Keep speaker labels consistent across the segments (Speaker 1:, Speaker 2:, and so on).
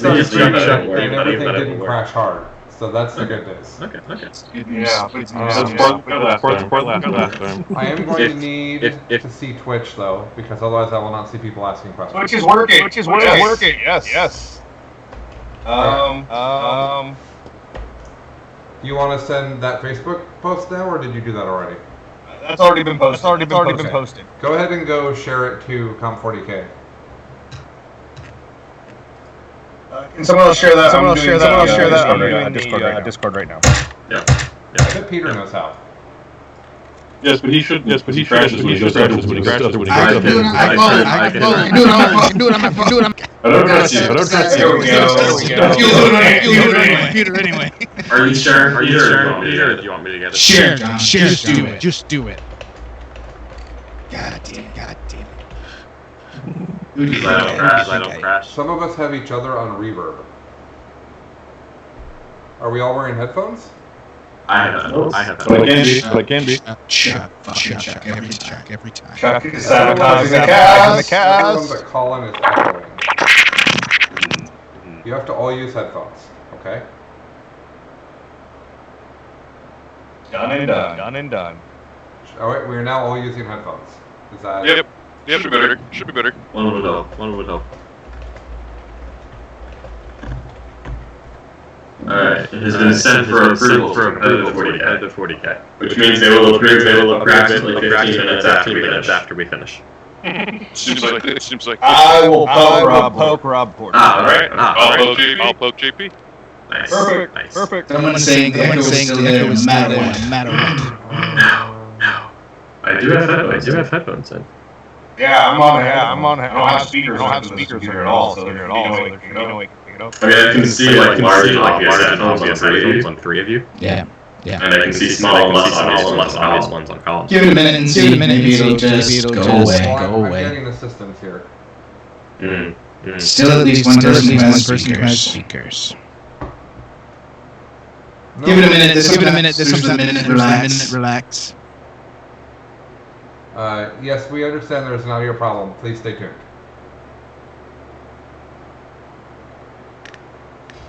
Speaker 1: and everything didn't crash hard. So that's the good news.
Speaker 2: Okay.
Speaker 3: Yeah.
Speaker 1: I am going to need to see Twitch though, because otherwise I will not see people asking questions.
Speaker 3: Twitch is working.
Speaker 4: Yes.
Speaker 1: Do you want to send that Facebook post now, or did you do that already?
Speaker 3: That's already been posted.
Speaker 1: Go ahead and go share it to Com40K.
Speaker 3: Can someone else share that?
Speaker 4: Someone else share that.
Speaker 3: I'm
Speaker 4: I'm
Speaker 3: doing
Speaker 4: Discord right now.
Speaker 2: Yeah.
Speaker 1: I bet Peter knows how.
Speaker 5: Yes, but he should. Yes, but he crashes when he crashes.
Speaker 6: I can do it on my phone.
Speaker 5: I don't trust you.
Speaker 6: Computer anyway.
Speaker 2: Are you sure? Peter? Do you want me to get it?
Speaker 6: Share, John. Just do it. God damn it.
Speaker 2: I don't crash.
Speaker 1: Some of us have each other on reverb. Are we all wearing headphones?
Speaker 2: I have that.
Speaker 5: But I can be.
Speaker 6: Check every time.
Speaker 3: Chuck is sabotaging the cast.
Speaker 1: Everyone but Colin is echoing. You have to all use headphones, okay?
Speaker 3: Done and done.
Speaker 1: Oh wait, we are now all using headphones. Is that?
Speaker 5: Yep. Should be better.
Speaker 2: One would help. Alright, it has been sent for approval for the 40K. Which means they will approve approximately 15 minutes after we finish.
Speaker 5: Seems like.
Speaker 3: I will poke Rob Porter.
Speaker 5: Alright. I'll poke JP.
Speaker 2: Nice.
Speaker 3: Perfect.
Speaker 6: Someone saying the echo is still there no matter what.
Speaker 2: No. I do have headphones in.
Speaker 3: Yeah, I'm on. I don't have speakers here at all. So there's no way to pick it up.
Speaker 2: I mean, I can see like large headphones on three of you.
Speaker 6: Yeah.
Speaker 2: And I can see small, less obvious ones on Colin.
Speaker 6: Give it a minute and see. Maybe it'll just go
Speaker 1: I'm
Speaker 6: away.
Speaker 1: getting assistance here.
Speaker 6: Still at least one person who has speakers.
Speaker 1: No,
Speaker 6: Give it a minute. There's something a minute. Relax.
Speaker 1: Yes, we understand there's an audio problem. Please stay tuned.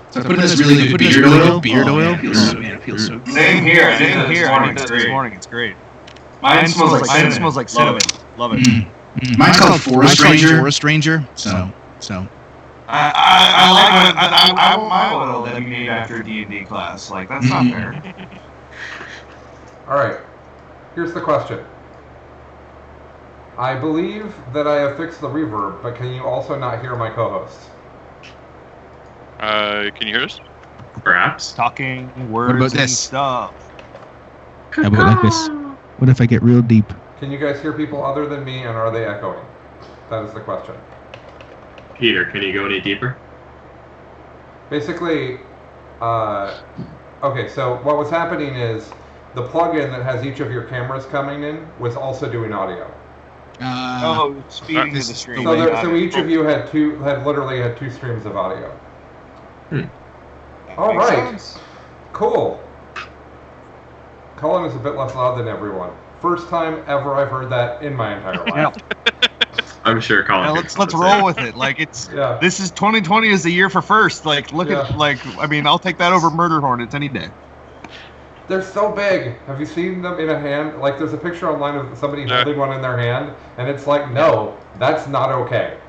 Speaker 6: So I put in this really good beard oil. It feels so good.
Speaker 3: Same here. This morning. It's great. Mine smells like cinnamon. Love it.
Speaker 6: Mine's called Forest Ranger. So.
Speaker 3: I want my oil that we made after a D&D class. Like, that's not fair.
Speaker 1: Alright, here's the question. I believe that I have fixed the reverb, but can you also not hear my co-hosts?
Speaker 5: Can you hear us?
Speaker 2: Perhaps.
Speaker 3: Talking
Speaker 6: What about
Speaker 3: words and
Speaker 6: this?
Speaker 3: stuff.
Speaker 6: How about like this? What if I get real deep?
Speaker 1: Can you guys hear people other than me, and are they echoing? That is the question.
Speaker 2: Peter, can you go any deeper?
Speaker 1: Basically, okay, so what was happening is the plugin that has each of your cameras coming in was also doing audio.
Speaker 3: Speaking to the stream.
Speaker 1: So each of you had literally had two streams of audio. All right, cool. Colin is a bit less loud than everyone. First time ever I've heard that in my entire life.
Speaker 2: I'm sure Colin.
Speaker 3: Yeah, let's roll with it. Like this is 2020 is the year for first. Like I'll take that over Murder Hornets any day.
Speaker 1: They're so big. Have you seen them in a hand? Like, there's a picture online of somebody holding one in their hand, and it's like, no, that's not okay.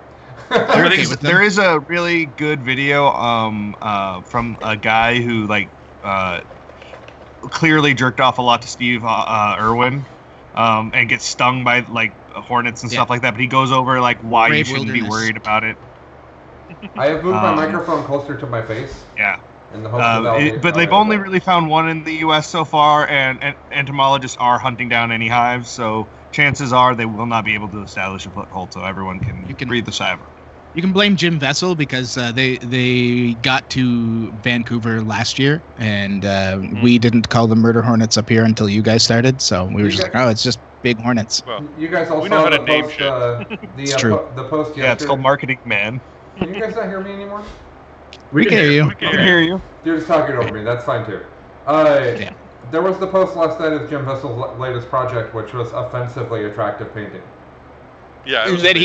Speaker 3: There is a really good video from a guy who clearly jerked off a lot to Steve Irwin and gets stung by hornets and stuff like that. But he goes over why you shouldn't be worried about it.
Speaker 1: I have moved my microphone closer to my face.
Speaker 3: Yeah.
Speaker 1: In the hopes
Speaker 3: but they've only really found one in the U.S. so far, and entomologists are hunting down any hives, so chances are they will not be able to establish a foothold, so everyone can breathe the sigh of relief.
Speaker 7: You can blame Jim Vessel because they got to Vancouver last year, and we didn't call them murder hornets up here until you guys started, so we were just like, oh, it's just big hornets.
Speaker 5: Well,
Speaker 1: you guys all
Speaker 5: we
Speaker 1: saw
Speaker 5: know how
Speaker 1: the
Speaker 5: to name
Speaker 1: post,
Speaker 5: shit.
Speaker 1: the post yesterday.
Speaker 3: Yeah, it's called Marketing Man.
Speaker 1: Can you guys not hear me anymore?
Speaker 7: We can hear you.
Speaker 3: We can hear you.
Speaker 1: You're just talking over me. That's fine too. There was the post last night of Jim Vessel's latest project, which was offensively attractive painting.
Speaker 5: Yeah.
Speaker 7: That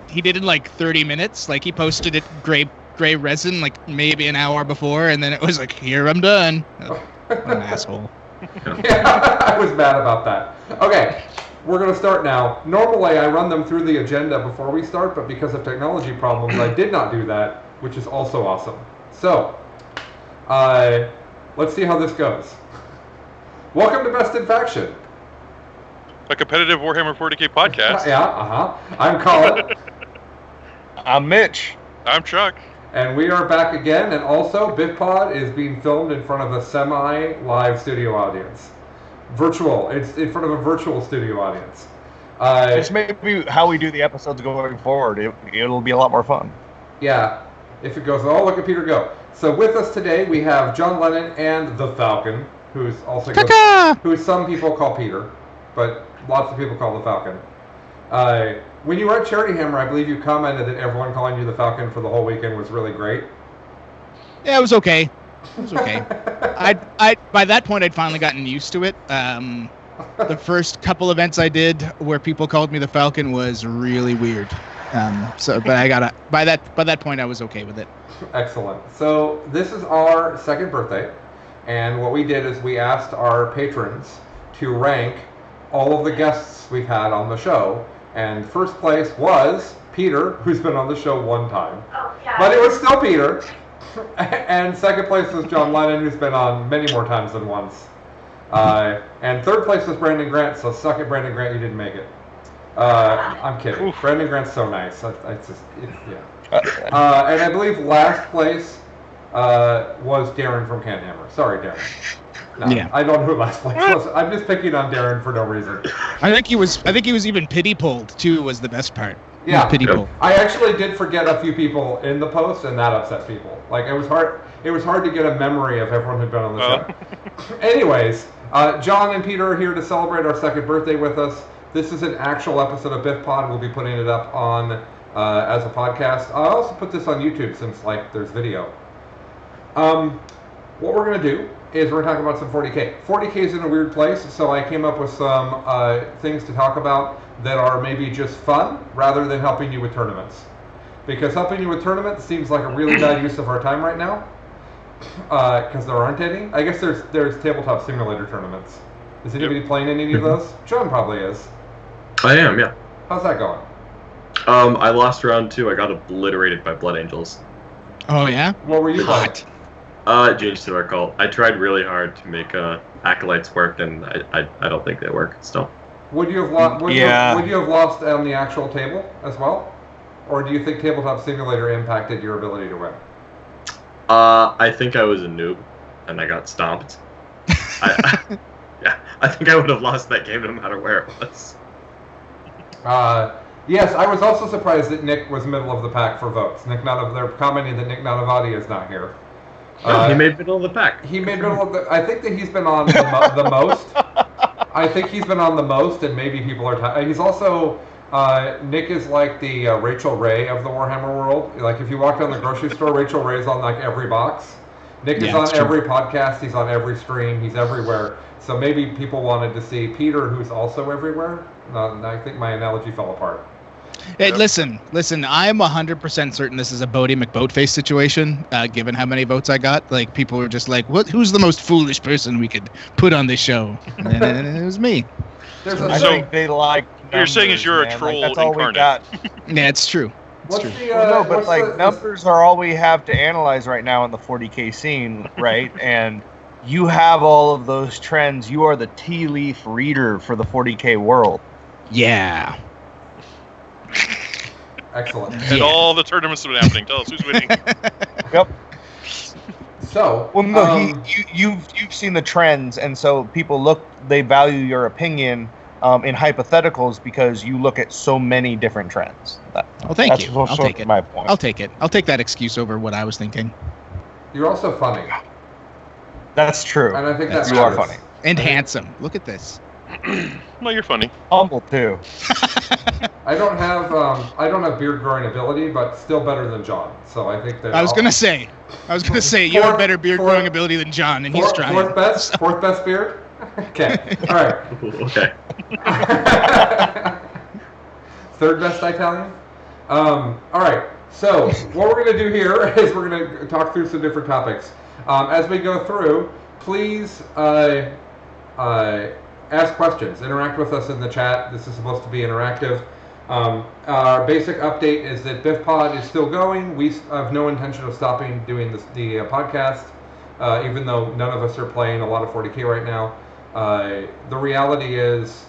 Speaker 7: he did in 30 minutes. Like he posted it gray gray resin like maybe an hour before, and then it was like, here, I'm done. What an asshole.
Speaker 1: Yeah, I was mad about that. Okay, we're going to start now. Normally, I run them through the agenda before we start, but because of technology problems, I did not do that, which is also awesome. So, let's see how this goes. Welcome to Best in Faction.
Speaker 4: A competitive Warhammer 40k podcast.
Speaker 1: Yeah, I'm Colin.
Speaker 3: I'm Mitch.
Speaker 4: I'm Chuck.
Speaker 1: And we are back again, and also BIFPOD is being filmed in front of a semi-live studio audience. Virtual. It's in front of a virtual studio audience.
Speaker 3: This may be how we do the episodes going forward. It'll be a lot more fun.
Speaker 1: Yeah, if it goes, oh, look at Peter go. So with us today, we have John Lennon and the Falcon, who's also who some people call Peter, but lots of people call the Falcon. When you were at Charity Hammer, I believe you commented that everyone calling you the Falcon for the whole weekend was really great.
Speaker 7: Yeah, it was okay. It was okay. I by that point I'd finally gotten used to it. The first couple events I did where people called me the Falcon was really weird. But by that point I was okay with it.
Speaker 1: Excellent. So this is our second birthday, and what we did is we asked our patrons to rank all of the guests we've had on the show, and first place was Peter, who's been on the show one time, but it was still Peter. And second place was John Lennon, who's been on many more times than once. And third place was Brandon Grant, so suck it, Brandon Grant, you didn't make it. I'm kidding. Oof. Brandon Grant's so nice. Yeah. And I believe last place was Darren from Canhammer. Sorry, Darren. No, yeah. I don't know who last place was. I'm just picking on Darren for no reason.
Speaker 7: I think he was even pity polled too. Was the best part.
Speaker 1: Yeah,
Speaker 7: pity poll.
Speaker 1: I actually did forget a few people in the post, and that upset people. Like it was hard. It was hard to get a memory of everyone who'd been on the show. Anyways, John and Peter are here to celebrate our second birthday with us. This is an actual episode of BIFPOD. We'll be putting it up on as a podcast. I'll also put this on YouTube since there's video. What we're gonna do is we're talking about some 40K. 40K is in a weird place, so I came up with some things to talk about that are maybe just fun rather than helping you with tournaments. Because helping you with tournaments seems like a really bad use of our time right now, because there aren't any. I guess there's tabletop simulator tournaments. Is anybody playing any of those? John probably is.
Speaker 2: I am, yeah.
Speaker 1: How's that going?
Speaker 2: I lost round 2. I got obliterated by Blood Angels.
Speaker 7: Oh yeah?
Speaker 1: What were you playing?
Speaker 2: Change to our cult. I tried really hard to make acolytes work, and I don't think they work still.
Speaker 1: Would you have lost? Would you have lost on the actual table as well, or do you think Tabletop Simulator impacted your ability to win?
Speaker 2: I think I was a noob, and I got stomped. I think I would have lost that game no matter where it was.
Speaker 1: Yes, I was also surprised that Nick was middle of the pack for votes. They're commenting that Nick Nanavati is not here.
Speaker 2: He made middle of the pack.
Speaker 1: He made middle of the. I think that he's been on the most. I think he's been on the most, and maybe people are. He's also. Nick is like the Rachel Ray of the Warhammer world. Like if you walk down the grocery store, Rachel Ray's on like every box. Nick is on every podcast. He's on every stream. He's everywhere. So maybe people wanted to see Peter, who's also everywhere. I think my analogy fell apart.
Speaker 7: Hey, listen. I'm 100% certain this is a Bodie McBoatface situation, given how many votes I got. Like, people were just like, "What? Who's the most foolish person we could put on this show?" And it was me.
Speaker 3: I think they like.
Speaker 4: What you're saying is you're a troll
Speaker 3: that's all
Speaker 4: incarnate.
Speaker 3: We got.
Speaker 7: Yeah, it's true. It's true.
Speaker 3: Numbers are all we have to analyze right now in the 40K scene, right? And you have all of those trends. You are the tea leaf reader for the 40K world.
Speaker 7: Yeah.
Speaker 1: Excellent.
Speaker 4: And all the tournaments that have been happening. Tell us who's winning.
Speaker 3: Yep.
Speaker 1: So,
Speaker 3: well, no, you've seen the trends, and so people they value your opinion in hypotheticals because you look at so many different trends.
Speaker 7: Thank you. I'll take it.
Speaker 3: My point.
Speaker 7: I'll take it. I'll take that excuse over what I was thinking.
Speaker 1: You're also funny.
Speaker 3: That's true.
Speaker 1: And I think that
Speaker 3: you are funny
Speaker 7: and handsome. Look at this.
Speaker 4: Well, you're funny.
Speaker 3: Humble too.
Speaker 1: I don't have beard growing ability, but still better than John. So I think that
Speaker 7: I was gonna say you have better beard growing ability than John, and he's trying.
Speaker 1: Fourth best beard. Okay. All right.
Speaker 2: Okay.
Speaker 1: Third best Italian. All right. So what we're going to do here is we're going to talk through some different topics. As we go through, please ask questions. Interact with us in the chat. This is supposed to be interactive. Our basic update is that BIFPOD is still going. We have no intention of stopping doing the podcast, even though none of us are playing a lot of 40K right now. The reality is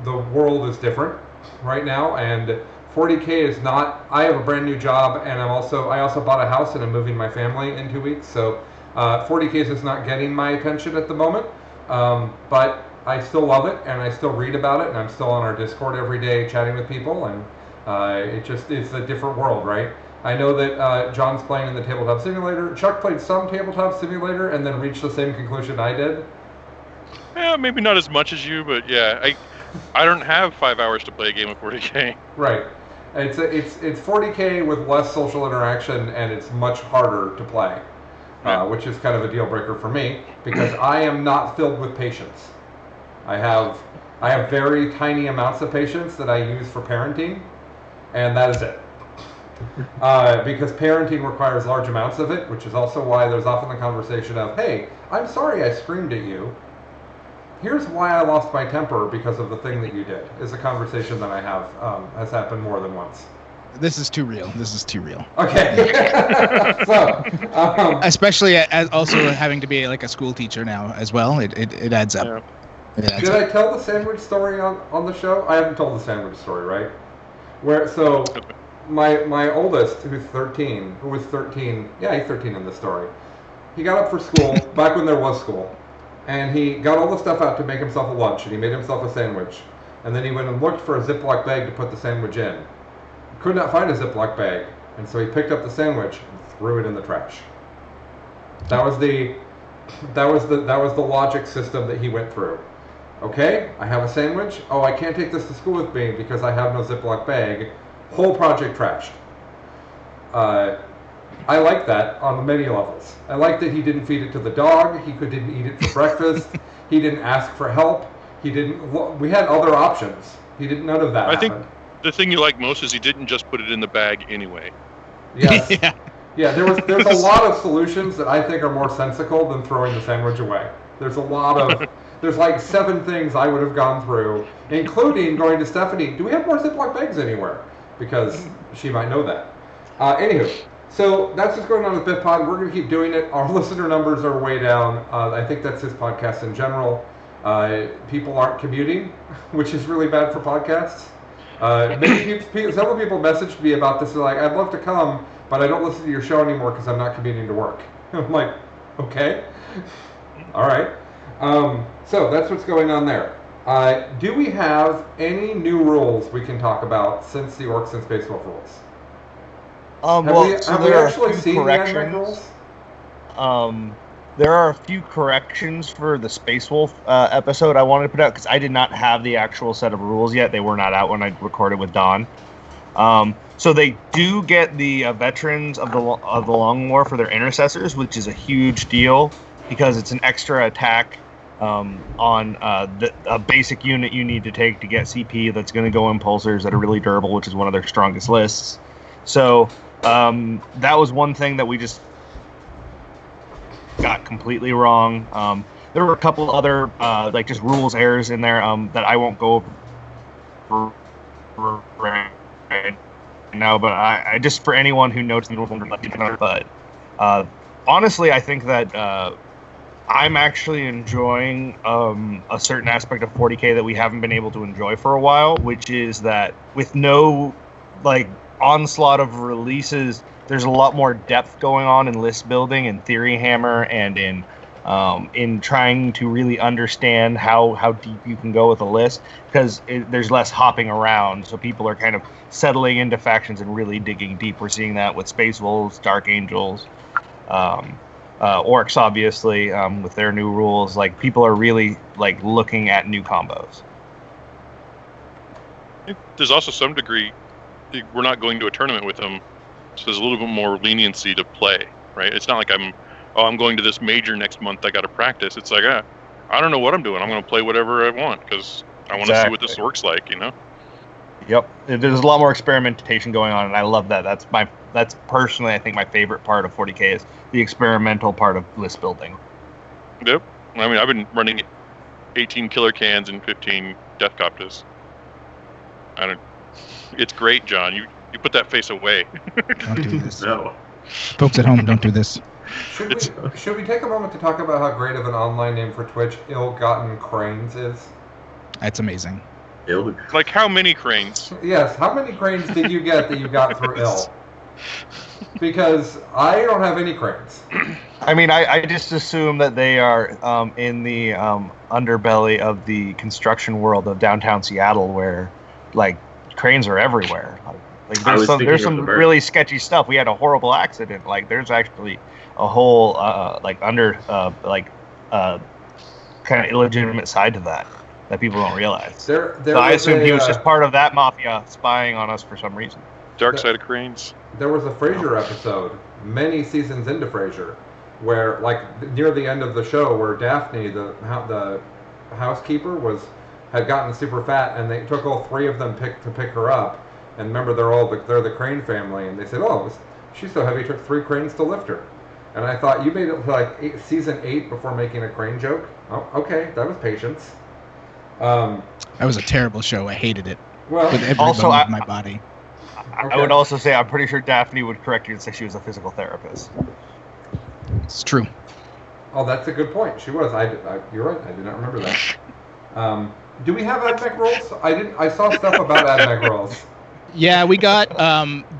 Speaker 1: the world is different right now, and 40K is not. I have a brand new job, and I also bought a house, and I'm moving my family in 2 weeks. So 40K is not getting my attention at the moment, but I still love it, and I still read about it, and I'm still on our Discord every day chatting with people, and it's a different world, right? I know that John's playing in the Tabletop Simulator. Chuck played some Tabletop Simulator and then reached the same conclusion I did.
Speaker 4: Yeah, maybe not as much as you, but yeah, I don't have 5 hours to play a game of 40K.
Speaker 1: Right. It's 40K with less social interaction, and it's much harder to play, which is kind of a deal breaker for me because I am not filled with patience. I have very tiny amounts of patience that I use for parenting, and that is it. Because parenting requires large amounts of it, which is also why there's often the conversation of, hey, I'm sorry I screamed at you. Here's why I lost my temper because of the thing that you did, is a conversation that I have, has happened more than once.
Speaker 7: This is too real. This is too real.
Speaker 1: Okay. So,
Speaker 7: especially as also having to be like a school teacher now as well. It adds up.
Speaker 4: Yeah.
Speaker 1: Did I tell the sandwich story on the show? I haven't told the sandwich story, right? My oldest, who's 13, he's 13 in this story. He got up for school, back when there was school, and he got all the stuff out to make himself a lunch, and he made himself a sandwich. And then he went and looked for a Ziploc bag to put the sandwich in. Could not find a Ziploc bag, and so he picked up the sandwich and threw it in the trash. That was the logic system that he went through. Okay, I have a sandwich. Oh, I can't take this to school with me because I have no Ziploc bag. Whole project trashed. I like that on many levels. I like that he didn't feed it to the dog. He didn't eat it for breakfast. He didn't ask for help. We had other options. None of that
Speaker 4: I
Speaker 1: happened.
Speaker 4: think the thing you like most is he didn't just put it in the bag anyway.
Speaker 1: Yes.
Speaker 7: Yeah.
Speaker 1: Yeah, there's a lot of solutions that I think are more sensical than throwing the sandwich away. There's like 7 things I would have gone through, including going to Stephanie, do we have more Ziploc bags anywhere? Because she might know that. Anywho, so that's what's going on with BitPod. We're going to keep doing it. Our listener numbers are way down. I think that's his podcast in general. People aren't commuting, which is really bad for podcasts. Several people messaged me about this. They're like, I'd love to come, but I don't listen to your show anymore because I'm not commuting to work. I'm like, okay. All right. So that's what's going on there. Do we have any new rules we can talk about since the Orcs and Space Wolf rules? Have we actually seen the Advent rules?
Speaker 3: There are a few corrections for the Space Wolf episode I wanted to put out because I did not have the actual set of rules yet. They were not out when I recorded with Don. So they do get the veterans of the Long War for their intercessors, which is a huge deal because it's an extra attack on a basic unit you need to take to get CP that's going to go impulsors that are really durable, which is one of their strongest lists. So that was one thing that we just got completely wrong. There were a couple other like just rules errors in there that I won't go over right now, but I just for anyone who noticed the rules, but honestly, I think that I'm actually enjoying a certain aspect of 40K that we haven't been able to enjoy for a while, which is that with no like onslaught of releases, there's a lot more depth going on in list building and theory hammer and in trying to really understand how deep you can go with a list because there's less hopping around, so people are kind of settling into factions and really digging deep. We're seeing that with Space Wolves, Dark Angels, Orcs, obviously, with their new rules. Like people are really like looking at new combos.
Speaker 4: There's also some degree we're not going to a tournament with them, so there's a little bit more leniency to play, right? It's not like I'm going to this major next month, I got to practice. It's like, I don't know what I'm doing. I'm going to play whatever I want because I want to see what this works like, you know?
Speaker 3: Yep, there's a lot more experimentation going on, and I love that. That's personally, I think, my favorite part of 40K is the experimental part of list building.
Speaker 4: Yep. I mean, I've been running 18 killer cans and 15 death copters. It's great, John. You put that face away.
Speaker 7: Don't do this.
Speaker 2: No.
Speaker 7: Folks at home, don't do this.
Speaker 1: Should we take a moment to talk about how great of an online name for Twitch Ill-Gotten Cranes is?
Speaker 7: That's amazing.
Speaker 4: Like, how many cranes?
Speaker 1: Yes, how many cranes did you get that you got through ill? Because I don't have any cranes.
Speaker 3: I mean, I just assume that they are in the underbelly of the construction world of downtown Seattle, where like cranes are everywhere. Like there's some really sketchy stuff. We had a horrible accident. Like there's actually a whole kind of illegitimate side to that people don't realize. So I assume he was just part of that mafia spying on us for some reason.
Speaker 4: Dark side of cranes.
Speaker 1: There was a Frasier episode, many seasons into Frasier, where like near the end of the show, where Daphne, the housekeeper, had gotten super fat, and they took all three of them to pick her up. And remember, they're the Crane family, and they said, "Oh, she's so heavy, it took 3 cranes to lift her." And I thought, you made it to like season 8 before making a crane joke. Oh, okay, that was patience.
Speaker 7: That was a terrible show. I hated it.
Speaker 1: Well,
Speaker 7: with every bone of my body.
Speaker 3: I would also say I'm pretty sure Daphne would correct you and say she was a physical therapist.
Speaker 7: It's true.
Speaker 1: Oh, that's a good point. She was. You're right. I did not remember that. Do we have AdMech rolls? I saw stuff about AdMech rolls.
Speaker 7: Yeah, we got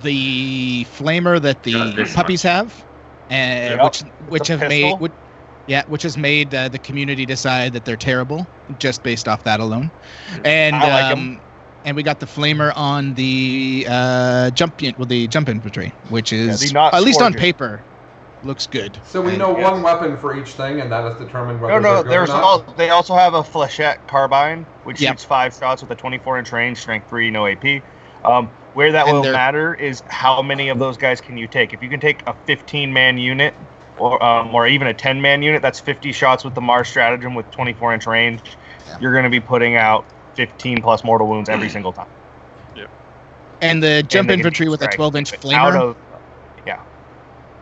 Speaker 7: the flamer that the puppies have, and which has made the community decide that they're terrible just based off that alone. And
Speaker 3: I like
Speaker 7: and we got the flamer on the jump infantry, which is at least on paper looks good.
Speaker 1: So we know one weapon for each thing, and that is determined whether they're good or not?
Speaker 3: They also have a flechette carbine, which shoots 5 shots with a 24-inch range, strength 3, no AP. Where that will matter is how many of those guys can you take. If you can take a 15-man unit, or even a 10-man unit, that's 50 shots with the Mars stratagem with 24-inch range. Yeah. You're going to be putting out 15+ mortal wounds every single time.
Speaker 4: Yeah.
Speaker 7: And the jump infantry with a 12-inch flamer.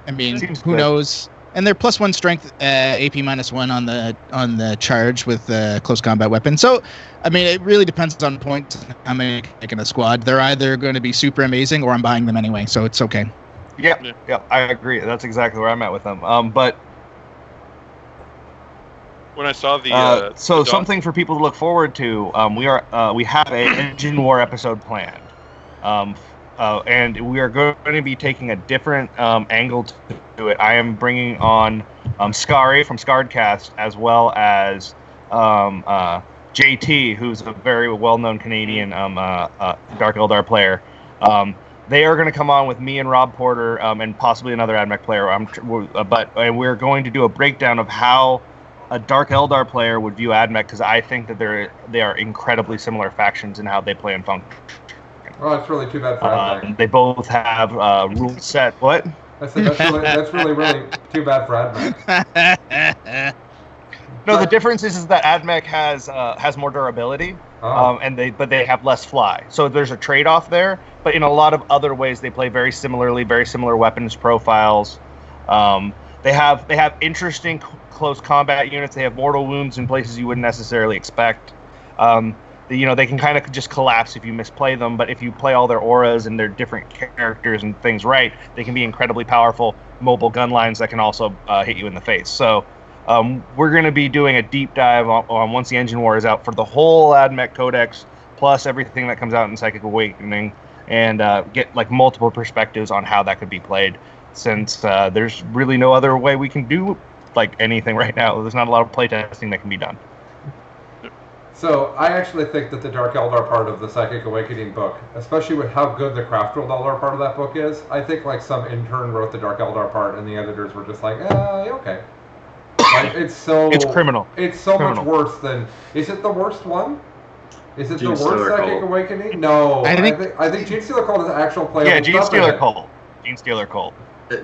Speaker 7: I mean, who knows? And they're +1 strength, AP -1 on the charge with the close combat weapon. So, I mean, it really depends on points. How many take in a squad? They're either going to be super amazing, or I'm buying them anyway. So it's okay.
Speaker 3: Yeah, I agree. That's exactly where I'm at with them. But
Speaker 4: when I saw the
Speaker 3: something for people to look forward to, we have an Engine War episode planned. And we are going to be taking a different angle to it. I am bringing on Scary from Scarredcast, as well as JT, who's a very well-known Canadian Dark Eldar player. They are going to come on with me and Rob Porter and possibly another AdMech player. And we're going to do a breakdown of how a Dark Eldar player would view AdMech, because I think that they are incredibly similar factions in how they play and function.
Speaker 1: Oh, it's really too bad for AdMech.
Speaker 3: They both have rule set. What?
Speaker 1: I said that's really too bad for AdMech.
Speaker 3: No, the difference is that AdMech has more durability, but they have less fly. So there's a trade-off there. But in a lot of other ways, they play very similarly, very similar weapons profiles. They have interesting close combat units. They have mortal wounds in places you wouldn't necessarily expect. They can kind of just collapse if you misplay them, but if you play all their auras and their different characters and things right, they can be incredibly powerful mobile gun lines that can also hit you in the face. So we're going to be doing a deep dive on once the Engine War is out for the whole AdMech Codex, plus everything that comes out in Psychic Awakening, and get like multiple perspectives on how that could be played, since there's really no other way we can do like anything right now. There's not a lot of playtesting that can be done.
Speaker 1: So I actually think that the Dark Eldar part of the Psychic Awakening book, especially with how good the Craft World Eldar part of that book is, I think like some intern wrote the Dark Eldar part and the editors were just like, okay. Like, it's criminal. It's so much worse than. Is it the worst one? Is it the worst Psychic Awakening? No. I think Genestealer Cult is actual playable.
Speaker 3: Yeah, Genestealer Cult. Genestealer Cult.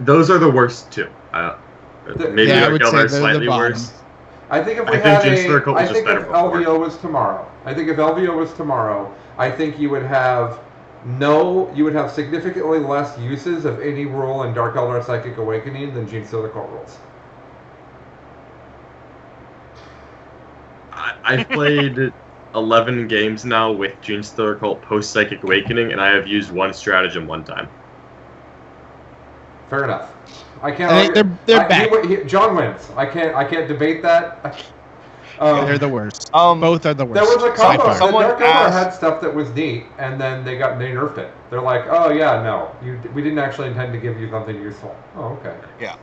Speaker 2: Those are the worst too. Maybe Dark Eldar is slightly worse.
Speaker 1: I think if we
Speaker 2: I think Gene Circle was
Speaker 1: I
Speaker 2: just
Speaker 1: think
Speaker 2: better
Speaker 1: if
Speaker 2: before.
Speaker 1: LVO was tomorrow, I think you would have significantly less uses of any rule in Dark Eldar Psychic Awakening than Gene Stealer Cult rules.
Speaker 2: I've played 11 games now with Gene Stealer Cult post Psychic Awakening, and I have used one stratagem one time.
Speaker 1: Fair enough. I can't.
Speaker 7: I think they're back.
Speaker 1: John wins. I can't debate that.
Speaker 7: They're the worst. Both are the worst.
Speaker 1: There was a combo. The
Speaker 3: Someone
Speaker 1: Dark Eldar
Speaker 3: asked-
Speaker 1: had stuff that was neat, and then they nerfed it. They're like, oh yeah, no, we didn't actually intend to give you something useful. Oh, okay.
Speaker 3: Yeah.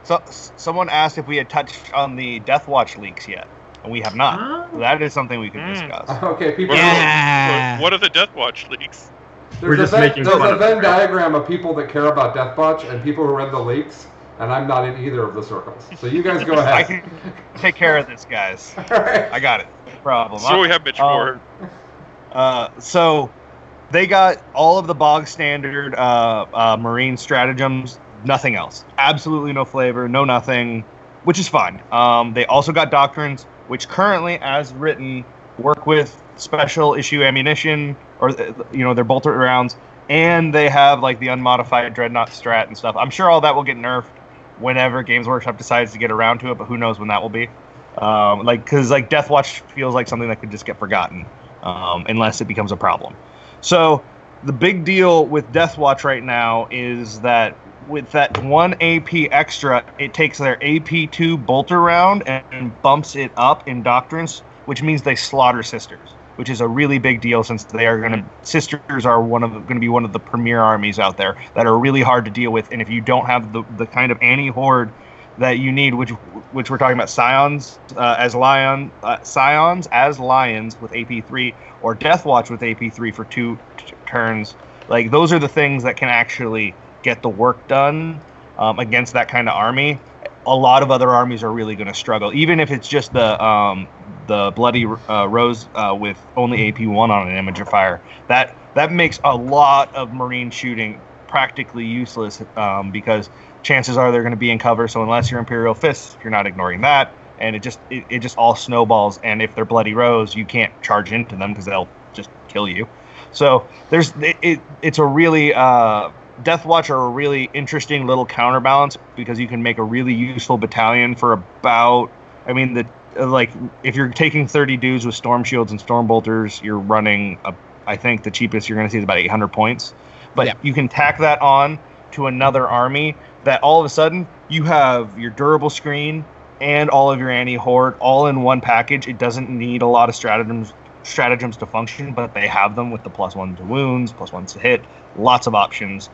Speaker 3: So someone asked if we had touched on the Deathwatch leaks yet, and we have not. So that is something we could discuss.
Speaker 1: Okay, people.
Speaker 7: Yeah.
Speaker 4: What are the Deathwatch leaks?
Speaker 2: We're just making
Speaker 1: There's
Speaker 2: fun
Speaker 1: a
Speaker 2: of
Speaker 1: Venn
Speaker 2: it.
Speaker 1: diagram of people that care about Deathwatch and people who read the leaks, and I'm not in either of the circles. So you guys go ahead.
Speaker 3: I can take care of this, guys.
Speaker 1: All right.
Speaker 3: I got it. No problem.
Speaker 4: So we have Mitch for.
Speaker 3: So they got all of the bog standard marine stratagems, nothing else. Absolutely no flavor, no nothing, which is fine. They also got doctrines, which currently, as written, work with special issue ammunition, or their bolter rounds, and they have like the unmodified dreadnought strat and stuff. I'm sure all that will get nerfed whenever Games Workshop decides to get around to it, but who knows when that will be. Because Deathwatch feels like something that could just get forgotten, unless it becomes a problem. So the big deal with Deathwatch right now is that with that 1 AP extra, it takes their AP2 bolter round and bumps it up in doctrines, which means they slaughter sisters, which is a really big deal since they are sisters are going to be one of the premier armies out there that are really hard to deal with. And if you don't have the kind of anti-horde that you need, which we're talking about Scions as lions with AP3, or Deathwatch with AP3 for 2 turns, like those are the things that can actually get the work done against that kind of army. A lot of other armies are really going to struggle, even if it's just the Bloody Rose with only AP1 on an image of fire. That makes a lot of marine shooting practically useless because chances are they're going to be in cover. So unless you're Imperial Fists, you're not ignoring that, and it just all snowballs. And if they're Bloody Rose, you can't charge into them because they'll just kill you. So it's a really Deathwatch are a really interesting little counterbalance because you can make a really useful battalion for about, if you're taking 30 dudes with storm shields and storm bolters, you're running I think the cheapest you're going to see is about 800 points. But you can tack that on to another army that all of a sudden you have your durable screen and all of your anti-horde all in one package. It doesn't need a lot of stratagems to function, but they have them with the +1 to wounds, +1 to hit, lots of options.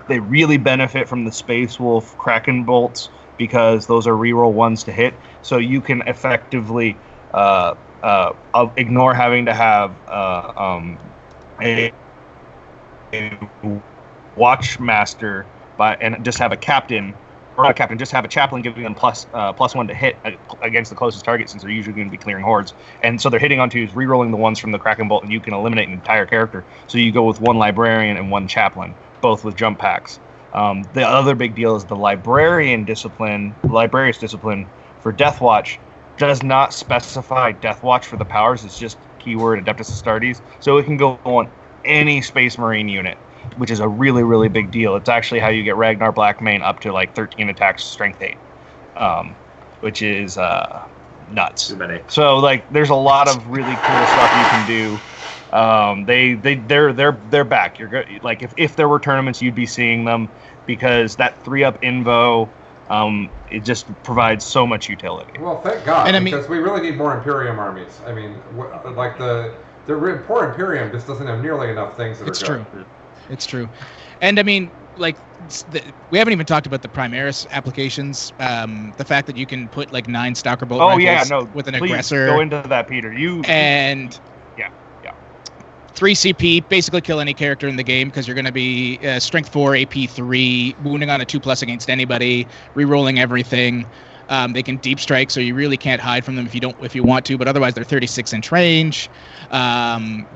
Speaker 3: They really benefit from the Space Wolf Kraken bolts because those are reroll 1s to hit, so you can effectively ignore having to have a Watchmaster and just have a captain, or not a captain, just have a chaplain giving them +1 to hit against the closest target, since they're usually going to be clearing hordes. And so they're hitting on 2s, rerolling the 1s from the Kraken bolt, and you can eliminate an entire character. So you go with 1 librarian and 1 chaplain, both with jump packs. The other big deal is the librarious discipline for Deathwatch does not specify Deathwatch for the powers. It's just keyword Adeptus Astartes. So it can go on any Space Marine unit, which is a really, really big deal. It's actually how you get Ragnar Blackmane up to like 13 attacks, strength 8, which is nuts.
Speaker 2: Too many.
Speaker 3: So there's a lot of really cool stuff you can do. They're back. You're good. If there were tournaments, you'd be seeing them because that 3-up invo, it just provides so much utility.
Speaker 1: Well, thank God,
Speaker 7: And
Speaker 1: because we really need more Imperium armies. I mean, the poor Imperium just doesn't have nearly enough things that
Speaker 7: It's
Speaker 1: are good.
Speaker 7: true. It's true. And we haven't even talked about the Primaris applications. The fact that you can put 9 Stalker Bolt rifles with an
Speaker 3: please
Speaker 7: aggressor.
Speaker 3: Go into that, Peter.
Speaker 7: And 3 CP, basically kill any character in the game because you're going to be strength 4, AP 3, wounding on a 2+ against anybody, re-rolling everything. They can deep strike, so you really can't hide from them if you want to, but otherwise they're 36-inch range.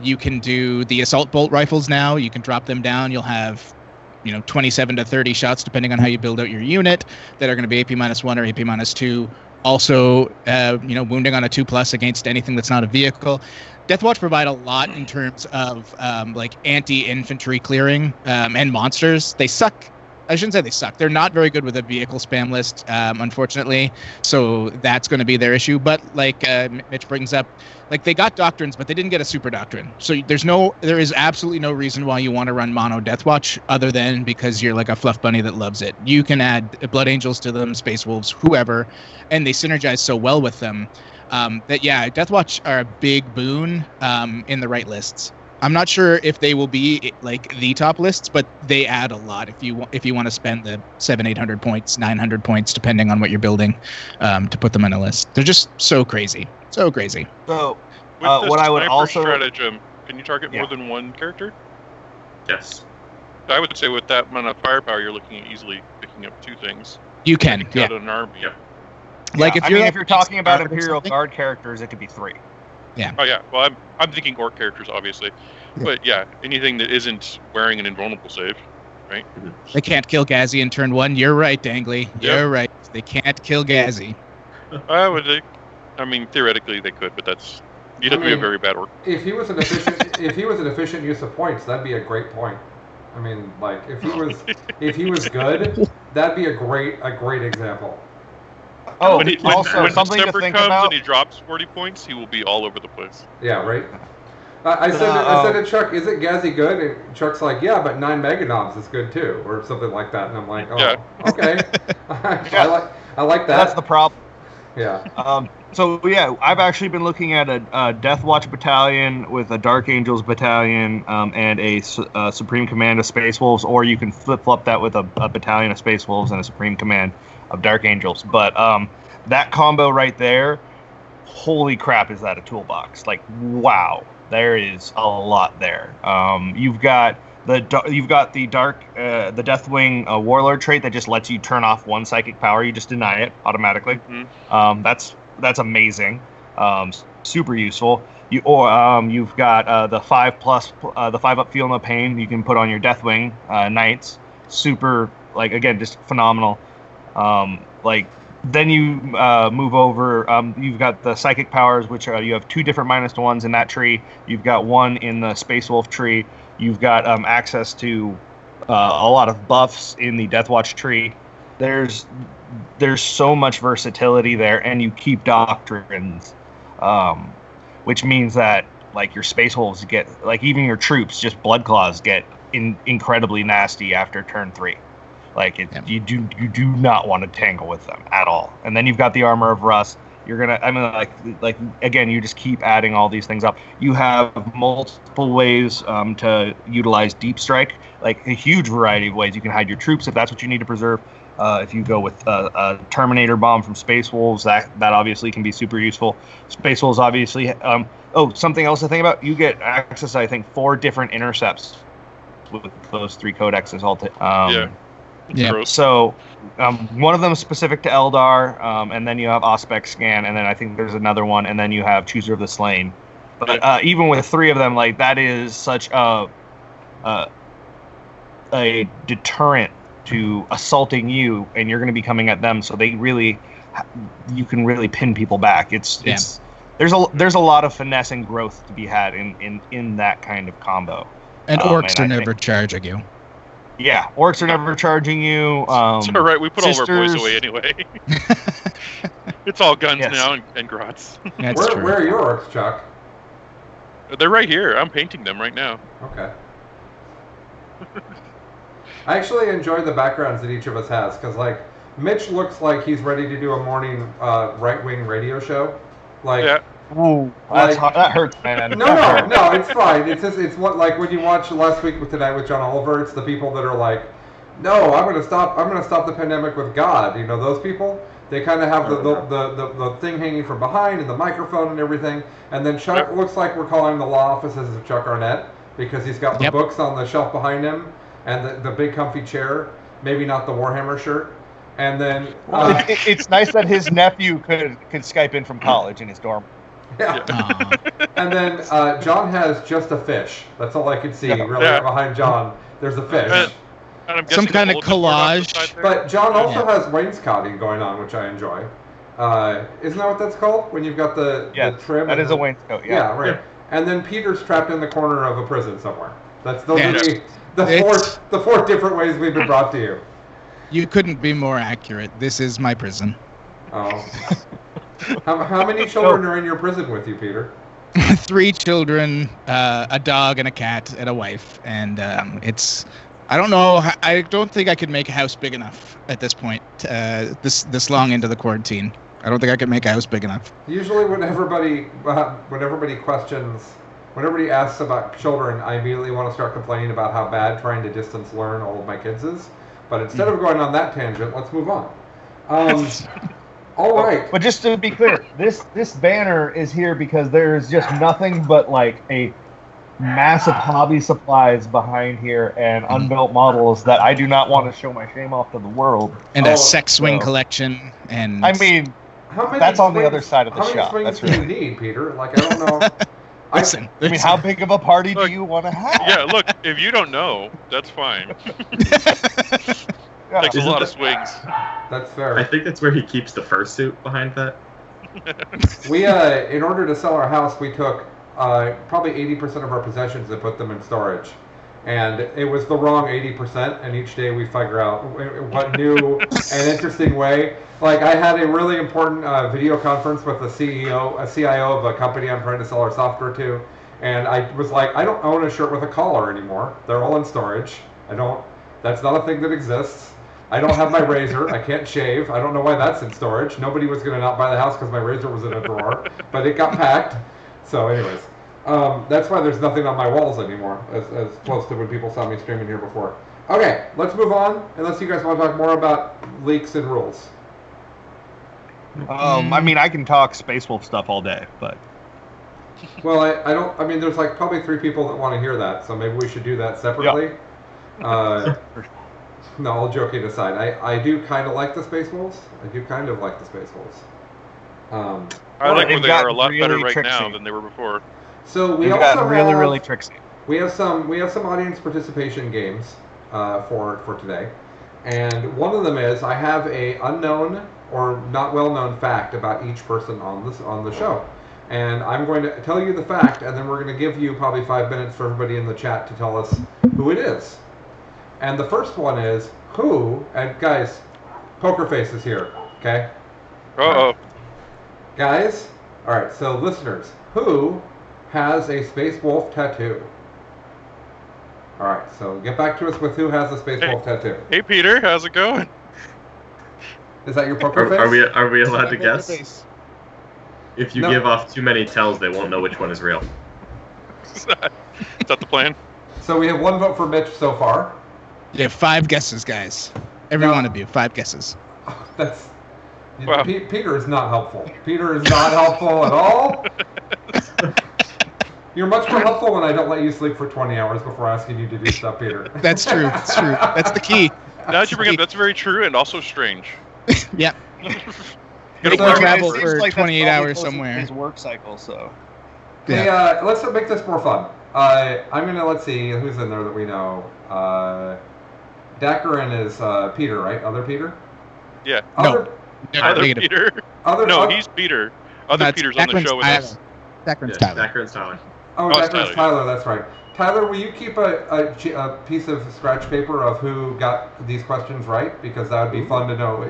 Speaker 7: You can do the assault bolt rifles now. You can drop them down. You'll have 27 to 30 shots depending on how you build out your unit that are going to be AP-1 or AP-2, Also, wounding on a 2+ against anything that's not a vehicle. Deathwatch provide a lot in terms of anti-infantry clearing and monsters. They suck. I shouldn't say they suck. They're not very good with a vehicle spam list, unfortunately. So that's going to be their issue. But like Mitch brings up, they got doctrines, but they didn't get a super doctrine. So there is absolutely no reason why you want to run mono Deathwatch other than because you're like a fluff bunny that loves it. You can add Blood Angels to them, Space Wolves, whoever, and they synergize so well with them that Deathwatch are a big boon in the right lists. I'm not sure if they will be the top lists, but they add a lot if you want to spend the 700-800 points, 900 points, depending on what you're building, to put them on a list. They're just so crazy. So crazy.
Speaker 8: So,
Speaker 4: With
Speaker 8: what I would
Speaker 4: sniper
Speaker 8: also
Speaker 4: stratagem, can you target more than one character?
Speaker 2: Yes.
Speaker 4: I would say with that amount of firepower, you're looking at easily picking up 2 things.
Speaker 7: You can,
Speaker 4: Take out an army.
Speaker 2: Yep.
Speaker 8: if you're talking about
Speaker 7: Guard or
Speaker 8: Imperial
Speaker 7: something?
Speaker 8: Guard characters, it could be 3.
Speaker 4: Oh yeah. Well, I'm thinking orc characters, obviously, but yeah, anything that isn't wearing an invulnerable save, right?
Speaker 7: They can't kill Gazi in turn 1. You're right, Dangly. You're right. They can't kill Gazi.
Speaker 4: I mean, theoretically they could, but you'd have to be a very bad orc.
Speaker 1: If he was an efficient use of points, that'd be a great point. I mean, if he was good, that'd be a great example.
Speaker 8: Oh,
Speaker 4: when
Speaker 8: also something to
Speaker 4: December
Speaker 8: think
Speaker 4: comes
Speaker 8: about.
Speaker 4: and he drops 40 points, he will be all over the place.
Speaker 1: Yeah, right. I said to Chuck, "Is it Gazi good?" And Chuck's like, "Yeah, but 9 meganobs is good too," or something like that. And I'm like, "Oh,
Speaker 4: Yeah.
Speaker 1: okay." I like that.
Speaker 8: That's the problem.
Speaker 1: Yeah.
Speaker 8: I've actually been looking at a Deathwatch battalion with a Dark Angels battalion and a Supreme Command of Space Wolves, or you can flip-flop that with a battalion of Space Wolves and a Supreme Command of Dark Angels. But that combo right there, holy crap, is that a toolbox? Wow, there is a lot there. You've got the Deathwing Warlord trait that just lets you turn off 1 psychic power. You just deny it automatically.
Speaker 4: Mm-hmm.
Speaker 8: That's amazing. Super useful. You've got the 5+, the 5+ feel no pain you can put on your Deathwing Knights. Super, again, just phenomenal. Then you move over. You've got the psychic powers, which you have 2 different -1s in that tree. You've got 1 in the Space Wolf tree. You've got access to a lot of buffs in the Deathwatch tree. There's so much versatility there, and you keep doctrines, which means that your Space Wolves get even your troops, just Blood Claws, get incredibly nasty after turn 3. You do not want to tangle with them at all. And then you've got the Armor of Rust. You're gonna, again, you just keep adding all these things up. You have multiple ways to utilize Deep Strike, a huge variety of ways. You can hide your troops if that's what you need to preserve. If you go with a Terminator Bomb from Space Wolves, that obviously can be super useful. Space Wolves obviously. Something else to think about. You get access to, I think, 4 different intercepts with those 3 codexes all.
Speaker 7: Yeah.
Speaker 8: So, one of them is specific to Eldar, and then you have Auspex Scan, and then I think there's another one, and then you have Chooser of the Slain. But even with 3 of them, that is such a deterrent to assaulting you, and you're going to be coming at them. So you can really pin people back. There's a lot of finesse and growth to be had in that kind of combo.
Speaker 7: And orcs are never charging you.
Speaker 8: Yeah, orcs are never charging you.
Speaker 4: It's all right. We put all of our boys
Speaker 8: sisters-
Speaker 4: away anyway. It's all guns now and grots.
Speaker 7: That's true.
Speaker 1: Where are your orcs, Chuck?
Speaker 4: They're right here. I'm painting them right now.
Speaker 1: Okay. I actually enjoy the backgrounds that each of us has, because Mitch looks like he's ready to do a morning right-wing radio show.
Speaker 4: Yeah.
Speaker 8: Ooh, that hurts, man.
Speaker 1: No, it's fine. It's what when you watch Last Week with Tonight with John Oliver, it's the people that are like, no, I'm gonna stop the pandemic with God. Those people. They kind of have the thing hanging from behind and the microphone and everything. And then Chuck looks like we're calling the law offices of Chuck Arnett, because he's got the books on the shelf behind him and the big comfy chair. Maybe not the Warhammer shirt. And then
Speaker 8: it's nice that his nephew could Skype in from college in his dorm.
Speaker 1: Yeah. And then John has just a fish. That's all I could see. Behind John, there's a fish.
Speaker 7: Some kind of collage.
Speaker 1: But John also has wainscoting going on, which I enjoy. Isn't that what that's called? When you've got the trim?
Speaker 8: That
Speaker 1: and
Speaker 8: is a wainscot, yeah.
Speaker 1: Yeah, right. And then Peter's trapped in the corner of a prison somewhere. Those are
Speaker 7: Yeah.
Speaker 1: the four different ways we've been brought to you.
Speaker 7: You couldn't be more accurate. This is my prison.
Speaker 1: Oh. How many children are in your prison with you, Peter?
Speaker 7: 3 children, a dog and a cat and a wife, and it's. I don't know. I don't think I could make a house big enough at this point. This long into the quarantine, I don't think I could make a house big enough.
Speaker 1: Usually, when everybody asks about children, I immediately want to start complaining about how bad trying to distance learn all of my kids is. But instead of going on that tangent, let's move on. All right.
Speaker 8: But just to be clear, this banner is here because there's just nothing but like a massive hobby supplies behind here and unbuilt models that I do not want to show my shame off to the world.
Speaker 7: And a sex swing collection. And
Speaker 8: I mean, that's on the other side of the shop.
Speaker 1: How many swings do you need, Peter? Like, I don't know.
Speaker 7: Listen,
Speaker 8: I mean, how big of a party do you want to have?
Speaker 4: Yeah, look, if you don't know, that's fine. Takes a lot of swings.
Speaker 1: That's fair.
Speaker 2: I think that's where he keeps the fursuit behind that.
Speaker 1: We, in order to sell our house, we took probably 80% of our possessions and put them in storage. And it was the wrong 80%, and each day we figure out what new and interesting way. Like, I had a really important video conference with a CIO of a company I'm trying to sell our software to, and I was like, I don't own a shirt with a collar anymore. They're all in storage. That's not a thing that exists. I don't have my razor. I can't shave. I don't know why that's in storage. Nobody was going to not buy the house because my razor was in a drawer, but it got packed. So anyways, that's why there's nothing on my walls anymore, as close to when people saw me streaming here before. Okay, let's move on, unless you guys want to talk more about leaks and rules.
Speaker 8: I mean, I can talk Space Wolf stuff all day, but...
Speaker 1: Well, I don't... I mean, there's like probably 3 people that want to hear that, so maybe we should do that separately. Yep. No, all joking aside, I do kind of like the Space Wolves. I
Speaker 4: like where they are a lot better right now than they were before.
Speaker 1: So we also
Speaker 8: got really tricksy.
Speaker 1: We have some audience participation games for today, and one of them is I have a unknown or not well known fact about each person on the show, and I'm going to tell you the fact, and then we're going to give you probably 5 minutes for everybody in the chat to tell us who it is. And the first one is who, and guys, poker face is here, okay?
Speaker 4: Uh-oh.
Speaker 1: Guys, all right, so listeners, who has a Space Wolf tattoo? All right, so get back to us with who has a Space Wolf tattoo.
Speaker 4: Hey, Peter, how's it going?
Speaker 1: Is that your poker face?
Speaker 2: Are we allowed to guess? If you give off too many tells, they won't know which one is real.
Speaker 4: Is that the plan?
Speaker 1: So we have 1 vote for Mitch so far.
Speaker 7: You have 5 guesses, guys. Every one of you, 5 guesses.
Speaker 1: That's... Wow. Peter is not helpful. Peter is not helpful at all. You're much more helpful when I don't let you sleep for 20 hours before asking you to do stuff, Peter.
Speaker 7: That's true. That's true. That's the key.
Speaker 4: Now that you bring up, that's very true and also strange.
Speaker 7: Yeah.
Speaker 8: Gotta
Speaker 7: travel for 28 hours somewhere.
Speaker 8: His work cycle, so.
Speaker 1: Hey, let's make this more fun. I'm gonna let's see who's in there that we know. Dakarin is Peter, right? Other Peter?
Speaker 4: Yeah.
Speaker 1: Other
Speaker 4: Peter. He's Peter. Other Peter's on the show with us.
Speaker 7: Dakarin's Tyler.
Speaker 2: Dakarin's Tyler.
Speaker 1: Oh, Dakarin's Tyler. That's right. Tyler, will you keep a piece of scratch paper of who got these questions right? Because that would be fun to know.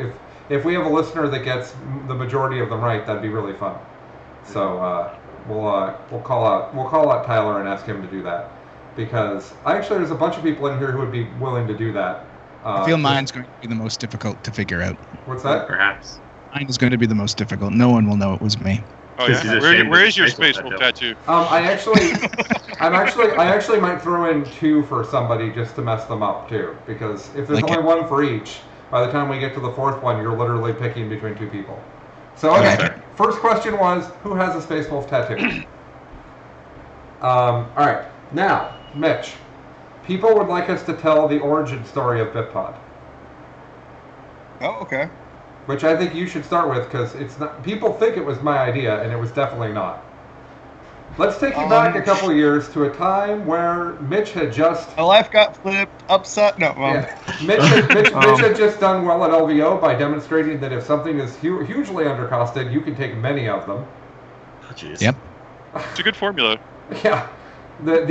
Speaker 1: If we have a listener that gets the majority of them right, that'd be really fun. So we'll call out Tyler and ask him to do that. Because there's a bunch of people in here who would be willing to do that.
Speaker 7: I feel mine's going to be the most difficult to figure out.
Speaker 1: What's that?
Speaker 2: Perhaps.
Speaker 7: Mine is going to be the most difficult. No one will know it was me.
Speaker 4: Oh yeah. Where is your Space Wolf tattoo?
Speaker 1: I actually might throw in 2 for somebody just to mess them up too. Because if there's only 1 for each, by the time we get to the 4th one, you're literally picking between 2 people. So okay. First question was, who has a Space Wolf tattoo? All right. Now, Mitch, people would like us to tell the origin story of BIFPOD.
Speaker 8: Oh, okay.
Speaker 1: Which I think you should start with, because it's not. People think it was my idea, and it was definitely not. Let's take you back a couple of years to a time where Mitch had just...
Speaker 8: My life got flipped, upside... No,
Speaker 1: Mitch had just done well at LVO by demonstrating that if something is hugely undercosted, you can take many of them.
Speaker 2: Oh, jeez.
Speaker 7: Yep.
Speaker 4: It's a good formula.
Speaker 1: Yeah.
Speaker 8: With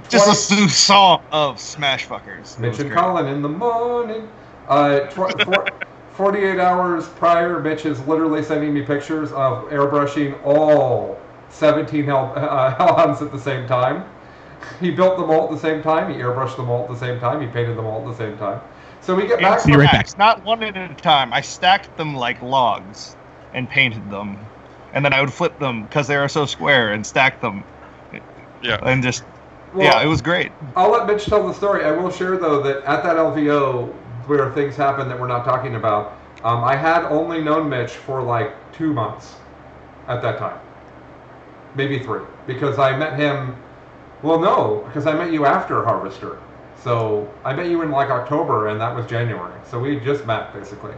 Speaker 8: just a soupçon of smash fuckers.
Speaker 1: Mitch and Colin in the morning. 48 hours prior, Mitch is literally sending me pictures of airbrushing all 17 Hellhounds at the same time. He built them all at the same time. He airbrushed them all at the same time. He painted them all at the same time. So we get back.
Speaker 7: Be right back.
Speaker 8: Not one at a time. I stacked them like logs and painted them, and then I would flip them because they were so square and stack them.
Speaker 4: Yeah.
Speaker 8: And just it was great.
Speaker 1: I'll let Mitch tell the story. I will share though that at that LVO where things happened that we're not talking about, I had only known Mitch for like 2 months at that time. Maybe 3, because I met him, because I met you after Harvester. So I met you in like October, and that was January. So we just met, basically.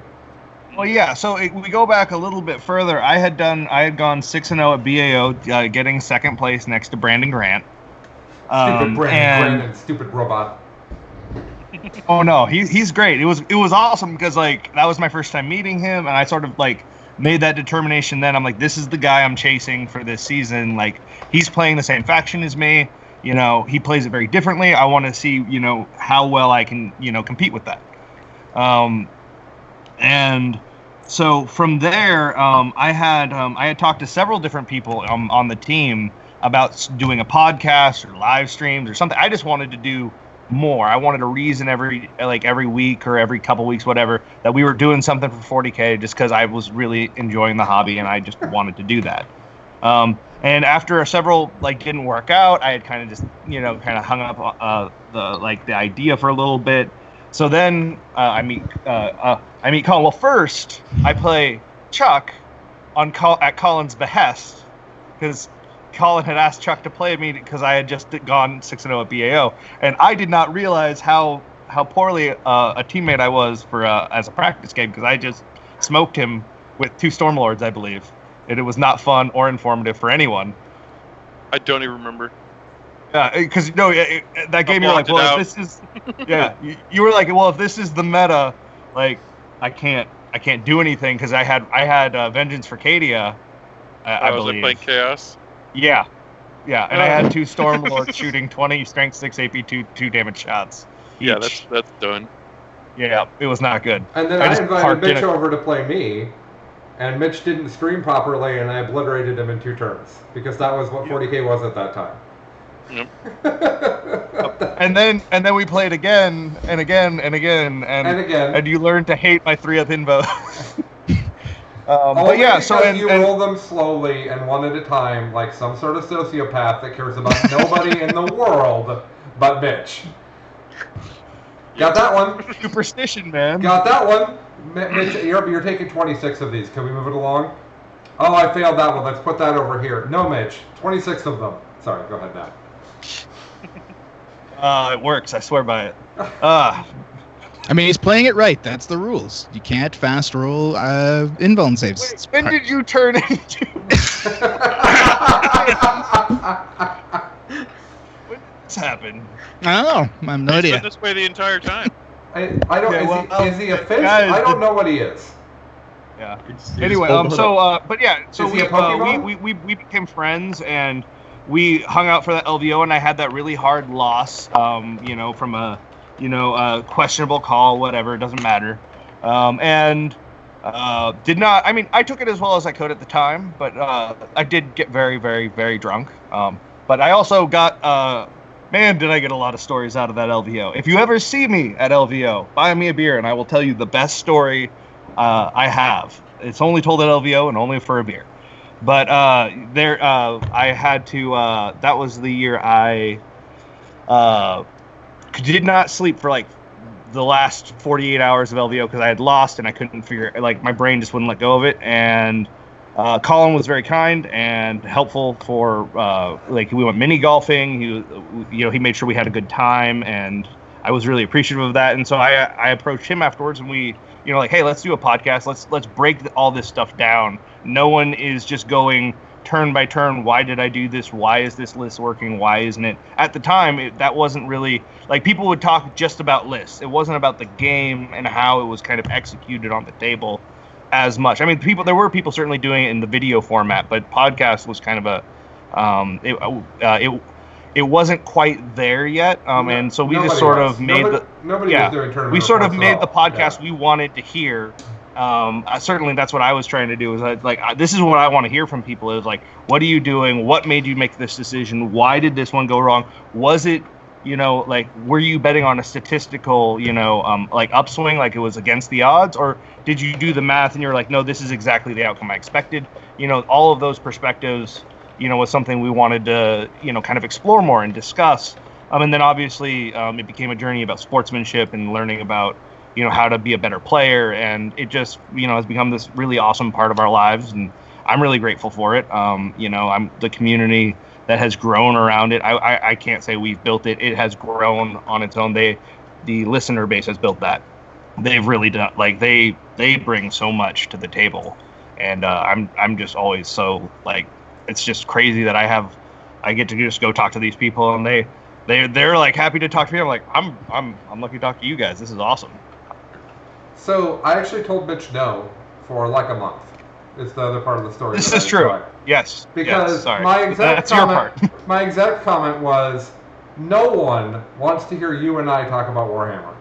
Speaker 8: Well, yeah, so we go back a little bit further. I had gone 6-0 at BAO, getting second place next to Brandon Grant.
Speaker 1: Stupid Brandon, stupid robot.
Speaker 8: Oh no, he's great. It was awesome because like that was my first time meeting him, and I sort of like made that determination then. I'm like, this is the guy I'm chasing for this season. Like, he's playing the same faction as me. You know, he plays it very differently. I want to see, you know, how well I can, you know, compete with that. And so from there, I had talked to several different people on the team about doing a podcast or live streams or something. I just wanted to do more. I wanted a reason every week or every couple weeks, whatever, that we were doing something for 40K just because I was really enjoying the hobby and I just wanted to do that. And after several didn't work out, I had kind of just, you know, kind of hung up the idea for a little bit. So then I meet Colin. Well, first I play Chuck at Colin's behest because Colin had asked Chuck to play me because I had just gone 6-0 at BAO, and I did not realize how poorly a teammate I was for as a practice game because I just smoked him with 2 Stormlords, I believe, and it was not fun or informative for anyone.
Speaker 4: I don't even remember.
Speaker 8: Yeah, because that game you were like, well, if this is, you were like, well, if this is the meta, like, I can't do anything because I had Vengeance for Cadia, I believe.
Speaker 4: Was I playing Chaos?
Speaker 8: Yeah, and I had 2 Stormlords shooting 20 Strength 6 AP 2 damage shots each.
Speaker 4: Yeah, that's done.
Speaker 8: Yeah, it was not good.
Speaker 1: And then I invited Mitch over to play me, and Mitch didn't stream properly, and I obliterated him in 2 turns because that was what 40K was at that time.
Speaker 4: Yep.
Speaker 8: and then we played again and again and you learned to hate my 3th invo. But yeah, so
Speaker 1: you roll them slowly and one at a time, like some sort of sociopath that cares about nobody in the world but Mitch. Got that one?
Speaker 8: Superstition, man.
Speaker 1: Got that one? Mitch, you're taking 26 of these. Can we move it along? Oh, I failed that one. Let's put that over here. No, Mitch. 26 of them. Sorry, go ahead, Matt.
Speaker 8: It works. I swear by it.
Speaker 7: I mean, he's playing it right. That's the rules. You can't fast roll invuln saves.
Speaker 8: Wait, when did you turn into? When did this happen?
Speaker 7: I don't know. I have no idea.
Speaker 4: He's been this way the entire time.
Speaker 1: I don't.
Speaker 8: Okay,
Speaker 1: is he a fish? I don't know what he is.
Speaker 8: Yeah.
Speaker 5: It's
Speaker 8: Anyway, but yeah, so
Speaker 1: Is he a Pokemon?
Speaker 8: we became friends and we hung out for that LVO, and I had that really hard loss, you know, from a questionable call, whatever, it doesn't matter. And did not, I mean, I took it as well as I could at the time, but I did get very, very, very drunk. But I also got, man, did I get a lot of stories out of that LVO. If you ever see me at LVO, buy me a beer and I will tell you the best story I have. It's only told at LVO and only for a beer. But I had to, that was the year I did not sleep for like the last 48 hours of LVO because I had lost and I couldn't figure, like, my brain just wouldn't let go of it. And Colin was very kind and helpful for, like, we went mini golfing. He made sure we had a good time, and I was really appreciative of that. And so I approached him afterwards, and we, like, hey, let's do a podcast. Let's break all this stuff down. No one is just going turn by turn, why did I do this? Why is this list working? Why isn't it? At the time, that wasn't really like people would talk just about lists. It wasn't about the game and how it was kind of executed on the table as much. I mean, there were people certainly doing it in the video format, but podcast was kind of it wasn't quite there yet. And so we just sort of made
Speaker 1: nobody was doing tournament
Speaker 8: we sort of
Speaker 1: reports
Speaker 8: made
Speaker 1: at
Speaker 8: the
Speaker 1: all.
Speaker 8: podcast we wanted to hear. Certainly that's what I was trying to do, is this is what I want to hear from people, is like, what are you doing? What made you make this decision? Why did this one go wrong? Was it, like, were you betting on a statistical, like upswing, like it was against the odds, or did you do the math and you're like, no, this is exactly the outcome I expected? All of those perspectives, was something we wanted to, kind of explore more and discuss. And then obviously it became a journey about sportsmanship and learning about, how to be a better player. And it just, has become this really awesome part of our lives. And I'm really grateful for it. I'm the community that has grown around it. I can't say we've built it. It has grown on its own. The listener base has built that. They've really done, like, they bring so much to the table. And I'm just always so, like, it's just crazy that I get to just go talk to these people, and they're like happy to talk to me. I'm like, I'm lucky to talk to you guys. This is awesome.
Speaker 1: So I actually told Mitch no for like a month. It's the other part of the story.
Speaker 8: This is true. Yes.
Speaker 1: Because
Speaker 8: sorry.
Speaker 1: my exact
Speaker 8: That's your
Speaker 1: comment,
Speaker 8: part.
Speaker 1: my exact comment was, no one wants to hear you and I talk about Warhammer.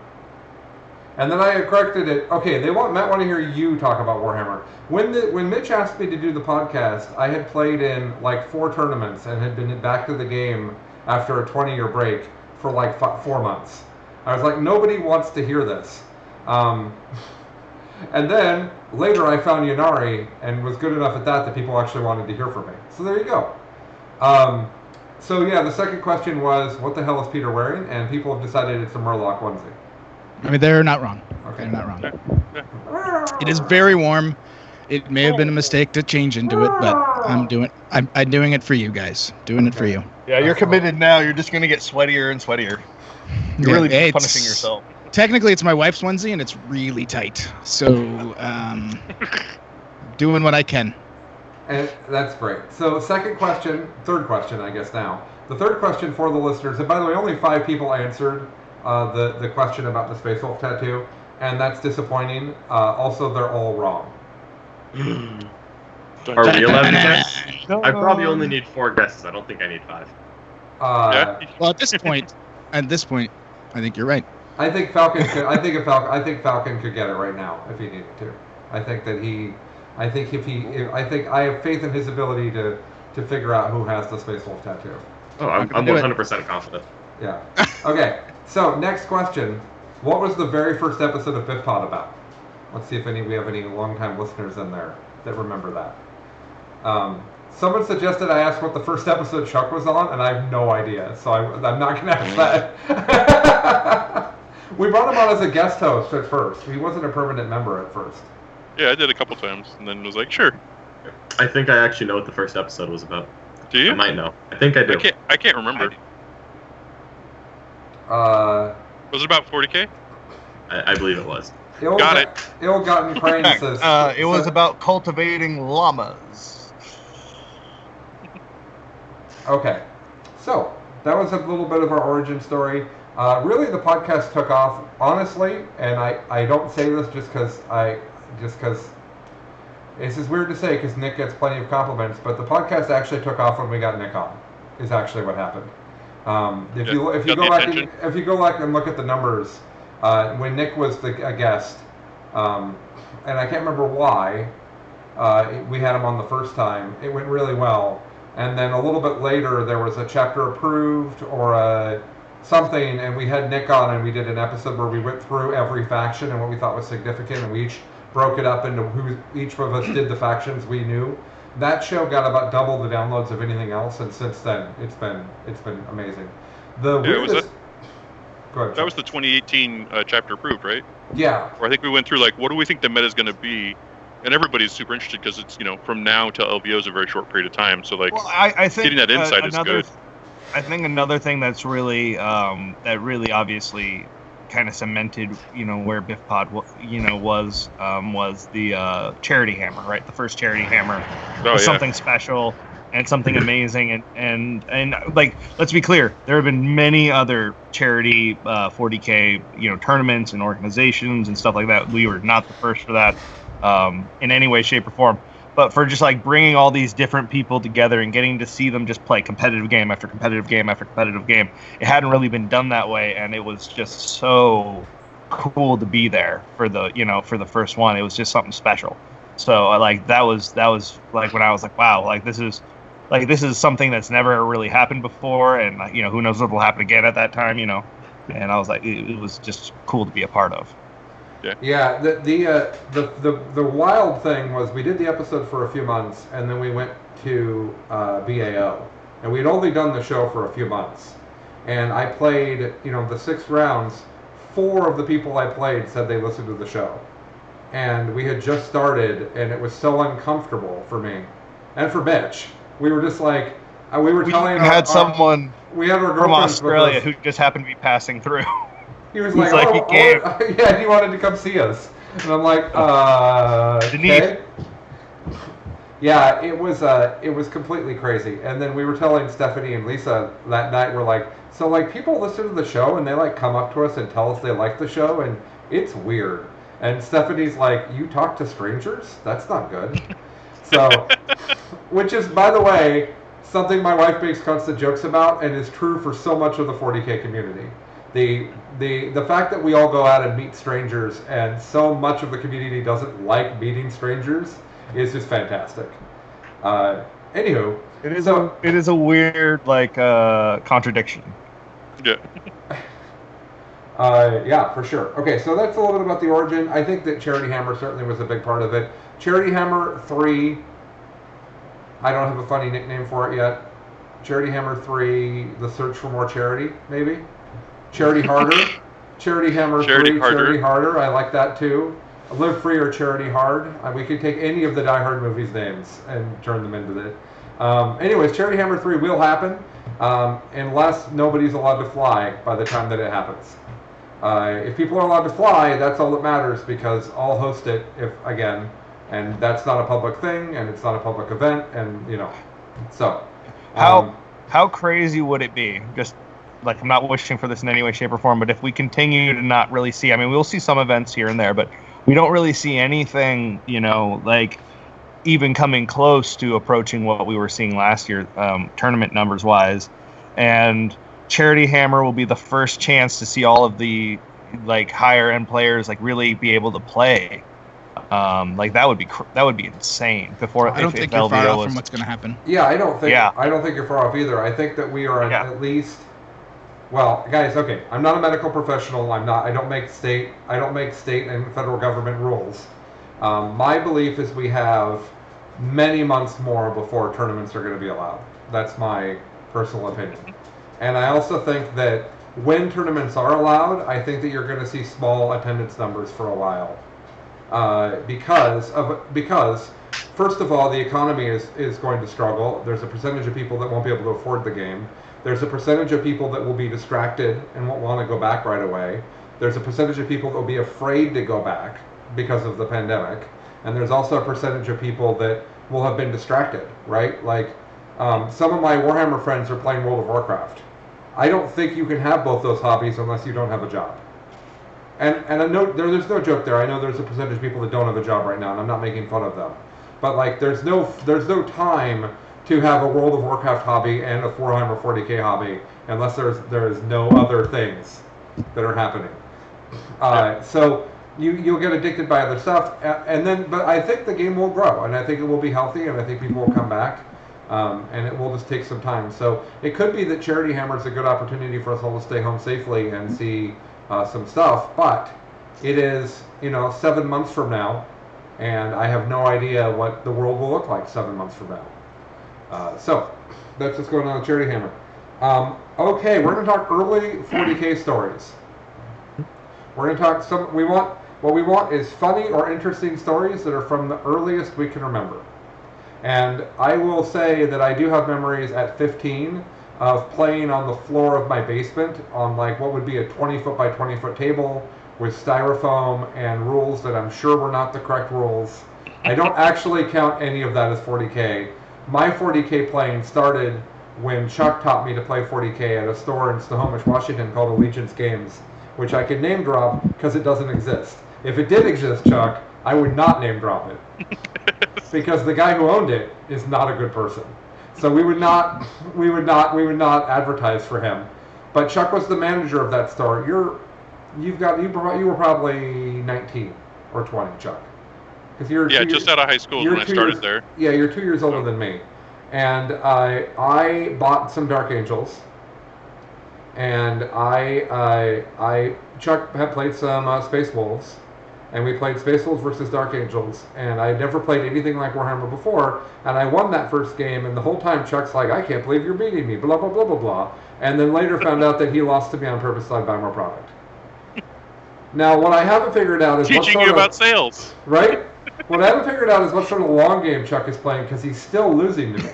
Speaker 1: And then I corrected it. Okay, might want to hear you talk about Warhammer. When Mitch asked me to do the podcast, I had played in like 4 tournaments and had been back to the game after a 20-year break for like 4 months. I was like, nobody wants to hear this. And then later I found Yanari and was good enough at that people actually wanted to hear from me. So there you go. So yeah, the second question was, what the hell is Peter wearing? And people have decided it's a Murloc onesie.
Speaker 7: I mean, they're not wrong.
Speaker 1: Okay.
Speaker 7: They're not wrong. It is very warm. It may have been a mistake to change into it, but I'm doing it for you guys. Doing it for you.
Speaker 8: Yeah, you're committed now. You're just gonna get sweatier and sweatier. You're really just punishing yourself.
Speaker 7: Technically, it's my wife's onesie, and it's really tight. So, doing what I can.
Speaker 1: And that's great. So third question, I guess now. The third question for the listeners, and by the way, only 5 people answered the question about the Space Wolf tattoo, and that's disappointing. Also, they're all wrong.
Speaker 2: Are we 11 guests? I probably only need 4 guesses. I don't think I need 5.
Speaker 7: Well, at this point, I think you're right.
Speaker 1: I think Falcon could. I think Falcon could get it right now if he needed to. I think I have faith in his ability to figure out who has the Space Wolf tattoo.
Speaker 2: Oh, I'm 100% confident.
Speaker 1: Yeah. Okay. So next question: what was the very first episode of BIFPOD about? Let's see if we have any longtime listeners in there that remember that. Someone suggested I ask what the first episode Chuck was on, and I have no idea, so I'm not going to ask that. We brought him on as a guest host at first. He wasn't a permanent member at first.
Speaker 4: Yeah, I did a couple times, and then was like, sure.
Speaker 2: I think I actually know what the first episode was about.
Speaker 4: Do you?
Speaker 2: I might know. I think I do.
Speaker 4: I can't remember. Was it about 40K?
Speaker 2: I believe it was.
Speaker 4: Got it.
Speaker 1: Ill-gotten praises.
Speaker 8: It was about cultivating llamas.
Speaker 1: Okay, so that was a little bit of our origin story. Really, the podcast took off, honestly, and I don't say this just because this is weird to say because Nick gets plenty of compliments, but the podcast actually took off when we got Nick on. Is actually what happened. If you go back and look at the numbers, when Nick was a guest, and I can't remember why we had him on the first time. It went really well. And then a little bit later, there was a chapter approved or something, and we had Nick on, and we did an episode where we went through every faction and what we thought was significant, and we each broke it up into who each of us did the factions we knew. That show got about double the downloads of anything else, and since then, it's been amazing. The weirdest. Go ahead,
Speaker 4: that was the 2018 chapter approved, right?
Speaker 1: Yeah.
Speaker 4: Where I think we went through like, what do we think the meta is going to be? And everybody's super interested because it's, from now till LVO is a very short period of time. So like,
Speaker 8: I think
Speaker 4: getting that insight is good.
Speaker 8: I think another thing that's really obviously kind of cemented, where BIFPOD, was the charity hammer, right? The first charity hammer was something special. and something amazing. And like, let's be clear, there have been many other charity 40K tournaments and organizations and stuff like that. We were not the first for that in any way, shape, or form. But for just like bringing all these different people together and getting to see them just play competitive game after competitive game after competitive game, it hadn't really been done that way, and it was just so cool to be there for the first one. It was just something special. So like that was like when I was like, wow, like this is something that's never really happened before, and who knows what will happen again at that time, And I was like, it was just cool to be a part of.
Speaker 1: Yeah, the wild thing was we did the episode for a few months, and then we went to BAO, and we'd only done the show for a few months, and I played, the 6 rounds. 4 of the people I played said they listened to the show, and we had just started, and it was so uncomfortable for me, and for Mitch. We were just like, we were telling.
Speaker 8: We had someone
Speaker 1: from
Speaker 8: Australia who just happened to be passing through.
Speaker 1: He was like, yeah, he wanted to come see us. And I'm like, okay. Yeah, it was completely crazy. And then we were telling Stephanie and Lisa that night, we're like, so like people listen to the show and they like come up to us and tell us they like the show, and it's weird. And Stephanie's like, you talk to strangers? That's not good. So, which is, by the way, something my wife makes constant jokes about and is true for so much of the 40K community. The fact that we all go out and meet strangers, and so much of the community doesn't like meeting strangers, is just fantastic. Anywho,
Speaker 8: it is a weird contradiction.
Speaker 4: Yeah.
Speaker 1: Yeah, for sure. Okay, so that's a little bit about the origin. I think that Charity Hammer certainly was a big part of it. Charity Hammer 3, I don't have a funny nickname for it yet. Charity Hammer 3, The Search for More Charity, maybe? Charity Harder. Charity Hammer 3, Charity Harder. I like that too. Live Free or Charity Hard. We could take any of the Die Hard movies' names and turn them into that. Anyways, Charity Hammer 3 will happen unless nobody's allowed to fly by the time that it happens. If people are allowed to fly, that's all that matters, because I'll host it and that's not a public thing, and it's not a public event, and so.
Speaker 8: How crazy would it be? Just like, I'm not wishing for this in any way, shape, or form, but if we continue to not really see, I mean, we'll see some events here and there, but we don't really see anything, like even coming close to approaching what we were seeing last year, tournament numbers wise. And Charity Hammer will be the first chance to see all of the like higher end players like really be able to play. Like that would be insane. Before
Speaker 7: I don't think you're far off from what's going to happen.
Speaker 1: Yeah, I don't think you're far off either. I think that we are at least. Well, guys, okay. I'm not a medical professional. I don't make state and federal government rules. My belief is we have many months more before tournaments are going to be allowed. That's my personal opinion. And I also think that when tournaments are allowed, I think that you're going to see small attendance numbers for a while. Because first of all, the economy is going to struggle. There's a percentage of people that won't be able to afford the game. There's a percentage of people that will be distracted and won't want to go back right away. There's a percentage of people that will be afraid to go back because of the pandemic. And there's also a percentage of people that will have been distracted, right? Like, some of my Warhammer friends are playing World of Warcraft. I don't think you can have both those hobbies unless you don't have a job. And I know there's no joke there. I know there's a percentage of people that don't have a job right now, and I'm not making fun of them. But like, there's no time to have a World of Warcraft hobby and a Warhammer 40K hobby unless there's no other things that are happening. So you'll get addicted by other stuff, but I think the game will grow, and I think it will be healthy, and I think people will come back, and it will just take some time. So it could be that Charity Hammer is a good opportunity for us all to stay home safely and see some stuff, but it is 7 months from now, and I have no idea what the world will look like 7 months from now. So that's what's going on with Charity Hammer. Okay, we're going to talk early 40K stories. We're going to talk what we want is funny or interesting stories that are from the earliest we can remember. And I will say that I do have memories at 15 of playing on the floor of my basement on like what would be a 20-foot by 20-foot table with styrofoam and rules that I'm sure were not the correct rules. I don't actually count any of that as 40K. my 40K playing started when Chuck taught me to play 40K at a store in Snohomish, Washington called Allegiance Games, which I can name drop because it doesn't exist. If it did exist, Chuck, I would not name drop it because the guy who owned it is not a good person. So we would not advertise for him. But Chuck was the manager of that store. You were probably 19 or 20, Chuck. Because you're
Speaker 4: just out of high school when I started there.
Speaker 1: Yeah, you're 2 years older than me. And I bought some Dark Angels, and Chuck had played some Space Wolves, and we played Space Wolves versus Dark Angels, and I had never played anything like Warhammer before, and I won that first game, and the whole time Chuck's like, I can't believe you're beating me, blah, blah, blah, blah, blah, and then later found out that he lost to me on purpose so I'd buy more product. Now, what I haven't figured out is
Speaker 4: teaching you about sales.
Speaker 1: Right? What I haven't figured out is what sort of long game Chuck is playing because he's still losing to me.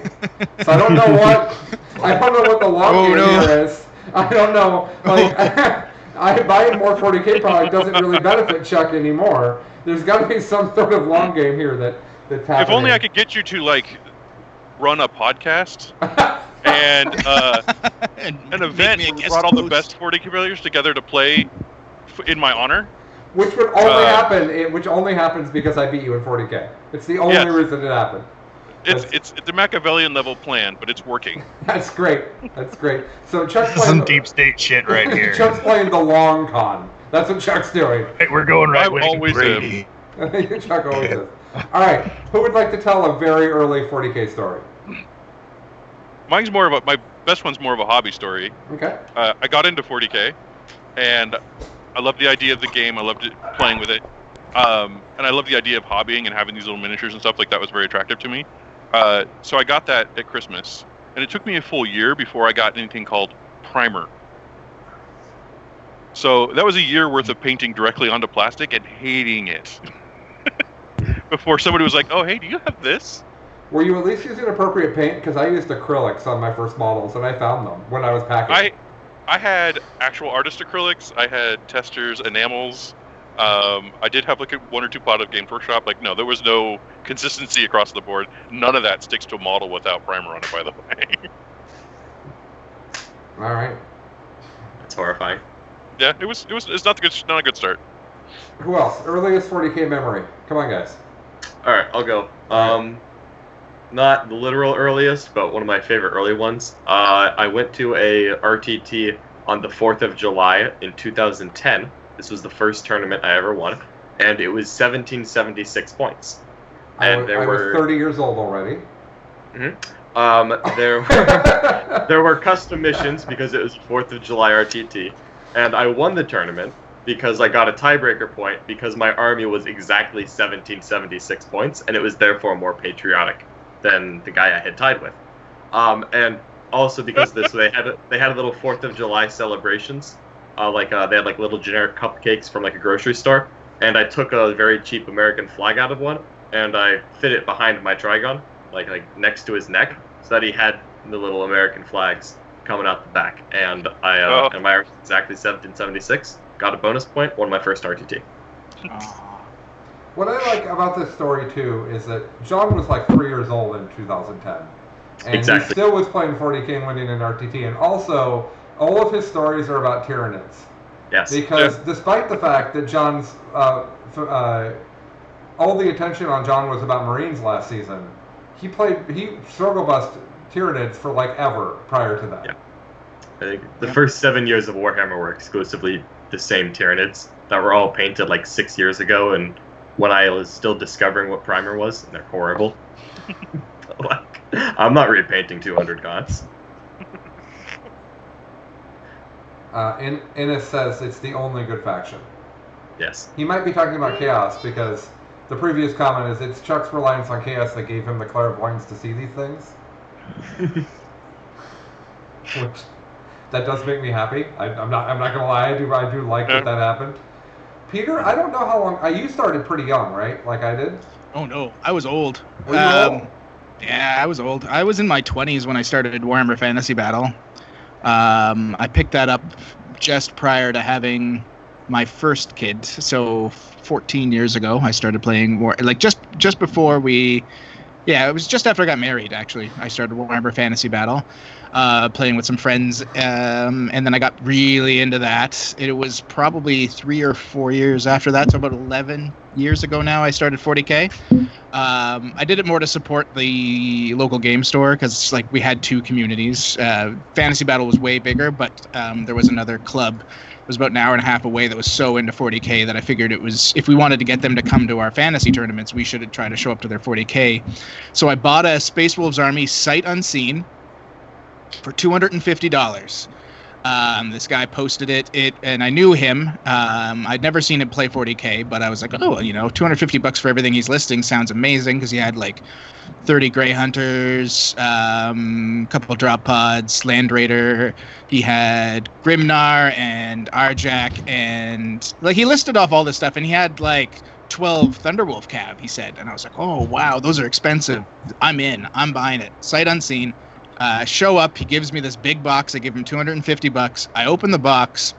Speaker 1: So I don't know what the long game here is. I don't know. Like, buying more 40K product doesn't really benefit Chuck anymore. There's got to be some sort of long game here that's happening.
Speaker 4: If only I could get you to run a podcast and an event where we brought all the best 40K players together to play in my honor.
Speaker 1: Which would only happen. Which only happens because I beat you in 40K. It's the only reason it happened.
Speaker 4: It's a Machiavellian level plan, but it's working.
Speaker 1: That's great. So Chuck's playing
Speaker 8: some deep state shit right here.
Speaker 1: Chuck's playing the long con. That's what Chuck's doing.
Speaker 8: Hey, we're going right
Speaker 4: wing. Always
Speaker 8: Brady.
Speaker 1: Chuck always is. All right. Who would like to tell a very early 40K story?
Speaker 4: My best one's more of a hobby story.
Speaker 1: Okay.
Speaker 4: I got into 40K, and I loved the idea of the game. I loved playing with it. And I love the idea of hobbying and having these little miniatures and stuff like that was very attractive to me. So I got that at Christmas, and it took me a full year before I got anything called primer. So that was a year worth of painting directly onto plastic and hating it. Before somebody was like, oh, hey, do you have this?
Speaker 1: Were you at least using appropriate paint? Because I used acrylics on my first models, and I found them when I was packing.
Speaker 4: I had actual artist acrylics. I had testers, enamels. I did have one or two pot of Games Workshop. No, there was no consistency across the board. None of that sticks to a model without primer on it, by the way.
Speaker 1: All right.
Speaker 2: That's horrifying.
Speaker 4: Yeah, it's not a good start.
Speaker 1: Who else? Earliest 40K memory. Come on, guys.
Speaker 2: All right, I'll go. Not the literal earliest, but one of my favorite early ones. I went to a RTT on the 4th of July in 2010. This was the first tournament I ever won, and it was 1776 points. And
Speaker 1: I was 30 years old already.
Speaker 2: Mm-hmm. There were custom missions because it was the 4th of July RTT, and I won the tournament because I got a tiebreaker point because my army was exactly 1776 points, and it was therefore more patriotic than the guy I had tied with. And also because they had a little 4th of July celebrations. They had little generic cupcakes from a grocery store, and I took a very cheap American flag out of one, and I fit it behind my Trigon, like next to his neck, so that he had the little American flags coming out the back. And and my exactly 1776, got a bonus point, won my first RTT.
Speaker 1: What I like about this story too is that John was 3 years old in 2010, and
Speaker 2: exactly.
Speaker 1: He still was playing 40K and winning an RTT, and also all of his stories are about Tyranids.
Speaker 2: Yes.
Speaker 1: Because despite the fact that John's all the attention on John was about Marines last season, he struggle bust Tyranids for ever prior to that.
Speaker 2: Yeah. I think the first 7 years of Warhammer were exclusively the same Tyranids that were all painted 6 years ago, and when I was still discovering what primer was, and they're horrible. I'm not repainting 200 gods.
Speaker 1: Innes says it's the only good faction.
Speaker 2: Yes.
Speaker 1: He might be talking about Chaos because the previous comment is it's Chuck's reliance on Chaos that gave him the clairvoyance to see these things. Which that does make me happy. I'm not gonna lie. I do like that happened. Peter, I don't know how long. You started pretty young, right? Like I did.
Speaker 7: Oh no, I was old.
Speaker 1: Were you old?
Speaker 7: Yeah, I was old. I was in my 20s when I started Warhammer Fantasy Battle. I picked that up just prior to having my first kid. So 14 years ago, I started playing just before we Yeah, it was just after I got married, actually. I started Warhammer Fantasy Battle, playing with some friends, and then I got really into that. It was probably 3 or 4 years after that, so about 11 years ago now, I started 40K. I did it more to support the local game store, because like we had 2 communities. Fantasy Battle was way bigger, but there was another club. It was about an hour and a half away that was so into 40K that I figured it was, if we wanted to get them to come to our fantasy tournaments, we should try to show up to their 40K. So I bought a Space Wolves army sight unseen for $250. This guy posted it, and I knew him. I'd never seen him play 40K, but I was like, oh, $250 for everything he's listing sounds amazing, because he had like 30 Grey Hunters, couple drop pods, Land Raider. He had Grimnar and Arjak, and like he listed off all this stuff, and he had like 12 Thunderwolf Cav, he said, and I was like, oh wow, those are expensive. I'm in. I'm buying it. Sight unseen. Show up. He gives me this big box. I give him $250. I open the box,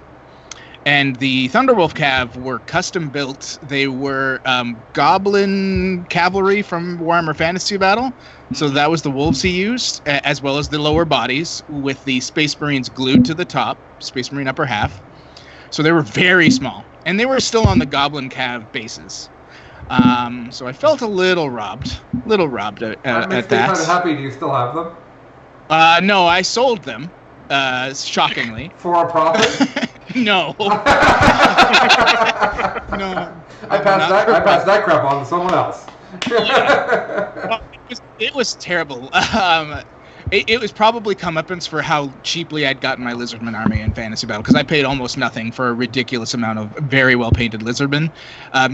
Speaker 7: and the Thunderwolf Cav were custom built. They were Goblin Cavalry from Warhammer Fantasy Battle. So that was the wolves he used, as well as the lower bodies, with the Space Marines glued to the top, Space Marine upper half. So they were very small, and they were still on the Goblin Cav bases. So I felt a little robbed at
Speaker 1: That makes me
Speaker 7: that.
Speaker 1: kind of happy. Do you still have them?
Speaker 7: No, I sold them, shockingly.
Speaker 1: For a profit?
Speaker 7: No. No.
Speaker 1: I passed that crap on to someone else.
Speaker 7: It was terrible. It was probably comeuppance for how cheaply I'd gotten my Lizardman army in Fantasy Battle, because I paid almost nothing for a ridiculous amount of very well painted Lizardmen.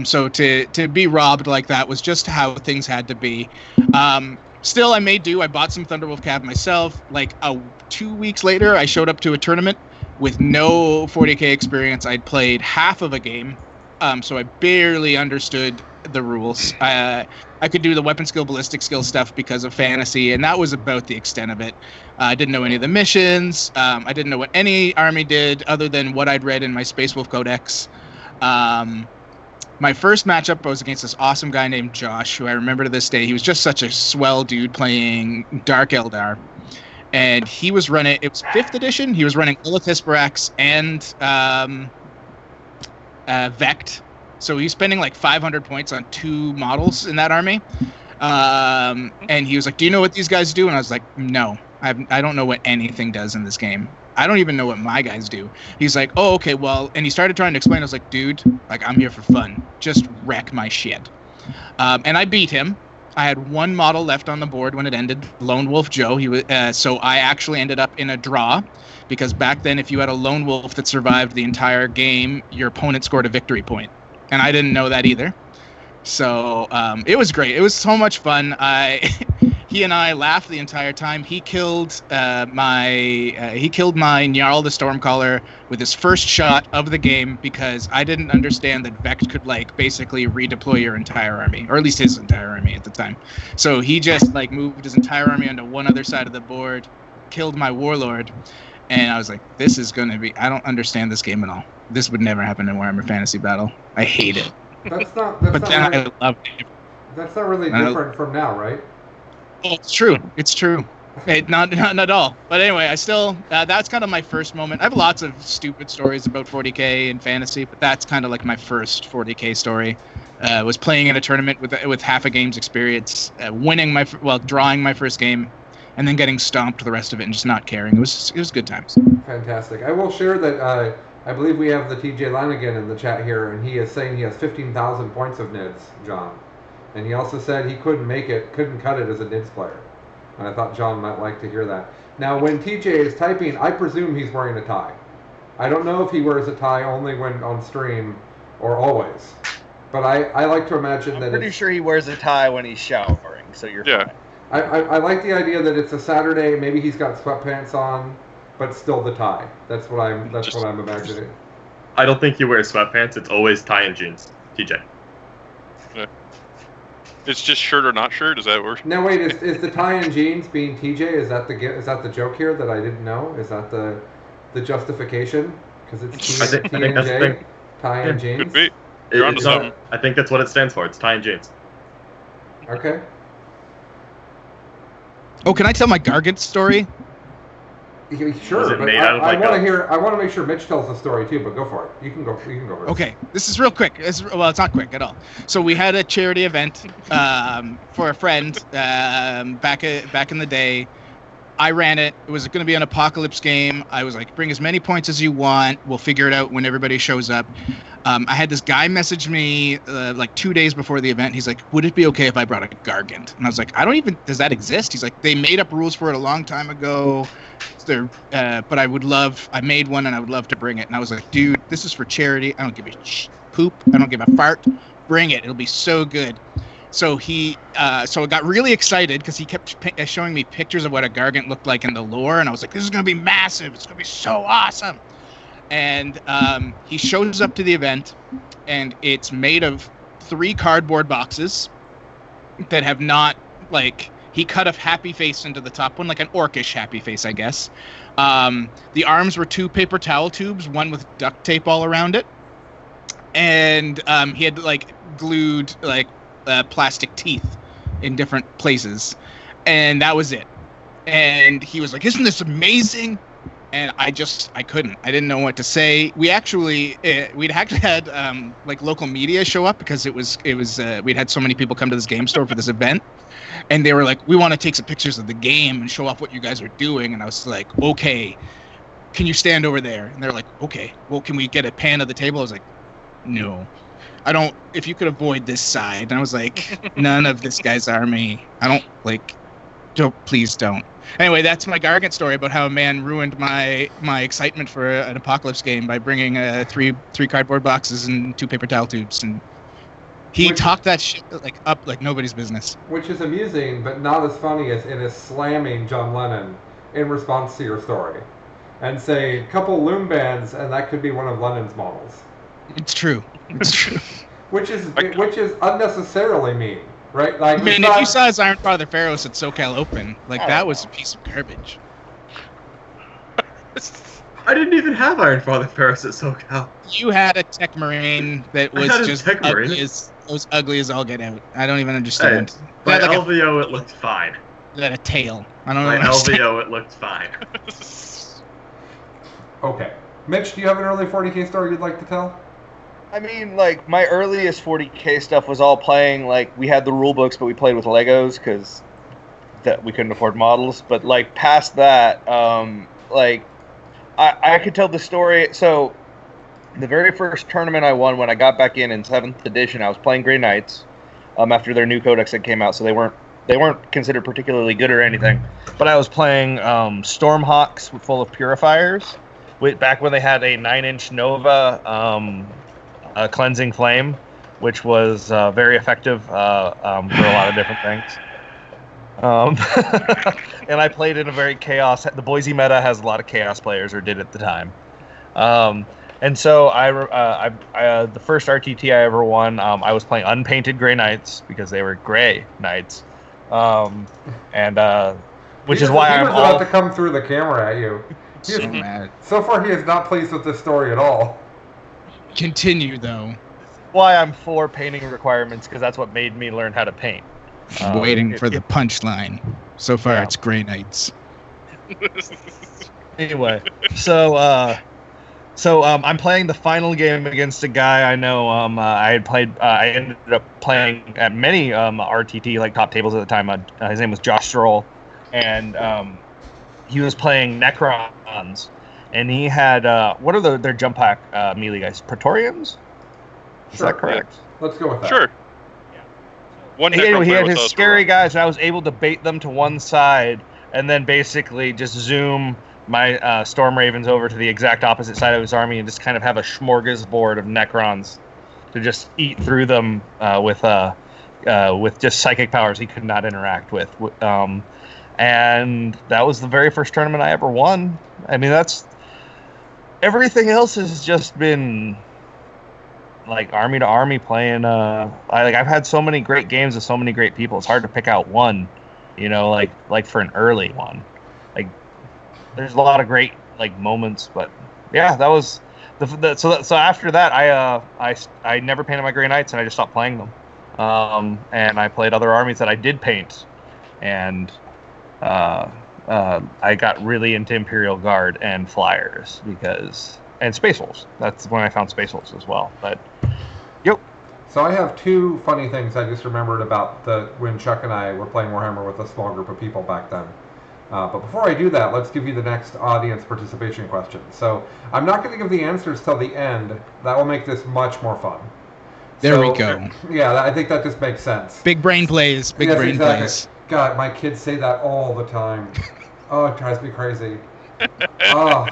Speaker 7: So to be robbed like that was just how things had to be. Still, I made do. I bought some Thunderwolf Cav myself. Like 2 weeks later, I showed up to a tournament with no 40K experience. I'd played half of a game, so I barely understood the rules. I could do the weapon skill, ballistic skill stuff because of fantasy, and that was about the extent of it. I didn't know any of the missions. I didn't know what any army did other than what I'd read in my Space Wolf Codex. My first matchup was against this awesome guy named Josh, who I remember to this day. He was just such a swell dude playing Dark Eldar. And he was running, it was 5th edition, he was running Lilith Hisperax and Vect. So he's spending like 500 points on 2 models in that army. And he was like, do you know what these guys do? And I was like, no, I don't know what anything does in this game. I don't even know what my guys do. He's like, oh, okay, well, and he started trying to explain. I was like, dude, like, I'm here for fun. Just wreck my shit. And I beat him. I had 1 model left on the board when it ended, Lone Wolf Joe. He was, so I actually ended up in a draw, because back then, if you had a Lone Wolf that survived the entire game, your opponent scored a victory point. And I didn't know that either. So it was great. It was so much fun. He and I laughed the entire time. He killed my Jarl the Stormcaller with his first shot of the game, because I didn't understand that Vect could like basically redeploy your entire army, or at least his entire army at the time. So he just like moved his entire army onto one other side of the board, killed my Warlord, and I was like, this is going to be, I don't understand this game at all. This would never happen in Warhammer Fantasy Battle. I hate it.
Speaker 1: That's not
Speaker 7: Then
Speaker 1: really,
Speaker 7: I loved it.
Speaker 1: that's not really different from now, right?
Speaker 7: Oh, it's true. It's true. Not at all. But anyway, I still that's kind of my first moment. I have lots of stupid stories about 40K and fantasy, but that's kind of like my first 40K story. Was playing in a tournament with half a game's experience, drawing my first game, and then getting stomped the rest of it and just not caring. It was good times.
Speaker 1: Fantastic. I will share that I believe we have the TJ Lanigan in the chat here, and he is saying he has 15,000 points of NIDS, John. And he also said he couldn't cut it as a NIDS player. And I thought John might like to hear that. Now, when TJ is typing, I presume he's wearing a tie. I don't know if he wears a tie only when on stream or always. But I like to imagine
Speaker 9: I'm pretty sure he wears a tie when he's showering, so you're fine.
Speaker 1: I like the idea that it's a Saturday, maybe he's got sweatpants on, but still the tie. That's what I'm imagining.
Speaker 2: I don't think he wears sweatpants. It's always tie and jeans, TJ.
Speaker 4: It's just shirt or not shirt. Is that work?
Speaker 1: Now wait, is the tie and jeans being TJ? Is that the joke here that I didn't know? Is that the justification? Because it's
Speaker 2: I think that's the thing.
Speaker 1: Tie and jeans.
Speaker 4: Could be. You're onto something.
Speaker 2: I think that's what it stands for. It's tie and jeans.
Speaker 1: Okay.
Speaker 7: Oh, can I tell my Gargant story?
Speaker 1: Sure,
Speaker 2: Was it
Speaker 1: but
Speaker 2: made out of,
Speaker 1: I
Speaker 2: like,
Speaker 1: want to
Speaker 2: a-
Speaker 1: hear. I want to make sure Mitch tells the story too. But go for it. You can go. You can go first.
Speaker 7: Okay, this is real quick. It's not quick at all. So we had a charity event for a friend back in the day. I ran it. It was going to be an apocalypse game. I was like, bring as many points as you want. We'll figure it out when everybody shows up. I had this guy message me like 2 days before the event. He's like, would it be okay if I brought a Gargant? And I was like, does that exist? He's like, they made up rules for it a long time ago. But I made one and I would love to bring it. And I was like, dude, this is for charity. I don't give a poop. I don't give a fart. Bring it. It'll be so good. So I got really excited because he kept showing me pictures of what a Gargant looked like in the lore, and I was like, "This is gonna be massive! It's gonna be so awesome!" And he shows up to the event, and it's made of 3 cardboard boxes that have not he cut a happy face into the top one, like an orcish happy face, I guess. The arms were 2 paper towel tubes, one with duct tape all around it, and he had glued plastic teeth in different places, and that was it. And he was like, "Isn't this amazing?" And I couldn't. I didn't know what to say. We'd actually had local media show up because it was we'd had so many people come to this game store for this event, and they were like, "We want to take some pictures of the game and show off what you guys are doing." And I was like, "Okay, can you stand over there?" And they're like, "Okay, well, can we get a pan of the table?" I was like, "No. I don't, if you could avoid this side." And I was like, none of this guy's army. Please don't. Anyway, that's my Gargant story about how a man ruined my excitement for an apocalypse game by bringing 3 cardboard boxes and 2 paper towel tubes. And he talked that shit up like nobody's business.
Speaker 1: Which is amusing, but not as funny as it is slamming John Lennon in response to your story. And say, couple loom bands, and that could be one of Lennon's models.
Speaker 7: It's true. It's true.
Speaker 1: which is unnecessarily mean, right? Like,
Speaker 7: man, if you saw his Iron Father Pharaohs at SoCal Open, that was a piece of garbage.
Speaker 2: I didn't even have Iron Father Pharaohs at SoCal.
Speaker 7: You had a Tech Marine that was just ugly as all get out. I don't even understand.
Speaker 2: Hey, by LVO, it looked fine.
Speaker 7: It had a tail. I don't know.
Speaker 2: By LVO, it looked fine.
Speaker 1: Okay. Mitch, do you have an early 40K story you'd like to tell?
Speaker 9: I mean, my earliest 40K stuff was all playing, we had the rule books, but we played with Legos because we couldn't afford models. But, past that, I could tell the story. So, the very first tournament I won when I got back in 7th edition, I was playing Grey Knights after their new codex had came out, so they weren't considered particularly good or anything. But I was playing Stormhawks full of Purifiers, back when they had a 9-inch Nova a Cleansing Flame, which was very effective for a lot of different things. And I played in a very chaos. The Boise meta has a lot of chaos players, or did at the time. And so the first RTT I ever won, I was playing unpainted Grey Knights because they were Grey Knights, which is why I'm
Speaker 1: about to come through the camera at you.
Speaker 7: So mad.
Speaker 1: So far, he is not pleased with this story at all.
Speaker 7: Continue, though.
Speaker 9: Why I'm for painting requirements, because that's what made me learn how to paint.
Speaker 7: Waiting for the punchline. So far, it's Grey Knights.
Speaker 9: Anyway, so I'm playing the final game against a guy I know. I ended up playing at many RTT top tables at the time. His name was Josh Stroll, and he was playing Necrons, and he had what are their jump pack melee guys? Praetorians? Is that correct?
Speaker 1: Yeah. Let's go with that.
Speaker 4: Sure.
Speaker 9: He had his scary guys, and I was able to bait them to one side, and then basically just zoom my Storm Ravens over to the exact opposite side of his army, and just kind of have a smorgasbord of Necrons to just eat through them with just psychic powers he could not interact with. And that was the very first tournament I ever won. I mean, everything else has just been army to army playing. I've had so many great games with so many great people. It's hard to pick out one, for an early one. There's a lot of great moments, but yeah, that was so after that I never painted my Grey Knights, and I just stopped playing them. And I played other armies that I did paint, and I got really into Imperial Guard and Flyers and Space Wolves. That's when I found Space Wolves as well. But
Speaker 1: So I have two funny things I just remembered about when Chuck and I were playing Warhammer with a small group of people back then. But before I do that, let's give you the next audience participation question. So I'm not going to give the answers till the end. That will make this much more fun.
Speaker 7: There we go.
Speaker 1: Yeah, I think that just makes sense.
Speaker 7: Big brain plays. Big
Speaker 1: Yes,
Speaker 7: brain
Speaker 1: exactly.
Speaker 7: plays.
Speaker 1: God, my kids say that all the time. Oh, it drives me crazy. Oh,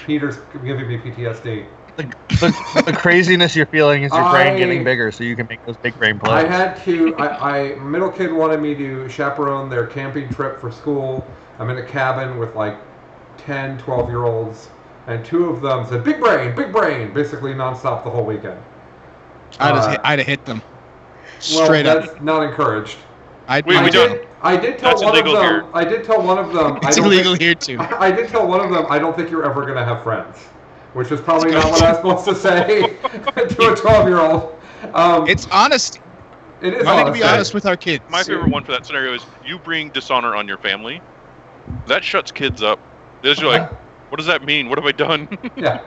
Speaker 1: Peter's giving me PTSD.
Speaker 9: The craziness you're feeling is your brain getting bigger, so you can make those big brain plays.
Speaker 1: I had to. Middle kid wanted me to chaperone their camping trip for school. I'm in a cabin with like 10, 12-year-olds, and two of them said, big brain, basically nonstop the whole weekend.
Speaker 7: I'd have hit them.
Speaker 1: Well,
Speaker 7: Straight up.
Speaker 1: that's not encouraged.
Speaker 7: I did
Speaker 1: tell
Speaker 4: That's
Speaker 1: one of
Speaker 4: illegal
Speaker 1: them.
Speaker 4: here.
Speaker 1: I did tell one of them.
Speaker 7: It's illegal here too.
Speaker 1: I did tell one of them. I don't think you're ever going to have friends, which is probably not what I was supposed to say to a 12-year-old.
Speaker 7: It's honest.
Speaker 1: It is
Speaker 7: I like to
Speaker 1: honest.
Speaker 7: be honest with our kids.
Speaker 4: My favorite one for that scenario is you bring dishonor on your family. That shuts kids up. They're just like, what does that mean? What have I done?
Speaker 1: Yeah.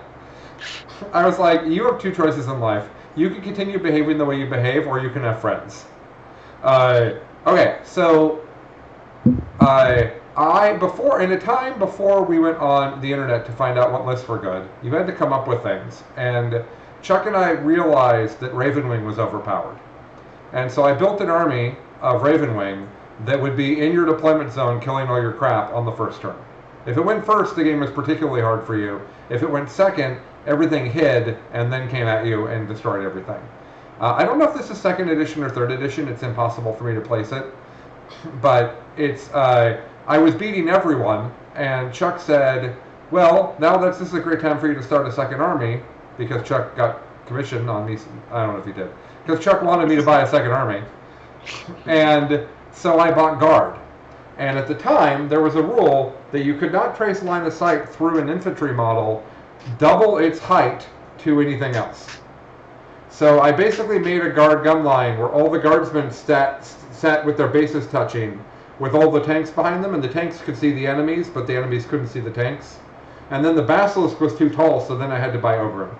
Speaker 1: I was like, you have two choices in life. You can continue behaving the way you behave, or you can have friends. Okay, so in a time before we went on the internet to find out what lists were good, you had to come up with things. And Chuck and I realized that Ravenwing was overpowered. And so I built an army of Ravenwing that would be in your deployment zone killing all your crap on the first turn. If it went first, the game was particularly hard for you. If it went second, everything hid and then came at you and destroyed everything. I don't know if this is second edition or third edition. It's impossible for me to place it. But it's I was beating everyone, and Chuck said, well, now this is a great time for you to start a second army, because Chuck got commissioned on me. I don't know if he did. Because Chuck wanted me to buy a second army. And so I bought Guard. And at the time, there was a rule that you could not trace line of sight through an infantry model double its height to anything else. So I basically made a Guard gun line where all the guardsmen sat with their bases touching, with all the tanks behind them, and the tanks could see the enemies, but the enemies couldn't see the tanks. And then the Basilisk was too tall, so then I had to buy Ogren.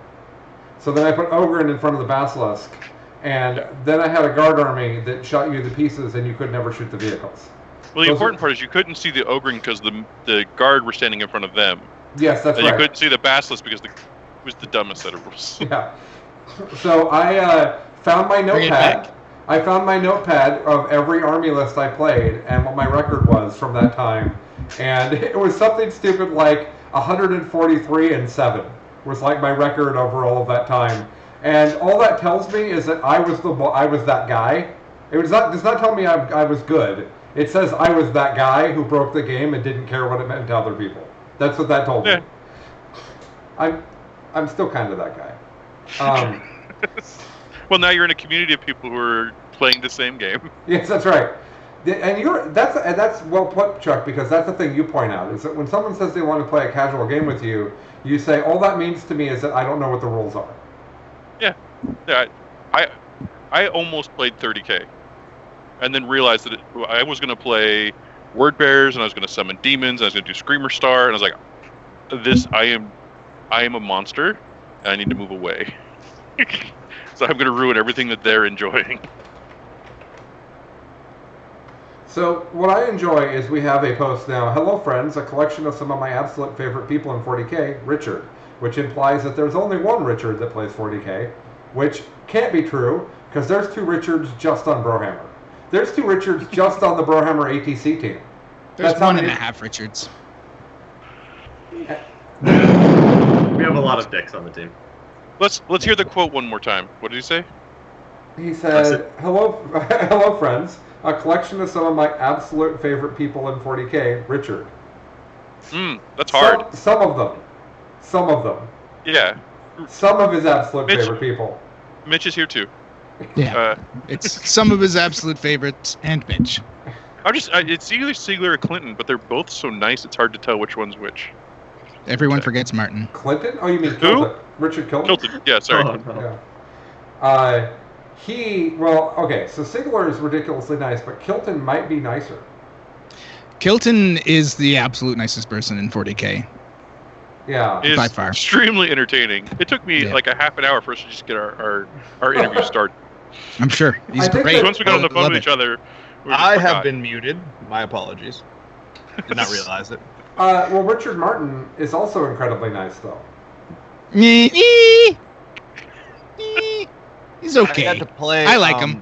Speaker 1: So then I put Ogren in front of the Basilisk, and then I had a Guard army that shot you to pieces, and you could never shoot the vehicles.
Speaker 4: Well, the important part is you couldn't see the Ogren because the guard were standing in front of them.
Speaker 1: Yes, that's
Speaker 4: and
Speaker 1: right.
Speaker 4: You couldn't see the Basilisk because it was the dumbest set of rules.
Speaker 1: Yeah. So I found my notepad. I found my notepad of every army list I played and what my record was from that time. And it was something stupid like 143-7 was like my record over all of that time. And all that tells me is that I was that guy. It does not tell me I was good. It says I was that guy who broke the game and didn't care what it meant to other people. That's what that told me. I'm still kind of that guy.
Speaker 4: Well, now you're in a community of people who are playing the same game.
Speaker 1: Yes, that's right. And that's well put, Chuck, because that's the thing you point out, is that when someone says they want to play a casual game with you, you say, all that means to me is that I don't know what the rules are.
Speaker 4: Yeah. I almost played 30K. And then realized that I was going to play Word Bearers, and I was going to summon demons, and I was going to do Screamer Star, and I was like, I am a monster, and I need to move away. So I'm going to ruin everything that they're enjoying.
Speaker 1: So what I enjoy is we have a post now, hello friends, a collection of some of my absolute favorite people in 40K, Richard, which implies that there's only one Richard that plays 40K, which can't be true, because there's two Richards just on Brohammer. There's two Richards just on the Brohammer ATC team.
Speaker 7: There's one and a half Richards.
Speaker 2: We have a lot of dicks on the team.
Speaker 4: Let's hear the quote one more time. What did he say?
Speaker 1: He said, hello friends, a collection of some of my absolute favorite people in 40K, Richard.
Speaker 4: That's hard.
Speaker 1: Some of them.
Speaker 4: Yeah.
Speaker 1: Some of his absolute favorite people.
Speaker 4: Mitch is here too.
Speaker 7: Yeah. It's some of his absolute favorites and Mitch.
Speaker 4: It's either Siegler or Clinton, but they're both so nice it's hard to tell which one's which.
Speaker 7: Everyone forgets Martin.
Speaker 1: Clinton? Oh, you mean
Speaker 4: Who?
Speaker 1: Kilton? Richard Kilton?
Speaker 4: Kilton, yeah, sorry.
Speaker 2: Oh, no.
Speaker 1: Yeah. So Sigler is ridiculously nice, but Kilton might be nicer.
Speaker 7: Kilton is the absolute nicest person in 40K.
Speaker 1: Yeah.
Speaker 4: Is
Speaker 7: By far.
Speaker 4: extremely entertaining. It took me like a half an hour for us to just get our interview started.
Speaker 7: I'm sure. He's
Speaker 1: I think
Speaker 7: great.
Speaker 4: Once we got on the phone
Speaker 7: Love
Speaker 4: with
Speaker 7: it.
Speaker 4: each other, we just
Speaker 9: I
Speaker 4: forgot.
Speaker 9: have been muted. My apologies. Did not realize it.
Speaker 1: Well, Richard Martin is also incredibly nice, though.
Speaker 7: He's
Speaker 9: I
Speaker 7: okay.
Speaker 9: had to play.
Speaker 7: I like him.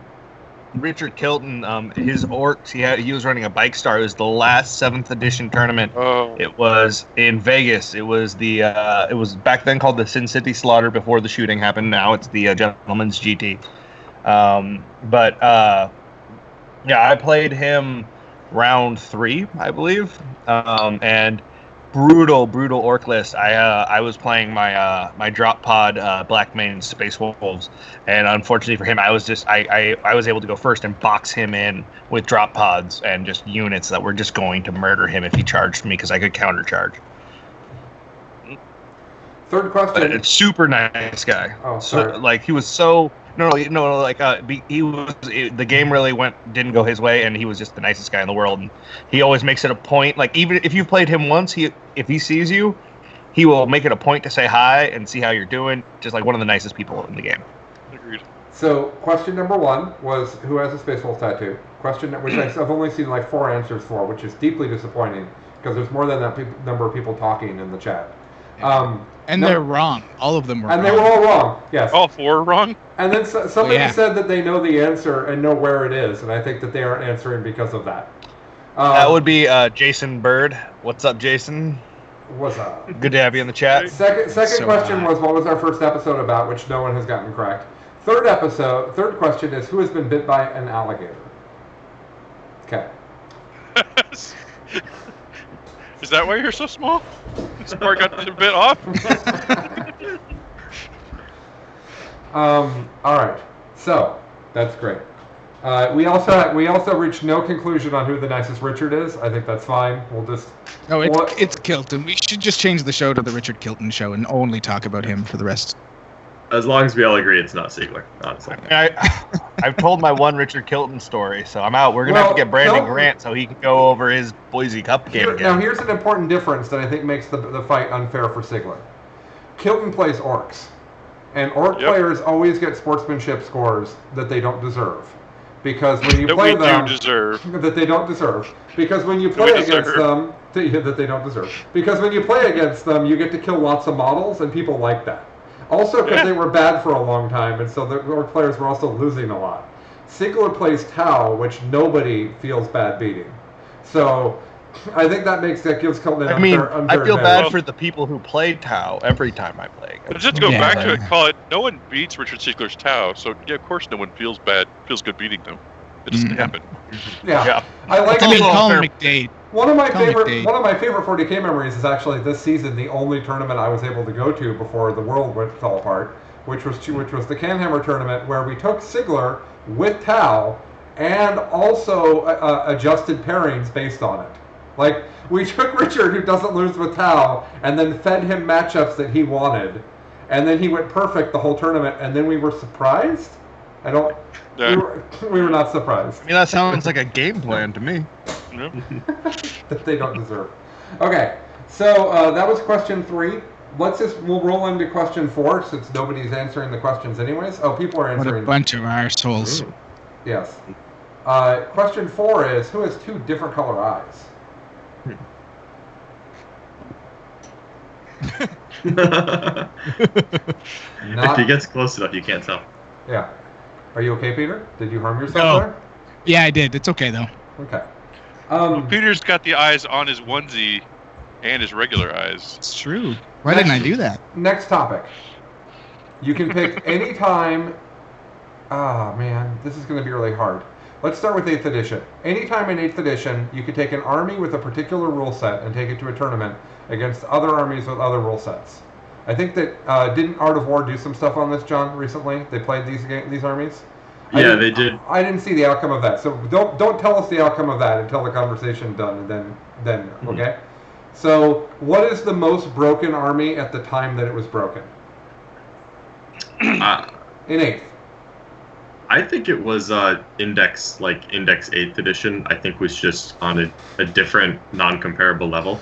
Speaker 9: Richard Kilton, his orcs. He was running a Bike Star. It was the last 7th edition tournament.
Speaker 4: Oh,
Speaker 9: It was in Vegas. It was it was back then called the Sin City Slaughter before the shooting happened. Now it's the Gentleman's GT. Yeah, I played him round 3, I believe, and brutal orc list. I was playing my drop pod Black Mane Space Wolves, and unfortunately for him, I was able to go first and box him in with drop pods and just units that were just going to murder him if he charged me because I could countercharge.
Speaker 1: Third
Speaker 9: But
Speaker 1: question.
Speaker 9: a super nice guy.
Speaker 1: Oh,
Speaker 9: So,
Speaker 1: sorry.
Speaker 9: like he was so the game really didn't go his way, and he was just the nicest guy in the world. And he always makes it a point, like even if you've played him once, if he sees you, he will make it a point to say hi and see how you're doing. Just like one of the nicest people in the game.
Speaker 4: agreed.
Speaker 1: So, question number 1 was who has a Space Wolf tattoo? Question which I've only seen like 4 answers for, which is deeply disappointing because there's more than that number of people talking in the chat.
Speaker 7: And
Speaker 1: no-
Speaker 7: they're wrong. All of them were
Speaker 1: And
Speaker 7: wrong.
Speaker 1: they were all wrong. Yes.
Speaker 4: All 4 wrong?
Speaker 1: And then somebody
Speaker 7: Yeah.
Speaker 1: said that they know the answer and know where it is, and I think that they aren't answering because of that.
Speaker 9: That would be Jason Bird. What's up, Jason?
Speaker 1: What's up?
Speaker 9: Good to have you in the chat.
Speaker 1: Second
Speaker 7: So
Speaker 1: question
Speaker 7: hot.
Speaker 1: was what was our first episode about, which no one has gotten correct. Third question is who has been bit by an alligator? Okay.
Speaker 4: Is that why you're so small? This part got a bit off?
Speaker 1: All right. So that's great. We also reached no conclusion on who the nicest Richard is. I think that's fine. We'll just.
Speaker 7: No,
Speaker 1: What?
Speaker 7: it's Kilton. We should just change the show to the Richard Kilton show and only talk about him for the rest.
Speaker 2: As long as we all agree it's not Siegler, honestly.
Speaker 9: I've told my one Richard Kilton story, so I'm out. We're gonna have to
Speaker 1: Well,
Speaker 9: get Brandon
Speaker 1: Kilton-
Speaker 9: Grant so he can go over his Boise Cup game
Speaker 1: Now
Speaker 9: again.
Speaker 1: here's an important difference that I think makes the fight unfair for Sigler. Kilton plays orcs, and orc
Speaker 4: Yep.
Speaker 1: players always get sportsmanship scores that they don't deserve, because when you
Speaker 4: That
Speaker 1: play
Speaker 4: we
Speaker 1: them,
Speaker 4: do deserve.
Speaker 1: that they don't deserve, because when you
Speaker 4: we
Speaker 1: play against
Speaker 4: deserve.
Speaker 1: them, that they don't deserve, because when you play against them, you get to kill lots of models, and people like that. Also, because
Speaker 4: Yeah.
Speaker 1: they were bad for a long time, and so the orc players were also losing a lot. Sigler plays Tau, which nobody feels bad beating. So, I think that gives Kilton an
Speaker 9: I mean,
Speaker 1: unfair
Speaker 9: I feel
Speaker 1: advantage.
Speaker 9: bad for the people who play Tau every time I play.
Speaker 4: But just to go
Speaker 7: Yeah.
Speaker 4: back to it, call it, no one beats Richard Siegler's Tau, so yeah, of course no one feels good beating them. It doesn't happen.
Speaker 1: Yeah.
Speaker 9: Yeah.
Speaker 1: I like
Speaker 7: I mean,
Speaker 9: also
Speaker 7: Colin
Speaker 9: fair-
Speaker 7: McDade.
Speaker 1: one of my
Speaker 7: Comic
Speaker 1: favorite
Speaker 7: Day.
Speaker 1: 40K memories is actually this season the only tournament I was able to go to before the world fell apart, which was the Canhammer tournament where we took Sigler with Tau and also adjusted pairings based on it. Like we took Richard, who doesn't lose with Tau, and then fed him matchups that he wanted, and then he went perfect the whole tournament, and then we were surprised.
Speaker 4: Yeah.
Speaker 1: We were not surprised.
Speaker 9: I mean, that sounds like a game plan to me.
Speaker 4: Yeah.
Speaker 1: That they don't deserve. Okay, so that was question 3. We'll roll into question 4 since nobody's answering the questions anyways. Oh, people are
Speaker 7: What a
Speaker 1: answering.
Speaker 7: bunch of arseholes.
Speaker 1: Yes. Question 4 is who has 2 different color eyes?
Speaker 2: If he gets close enough, you can't tell.
Speaker 1: Yeah. Are you okay, Peter? Did you harm yourself
Speaker 7: No.
Speaker 1: there?
Speaker 7: Yeah, I did. It's okay though.
Speaker 1: Okay.
Speaker 4: Peter's got the eyes on his onesie and his regular eyes.
Speaker 7: It's true. Why didn't I do that?
Speaker 1: Next topic. You can pick any time. Ah, man, this is going to be really hard. Let's start with 8th edition. Anytime in 8th edition, you could take an army with a particular rule set and take it to a tournament against other armies with other rule sets. I think that didn't Art of War do some stuff on this, John, recently? They played these armies?
Speaker 2: Yeah, they did.
Speaker 1: I didn't see the outcome of that, so don't tell us the outcome of that until the conversation's done, and then okay? So, what is the most broken army at the time that it was broken? In 8th.
Speaker 2: I think it was Index 8th edition. I think was just on a different, non-comparable level.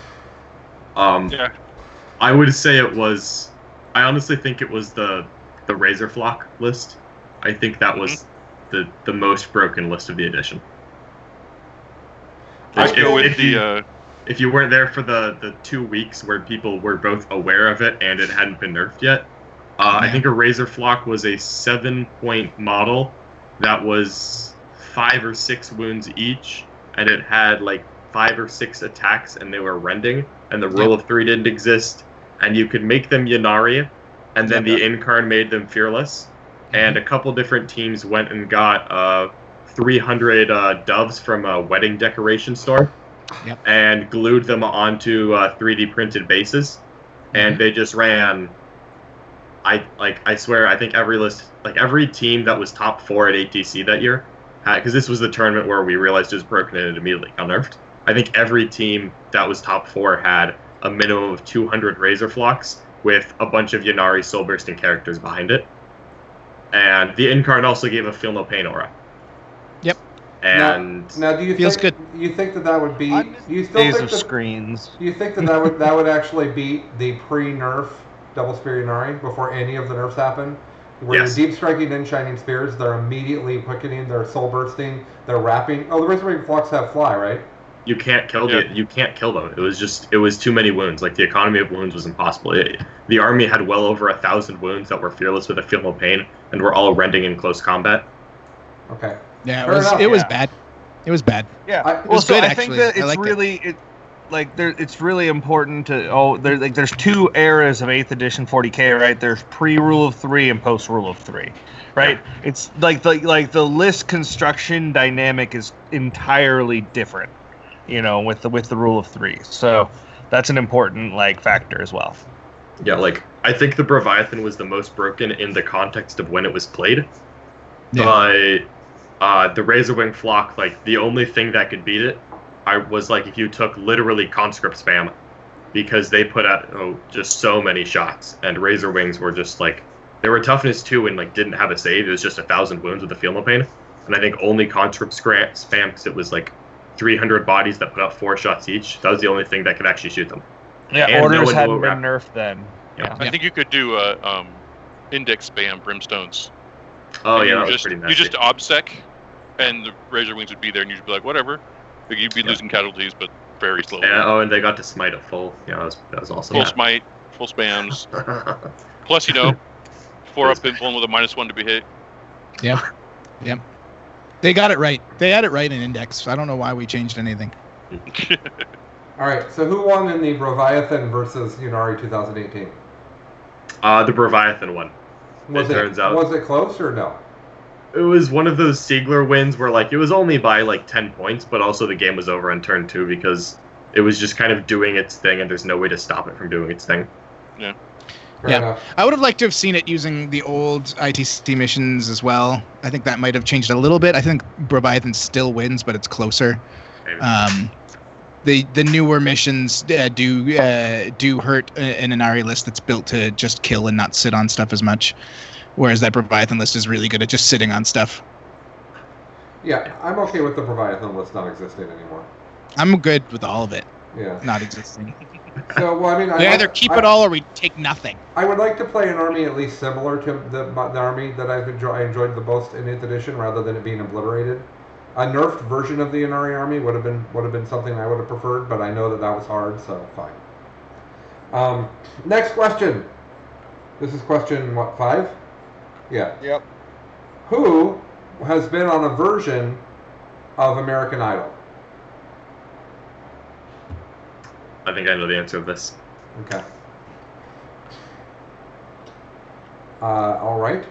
Speaker 4: Yeah.
Speaker 2: I would say it was. I honestly think it was the Razor Flock list. I think that was the most broken list of the edition.
Speaker 4: Let's go with the.
Speaker 2: If you weren't there for the 2 weeks where people were both aware of it and it hadn't been nerfed yet, I think a Razor Flock was a 7-point model that was 5 or 6 wounds each, and it had like 5 or 6 attacks, and they were rending, and the rule of 3 didn't exist, and you could make them Ynnari, and then the Incarn made them Fearless, and a couple different teams went and got 300 doves from a wedding decoration store.
Speaker 7: Yep.
Speaker 2: And glued them onto 3D printed bases, and they just ran. I swear, I think every team that was top 4 at ATC that year, because this was the tournament where we realized it was broken and it immediately got nerfed. I think every team that was top 4 had a minimum of 200 Razor Flocks with a bunch of Ynnari soul bursting characters behind it, and the Incarn also gave a Feel No Pain aura.
Speaker 7: Yep.
Speaker 2: And
Speaker 1: now do you
Speaker 7: feels
Speaker 1: think,
Speaker 7: good.
Speaker 1: You think that would be? Do you still
Speaker 9: Days
Speaker 1: think
Speaker 9: of
Speaker 1: that,
Speaker 9: screens.
Speaker 1: Do you think that would actually beat the pre-nerf Double Spear Ynnari before any of the nerfs happen? Where
Speaker 2: Yes.
Speaker 1: you're deep striking in Shining Spears, they're immediately quickening, they're soul bursting, they're wrapping. Oh, the Razorwing Flocks have fly, right?
Speaker 2: You can't kill you can't kill them. It was too many wounds. Like the economy of wounds was impossible. The army had well over 1,000 wounds that were fearless with a Feel No Pain, and were all rending in close combat.
Speaker 1: Okay.
Speaker 7: Yeah,
Speaker 1: Fair enough.
Speaker 7: it was bad. It was bad.
Speaker 9: Yeah.
Speaker 7: was
Speaker 9: so
Speaker 7: good,
Speaker 9: I think
Speaker 7: actually.
Speaker 9: that
Speaker 7: I
Speaker 9: it's
Speaker 7: liked
Speaker 9: really it's really important to there's 2 eras of 8th edition 40K, right? There's pre-rule of 3 and post-rule of 3. Right? It's like the list construction dynamic is entirely different, with the rule of 3. So that's an important like factor as well.
Speaker 2: Yeah, like I think the Breviathan was the most broken in the context of when it was played.
Speaker 7: Yeah.
Speaker 2: The Razorwing Flock, like the only thing that could beat it, was like if you took literally conscript spam, because they put out just so many shots, and Razorwings were just like they were toughness 2 and like didn't have a save. It was just 1,000 wounds with a Feel No Pain, and I think only conscript spam because it was like 300 bodies that put out 4 shots each. That was the only thing that could actually shoot them.
Speaker 9: Yeah,
Speaker 2: And
Speaker 9: orders
Speaker 2: no
Speaker 9: hadn't
Speaker 2: wrap.
Speaker 9: been nerfed then.
Speaker 2: Yeah.
Speaker 4: I think you could do index spam brimstones.
Speaker 2: Oh
Speaker 4: And
Speaker 2: yeah,
Speaker 4: you
Speaker 2: that was
Speaker 4: just,
Speaker 2: pretty
Speaker 4: you
Speaker 2: nasty.
Speaker 4: just obsec, and the Razor Wings would be there, and you'd be like, whatever. Like, you'd be losing casualties, but very slowly.
Speaker 2: And they got to smite at full. Yeah, that was awesome.
Speaker 4: Full smite, full spams. Plus, 4 up pinfall with a -1 to be hit.
Speaker 7: Yep. They got it right. They had it right in Index. I don't know why we changed anything.
Speaker 1: All right. So who won in the Breviathan versus Ynnari 2018?
Speaker 2: The Breviathan won.
Speaker 1: Was it close or no?
Speaker 2: It was one of those Siegler wins where like it was only by like 10 points, but also the game was over on turn 2 because it was just kind of doing its thing, and there's no way to stop it from doing its thing.
Speaker 4: Yeah.
Speaker 1: Fair enough.
Speaker 7: I would have liked to have seen it using the old ITC missions as well. I think that might have changed a little bit. I think Breviathan still wins, but it's closer.
Speaker 2: Maybe.
Speaker 7: The newer missions do hurt an Inari list that's built to just kill and not sit on stuff as much, whereas that Breviathan list is really good at just sitting on stuff.
Speaker 1: Yeah, I'm okay with the Breviathan list not existing anymore.
Speaker 7: I'm good with all of it
Speaker 1: Yeah.
Speaker 7: not existing.
Speaker 1: So, well, I mean,
Speaker 7: We either keep it all or we take nothing.
Speaker 1: I would like to play an army at least similar to the army that I enjoyed the most in 8th edition, rather than it being obliterated. A nerfed version of the Ynnari army would have been something I would have preferred, but I know that was hard, so fine. Next question. This is question 5? Yeah.
Speaker 9: Yep.
Speaker 1: Who has been on a version of American Idol?
Speaker 2: I think I know the answer to this.
Speaker 1: Okay. All right.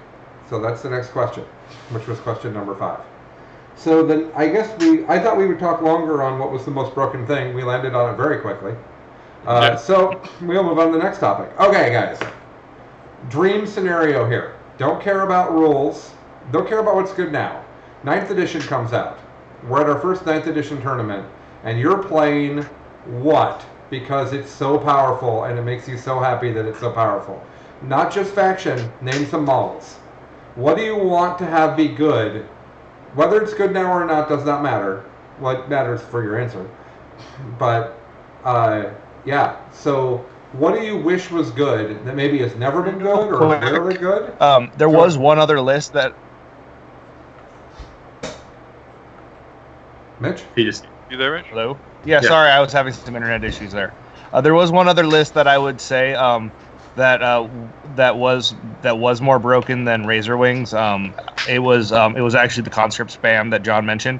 Speaker 1: So that's the next question, which was question number 5. So then I guess I thought we would talk longer on what was the most broken thing. We landed on it very quickly. So we'll move on to the next topic. Okay, guys. Dream scenario here. Don't care about rules. Don't care about what's good now. 9th edition comes out. We're at our first 9th edition tournament, and you're playing what? Because it's so powerful, and it makes you so happy that it's so powerful. Not just faction, name some models. What do you want to have be good? Whether it's good now or not does not matter. What matters for your answer. But, yeah. So, what do you wish was good that maybe has never been good or is rarely good?
Speaker 9: There was one other list that...
Speaker 1: Mitch?
Speaker 2: You
Speaker 4: there, Rich?
Speaker 9: Hello? Yeah,
Speaker 2: Yeah.
Speaker 9: sorry, I was having some internet issues there. There was one other list that I would say that was more broken than Razor Wings. It was actually the conscript spam that John mentioned.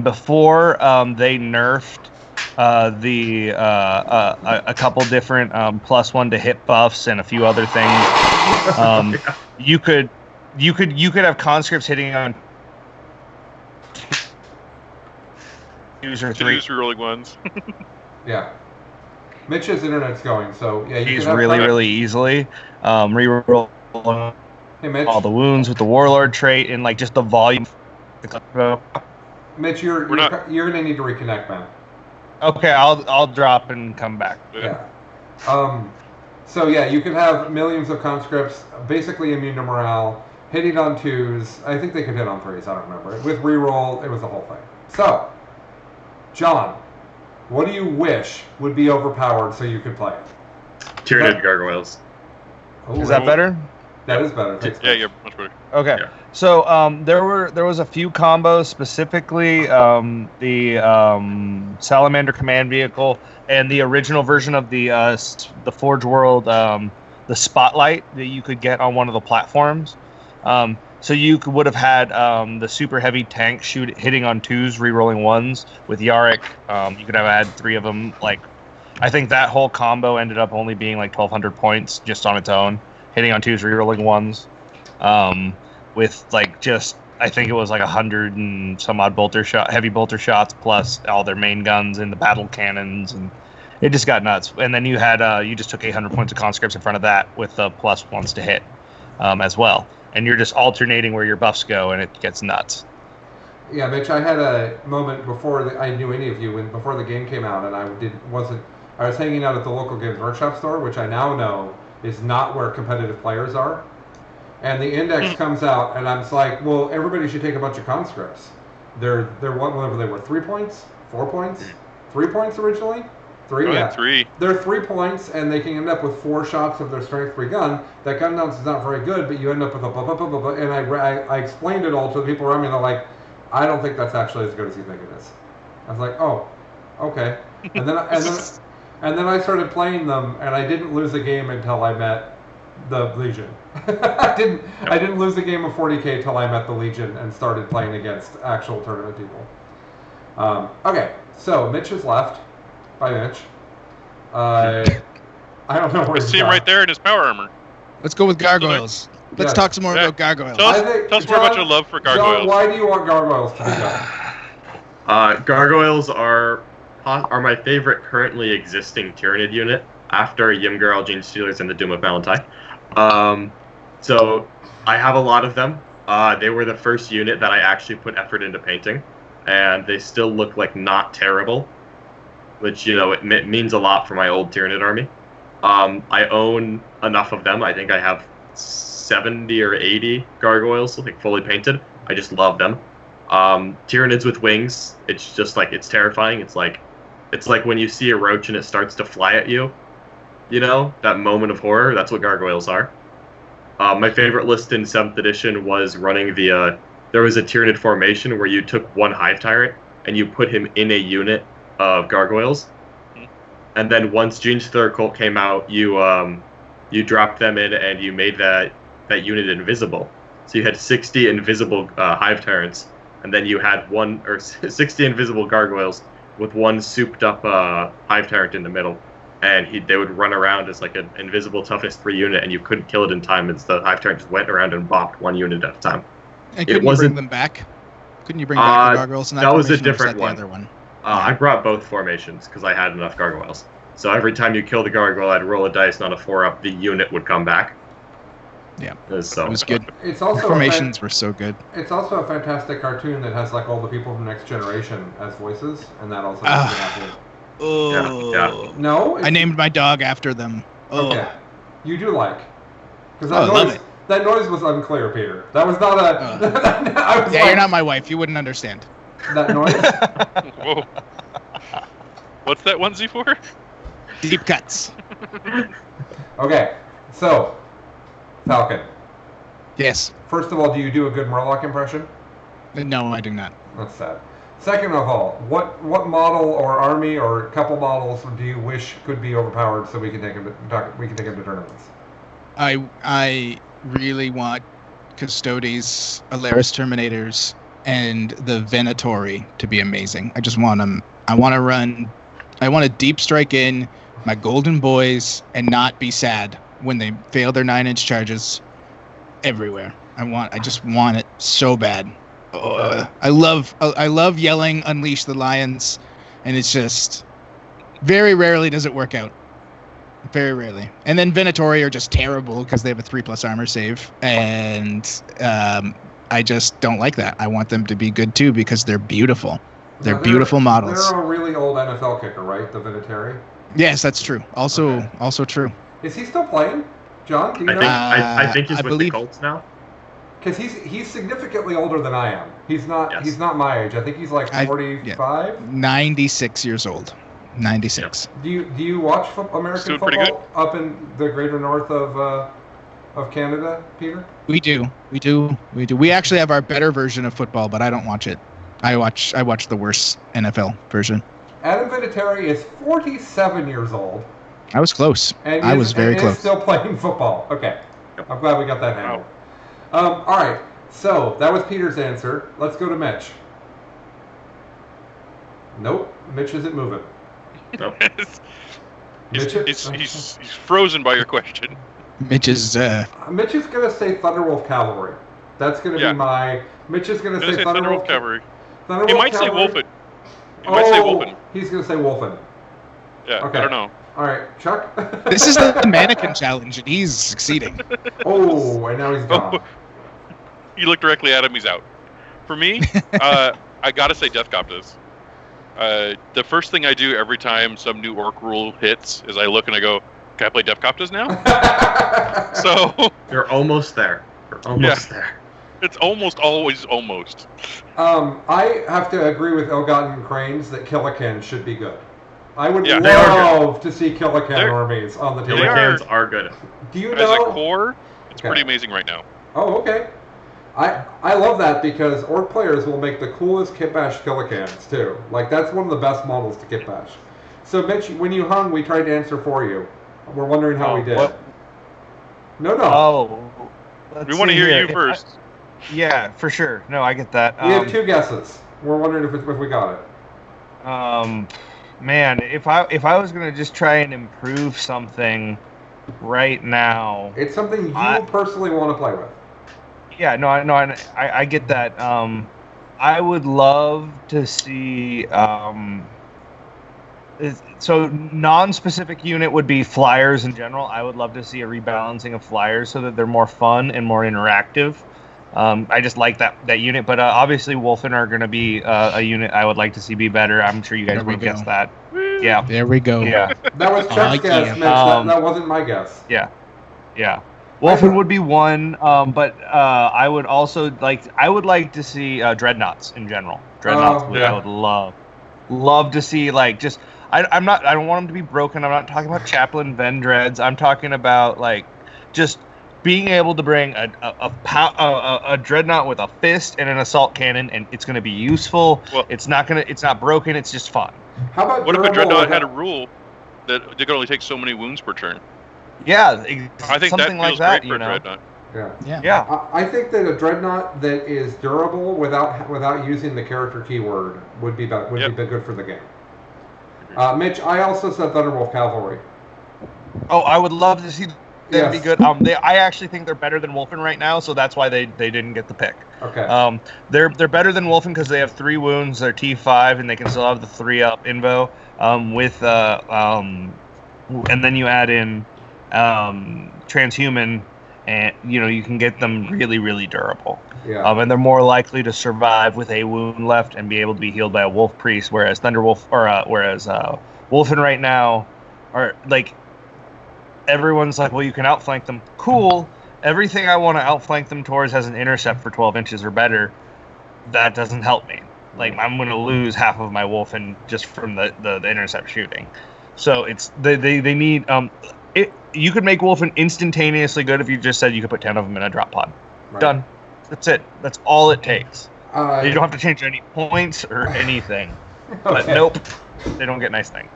Speaker 9: Before they nerfed a couple different +1 to hit buffs and a few other things. You could have conscripts hitting on 2s or 3s.
Speaker 4: Rerolling ones.
Speaker 1: Yeah. Mitch's internet's going, so yeah.
Speaker 9: He's really easily. Reroll
Speaker 1: Hey, Mitch.
Speaker 9: all the wounds with the Warlord trait and like just the volume.
Speaker 1: Mitch, you're gonna need to reconnect, man.
Speaker 9: Okay, I'll drop and come back.
Speaker 1: Yeah. So yeah, you could have millions of conscripts, basically immune to morale, hitting on 2s. I think they could hit on 3s. I don't remember. With reroll, it was the whole thing. So, John, what do you wish would be overpowered so you could play it?
Speaker 2: Tyranid gargoyles.
Speaker 1: Oh,
Speaker 9: Is that better?
Speaker 1: That is better. Thanks,
Speaker 4: Yeah,
Speaker 1: Mitch.
Speaker 4: you're much better.
Speaker 9: Okay.
Speaker 2: Yeah.
Speaker 9: So there was a few combos, specifically the Salamander command vehicle and the original version of the Forge World, the Spotlight that you could get on one of the platforms. So you would have had the super heavy tank hitting on 2s, rerolling 1s with Yarick. You could have had 3 of them. Like, I think that whole combo ended up only being like 1,200 points just on its own, hitting on 2s, rerolling 1s. With like just, I think it was like 100 and some odd heavy bolter shots plus all their main guns and the battle cannons, and it just got nuts. And then you had you just took 800 points of conscripts in front of that with the +1s to hit as well. And you're just alternating where your buffs go, and it gets nuts.
Speaker 1: Yeah, Mitch, I had a moment before I knew any of you, before the game came out, and I was hanging out at the local Games Workshop store, which I now know is not where competitive players are. And the index comes out, and I'm just like, well, everybody should take a bunch of conscripts. They're whatever they were, 3 points, 4 points, 3 points originally. 3, yeah.
Speaker 4: 3.
Speaker 1: They're 3 points, and they can end up with 4 shots of their strength 3 gun. That gun bounce is not very good, but you end up with a blah, blah, blah, blah, blah. And I explained it all to the people around me, and they're like, I don't think that's actually as good as you think it is. I was like, oh, okay. And then I started playing them, and I didn't lose a game until I met the Legion. I didn't lose a game of 40k until I met the Legion and started playing against actual tournament people. Okay, so Mitch is left. Bye, Mitch. I don't know where
Speaker 4: I
Speaker 1: he's
Speaker 4: see him
Speaker 1: gone.
Speaker 4: right there in his power armor.
Speaker 7: Let's go with gargoyles. Let's
Speaker 1: Yeah.
Speaker 7: talk some more
Speaker 4: Yeah.
Speaker 7: about gargoyles.
Speaker 4: Tell
Speaker 1: I think-
Speaker 4: us more
Speaker 1: John-
Speaker 4: about your love for gargoyles.
Speaker 1: John, why do you want gargoyles to be done?
Speaker 2: Gargoyles are my favorite currently existing Tyranid unit after Ymgar, Gene Stealers, and the Doom of Valentine. So I have a lot of them. They were the first unit that I actually put effort into painting, and they still look like not terrible, which, you know, it means a lot for my old Tyranid army. I own enough of them. I think I have 70 or 80 gargoyles, like fully painted. I just love them. Tyranids with wings, it's just like, it's terrifying. It's like when you see a roach and it starts to fly at you. You know, that moment of horror, that's what gargoyles are. My favorite list in 7th edition was running there was a Tyranid formation where you took one Hive Tyrant and you put him in a unit of gargoyles. And then once Gene's Third Cult came out, you dropped them in and you made that unit invisible. So you had 60 invisible Hive Tyrants, and then you had 60 invisible gargoyles with one souped up Hive Tyrant in the middle. And they would run around as like an invisible toughness 3 unit, and you couldn't kill it in time, as the Hive Tyrant just went around and bopped one unit at a time.
Speaker 7: And couldn't you bring them back? Couldn't you bring back the gargoyles in that
Speaker 2: was a
Speaker 7: formation, or
Speaker 2: different
Speaker 7: that
Speaker 2: one.
Speaker 7: The other one?
Speaker 2: I brought both formations because I had enough gargoyles. So every time you kill the gargoyle, I'd roll a dice, not a 4-up. The unit would come back.
Speaker 7: Yeah,
Speaker 2: so
Speaker 7: it was good.
Speaker 1: It's also
Speaker 7: the formations were so good.
Speaker 1: It's also a fantastic cartoon that has like all the people from Next Generation as voices, and that also makes me happy.
Speaker 7: Oh,
Speaker 2: Yeah.
Speaker 1: No,
Speaker 7: I named my dog after them. Oh.
Speaker 1: Okay, you do like, because
Speaker 7: Oh, I love it.
Speaker 1: That noise was unclear, Peter. That was not a. I was
Speaker 7: Yeah,
Speaker 1: like,
Speaker 7: you're not my wife. You wouldn't understand.
Speaker 1: that noise.
Speaker 4: Whoa. What's that onesie for?
Speaker 7: Deep cuts.
Speaker 1: Okay, so Falcon.
Speaker 7: Yes.
Speaker 1: First of all, do you do a good Murloc impression?
Speaker 7: No, I do not.
Speaker 1: That's sad. Second of all, what model or army or couple models do you wish could be overpowered so we can take them to tournaments?
Speaker 7: I really want Custodes, Alaris Terminators, and the Venatori to be amazing. I just want them. I want to deep strike in my golden boys and not be sad when they fail their 9-inch charges everywhere. I just want it so bad. I love yelling "Unleash the Lions," and it's just very rarely does it work out. Very rarely. And then Venatori are just terrible because they have a 3+ armor save, and I just don't like that. I want them to be good too because they're beautiful. They're beautiful models.
Speaker 1: They're a really old NFL kicker, right? The Vinatieri.
Speaker 7: Yes, that's true. Also true.
Speaker 1: Is he still playing, John? Do you know?
Speaker 2: I think he's
Speaker 7: I
Speaker 2: with
Speaker 7: believe-
Speaker 2: the Colts now.
Speaker 1: Because he's significantly older than I am. He's not.
Speaker 2: Yes.
Speaker 1: He's not my age. I think he's like 45.
Speaker 7: 96 years old. 96.
Speaker 1: Do you watch American
Speaker 4: Doing pretty
Speaker 1: football up in the greater north of Canada, Peter?
Speaker 7: We do. We actually have our better version of football, but I don't watch it. I watch the worse NFL version.
Speaker 1: Adam Vinatieri is 47 years old.
Speaker 7: I was close.
Speaker 1: And
Speaker 7: I was very close.
Speaker 1: Still playing football. Okay, I'm glad we got that handled. All right, so that was Peter's answer. Let's go to Mitch. Nope, Mitch isn't moving.
Speaker 4: He's frozen by your question.
Speaker 7: Mitch is
Speaker 1: Mitch is gonna say Thunderwolf Cavalry. That's gonna be my. Mitch is gonna say
Speaker 4: Thunderwolf Cavalry.
Speaker 1: Thunderwolf
Speaker 4: He might say
Speaker 1: Cavalry.
Speaker 4: Wolfen. He might say Wolfen.
Speaker 1: He's gonna say Wolfen.
Speaker 4: Yeah,
Speaker 1: Okay.
Speaker 4: I don't know.
Speaker 1: All right, Chuck.
Speaker 7: This is the mannequin challenge, and he's succeeding.
Speaker 1: Oh, and now he's gone.
Speaker 4: You look directly at him, he's out. For me, I gotta say Deathcopters. The first thing I do every time some new orc rule hits is I look and I go, can I play Deathcopters now? So
Speaker 2: You're almost there. You're almost there.
Speaker 4: It's almost always almost.
Speaker 1: I have to agree with Ill-Gotten Cranes that Killican should be good. I would
Speaker 2: they are
Speaker 1: love to see Killican armies on the table.
Speaker 2: Killicans are good.
Speaker 1: Do you
Speaker 4: As
Speaker 1: know?
Speaker 4: a core, it's pretty amazing right now.
Speaker 1: Oh, okay. I love that because orc players will make the coolest kit bash Killicans too. Like that's one of the best models to kit bash. So Mitch, when you hung, we tried to answer for you. We're wondering how we did.
Speaker 9: What?
Speaker 1: No.
Speaker 9: Oh.
Speaker 4: We want to hear you first.
Speaker 9: Yeah, for sure. No, I get that.
Speaker 1: We have two guesses. We're wondering if we got it.
Speaker 9: Man, if I was gonna just try and improve something right now,
Speaker 1: it's something you personally want to play with.
Speaker 9: Yeah, no, I get that. I would love to see. So non-specific unit would be flyers in general. I would love to see a rebalancing of flyers so that they're more fun and more interactive. I just like that unit, but obviously Wolfen are going to be a unit I would like to see be better. I'm sure you guys would guess that. Yeah.
Speaker 7: There we go.
Speaker 9: Yeah.
Speaker 1: That was Chuck's guess, Mitch. That wasn't my guess.
Speaker 9: Yeah. Wolfen would be one, but I would also like to see Dreadnoughts in general. Dreadnoughts, I would love to see just. I don't want them to be broken. I'm not talking about Chaplain Vendreads. I'm talking about just being able to bring a dreadnought with a fist and an assault cannon, and it's going to be useful. Well, it's not broken. It's just fun.
Speaker 1: How about
Speaker 4: what if a dreadnought had a rule that they could only take so many wounds per turn?
Speaker 9: Yeah,
Speaker 4: I think
Speaker 9: something
Speaker 4: that feels
Speaker 9: like that.
Speaker 4: Great for a dreadnought.
Speaker 1: Yeah. I think that a dreadnought that is durable without using the character keyword would be good for the game. Mitch, I also said Thunderwolf Cavalry.
Speaker 9: Oh, I would love to see. That'd be good. I actually think they're better than Wolfen right now, so that's why they didn't get the pick.
Speaker 1: Okay.
Speaker 9: They're better than Wolfen because they have 3 wounds. They're T5, and they can still have the 3-up invo. And then you add in transhuman, and you can get them really, really durable.
Speaker 1: Yeah.
Speaker 9: And they're more likely to survive with a wound left and be able to be healed by a wolf priest, whereas Wolfen right now are everyone's like, well, you can outflank them. Cool. everything I want to outflank them towards has an intercept for 12 inches or better. That doesn't help me. Like, I'm going to lose half of my wolf and just from the intercept shooting. So it's they need you could make Wolfen instantaneously good if you just said you could put 10 of them in a drop pod.
Speaker 1: Right.
Speaker 9: Done. That's it. That's all it takes. You
Speaker 1: Uh,
Speaker 9: don't have to change any points or anything. But
Speaker 1: okay.
Speaker 9: nope, they don't get nice things.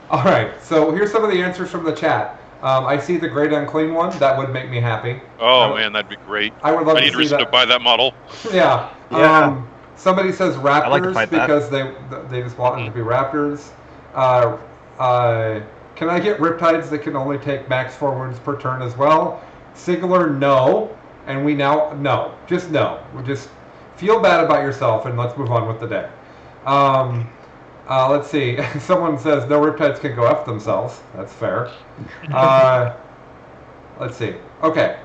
Speaker 1: All right. So here's some of the answers from the chat. I see the Great Unclean one. That would make me happy.
Speaker 4: Oh man, that'd be great.
Speaker 1: I would love
Speaker 4: I
Speaker 1: to
Speaker 4: need
Speaker 1: see
Speaker 4: reason to
Speaker 1: that.
Speaker 4: buy that model.
Speaker 1: Yeah.
Speaker 9: Yeah.
Speaker 1: Somebody says Raptors
Speaker 9: like to fight that.
Speaker 1: because they just want them to be Raptors. Can I get Riptides that can only take max 4 wounds per turn as well? Sigler, no. And we now, no. Just no. We just feel bad about yourself and let's move on with the day. Let's see. Someone says no Riptides can go F themselves. That's fair. Let's see. Okay.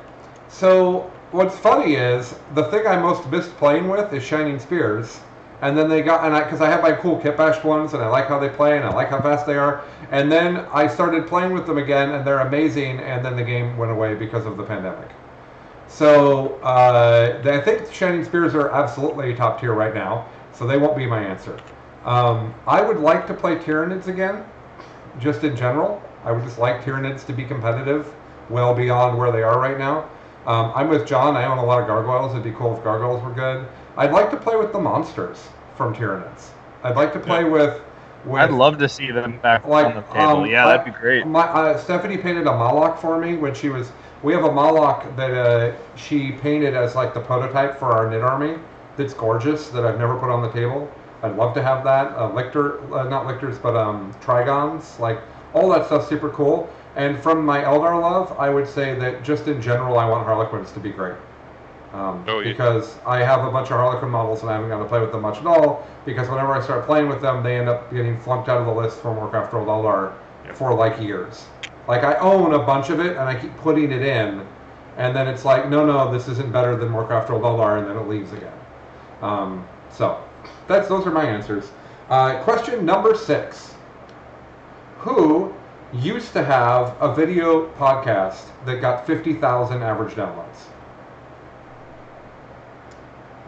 Speaker 1: So what's funny is the thing I most missed playing with is Shining Spears. And then they got, because I have my cool Kit Bash ones, and I like how they play, and I like how fast they are. And then I started playing with them again, and they're amazing. And then the game went away because of the pandemic. So I think Shining Spears are absolutely top tier right now. So they won't be my answer. I would like to play Tyranids again, just in general. I would just like Tyranids to be competitive, well beyond where they are right now. I'm with John. I own a lot of Gargoyles. It'd be cool if Gargoyles were good. I'd like to play with the monsters from Tyranids. I'd like to play with
Speaker 9: I'd love to see them back
Speaker 1: like,
Speaker 9: on the table. Yeah, that'd be great.
Speaker 1: Stephanie painted a Moloch for me when she was. We have a Moloch that she painted as like the prototype for our knit army. That's gorgeous. That I've never put on the table. I'd love to have that. Not lictors, but trigons. Like all that stuff's super cool. And from my Eldar love, I would say that just in general, I want Harlequins to be great. Because I have a bunch of Harlequin models and I haven't got to play with them much at all. Because whenever I start playing with them, they end up getting flunked out of the list from Warcraft World Eldar for like years. Like I own a bunch of it and I keep putting it in, and then it's like, no, this isn't better than Warcraft World Eldar, and then it leaves again. So those are my answers. Question number 6: Who used to have a video podcast that got 50,000 average downloads?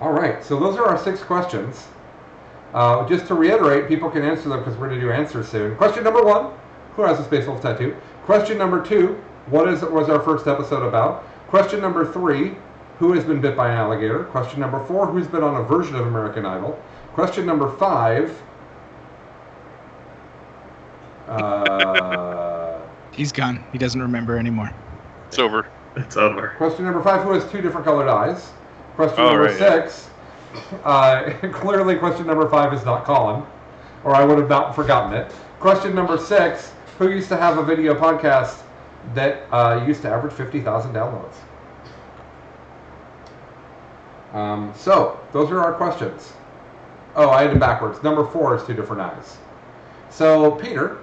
Speaker 1: All right, so those are our 6 questions. Just to reiterate, people can answer them because we're going to do answers soon. Question number 1, who has a Space Wolf tattoo? Question number 2, what was our first episode about? Question number 3, who has been bit by an alligator? Question number 4, who's been on a version of American Idol? Question number 5,
Speaker 7: He's gone. He doesn't remember anymore.
Speaker 4: It's over.
Speaker 2: It's over.
Speaker 1: question number 5, who has 2 different colored eyes? Question
Speaker 4: Oh,
Speaker 1: number
Speaker 4: right,
Speaker 1: 6, clearly question number 5 is not Colin, or I would have not forgotten it. Question number 6, who used to have a video podcast that used to average 50,000 downloads? So, those are our questions. Oh, I had it backwards. Number 4 is 2 different eyes. So, Peter,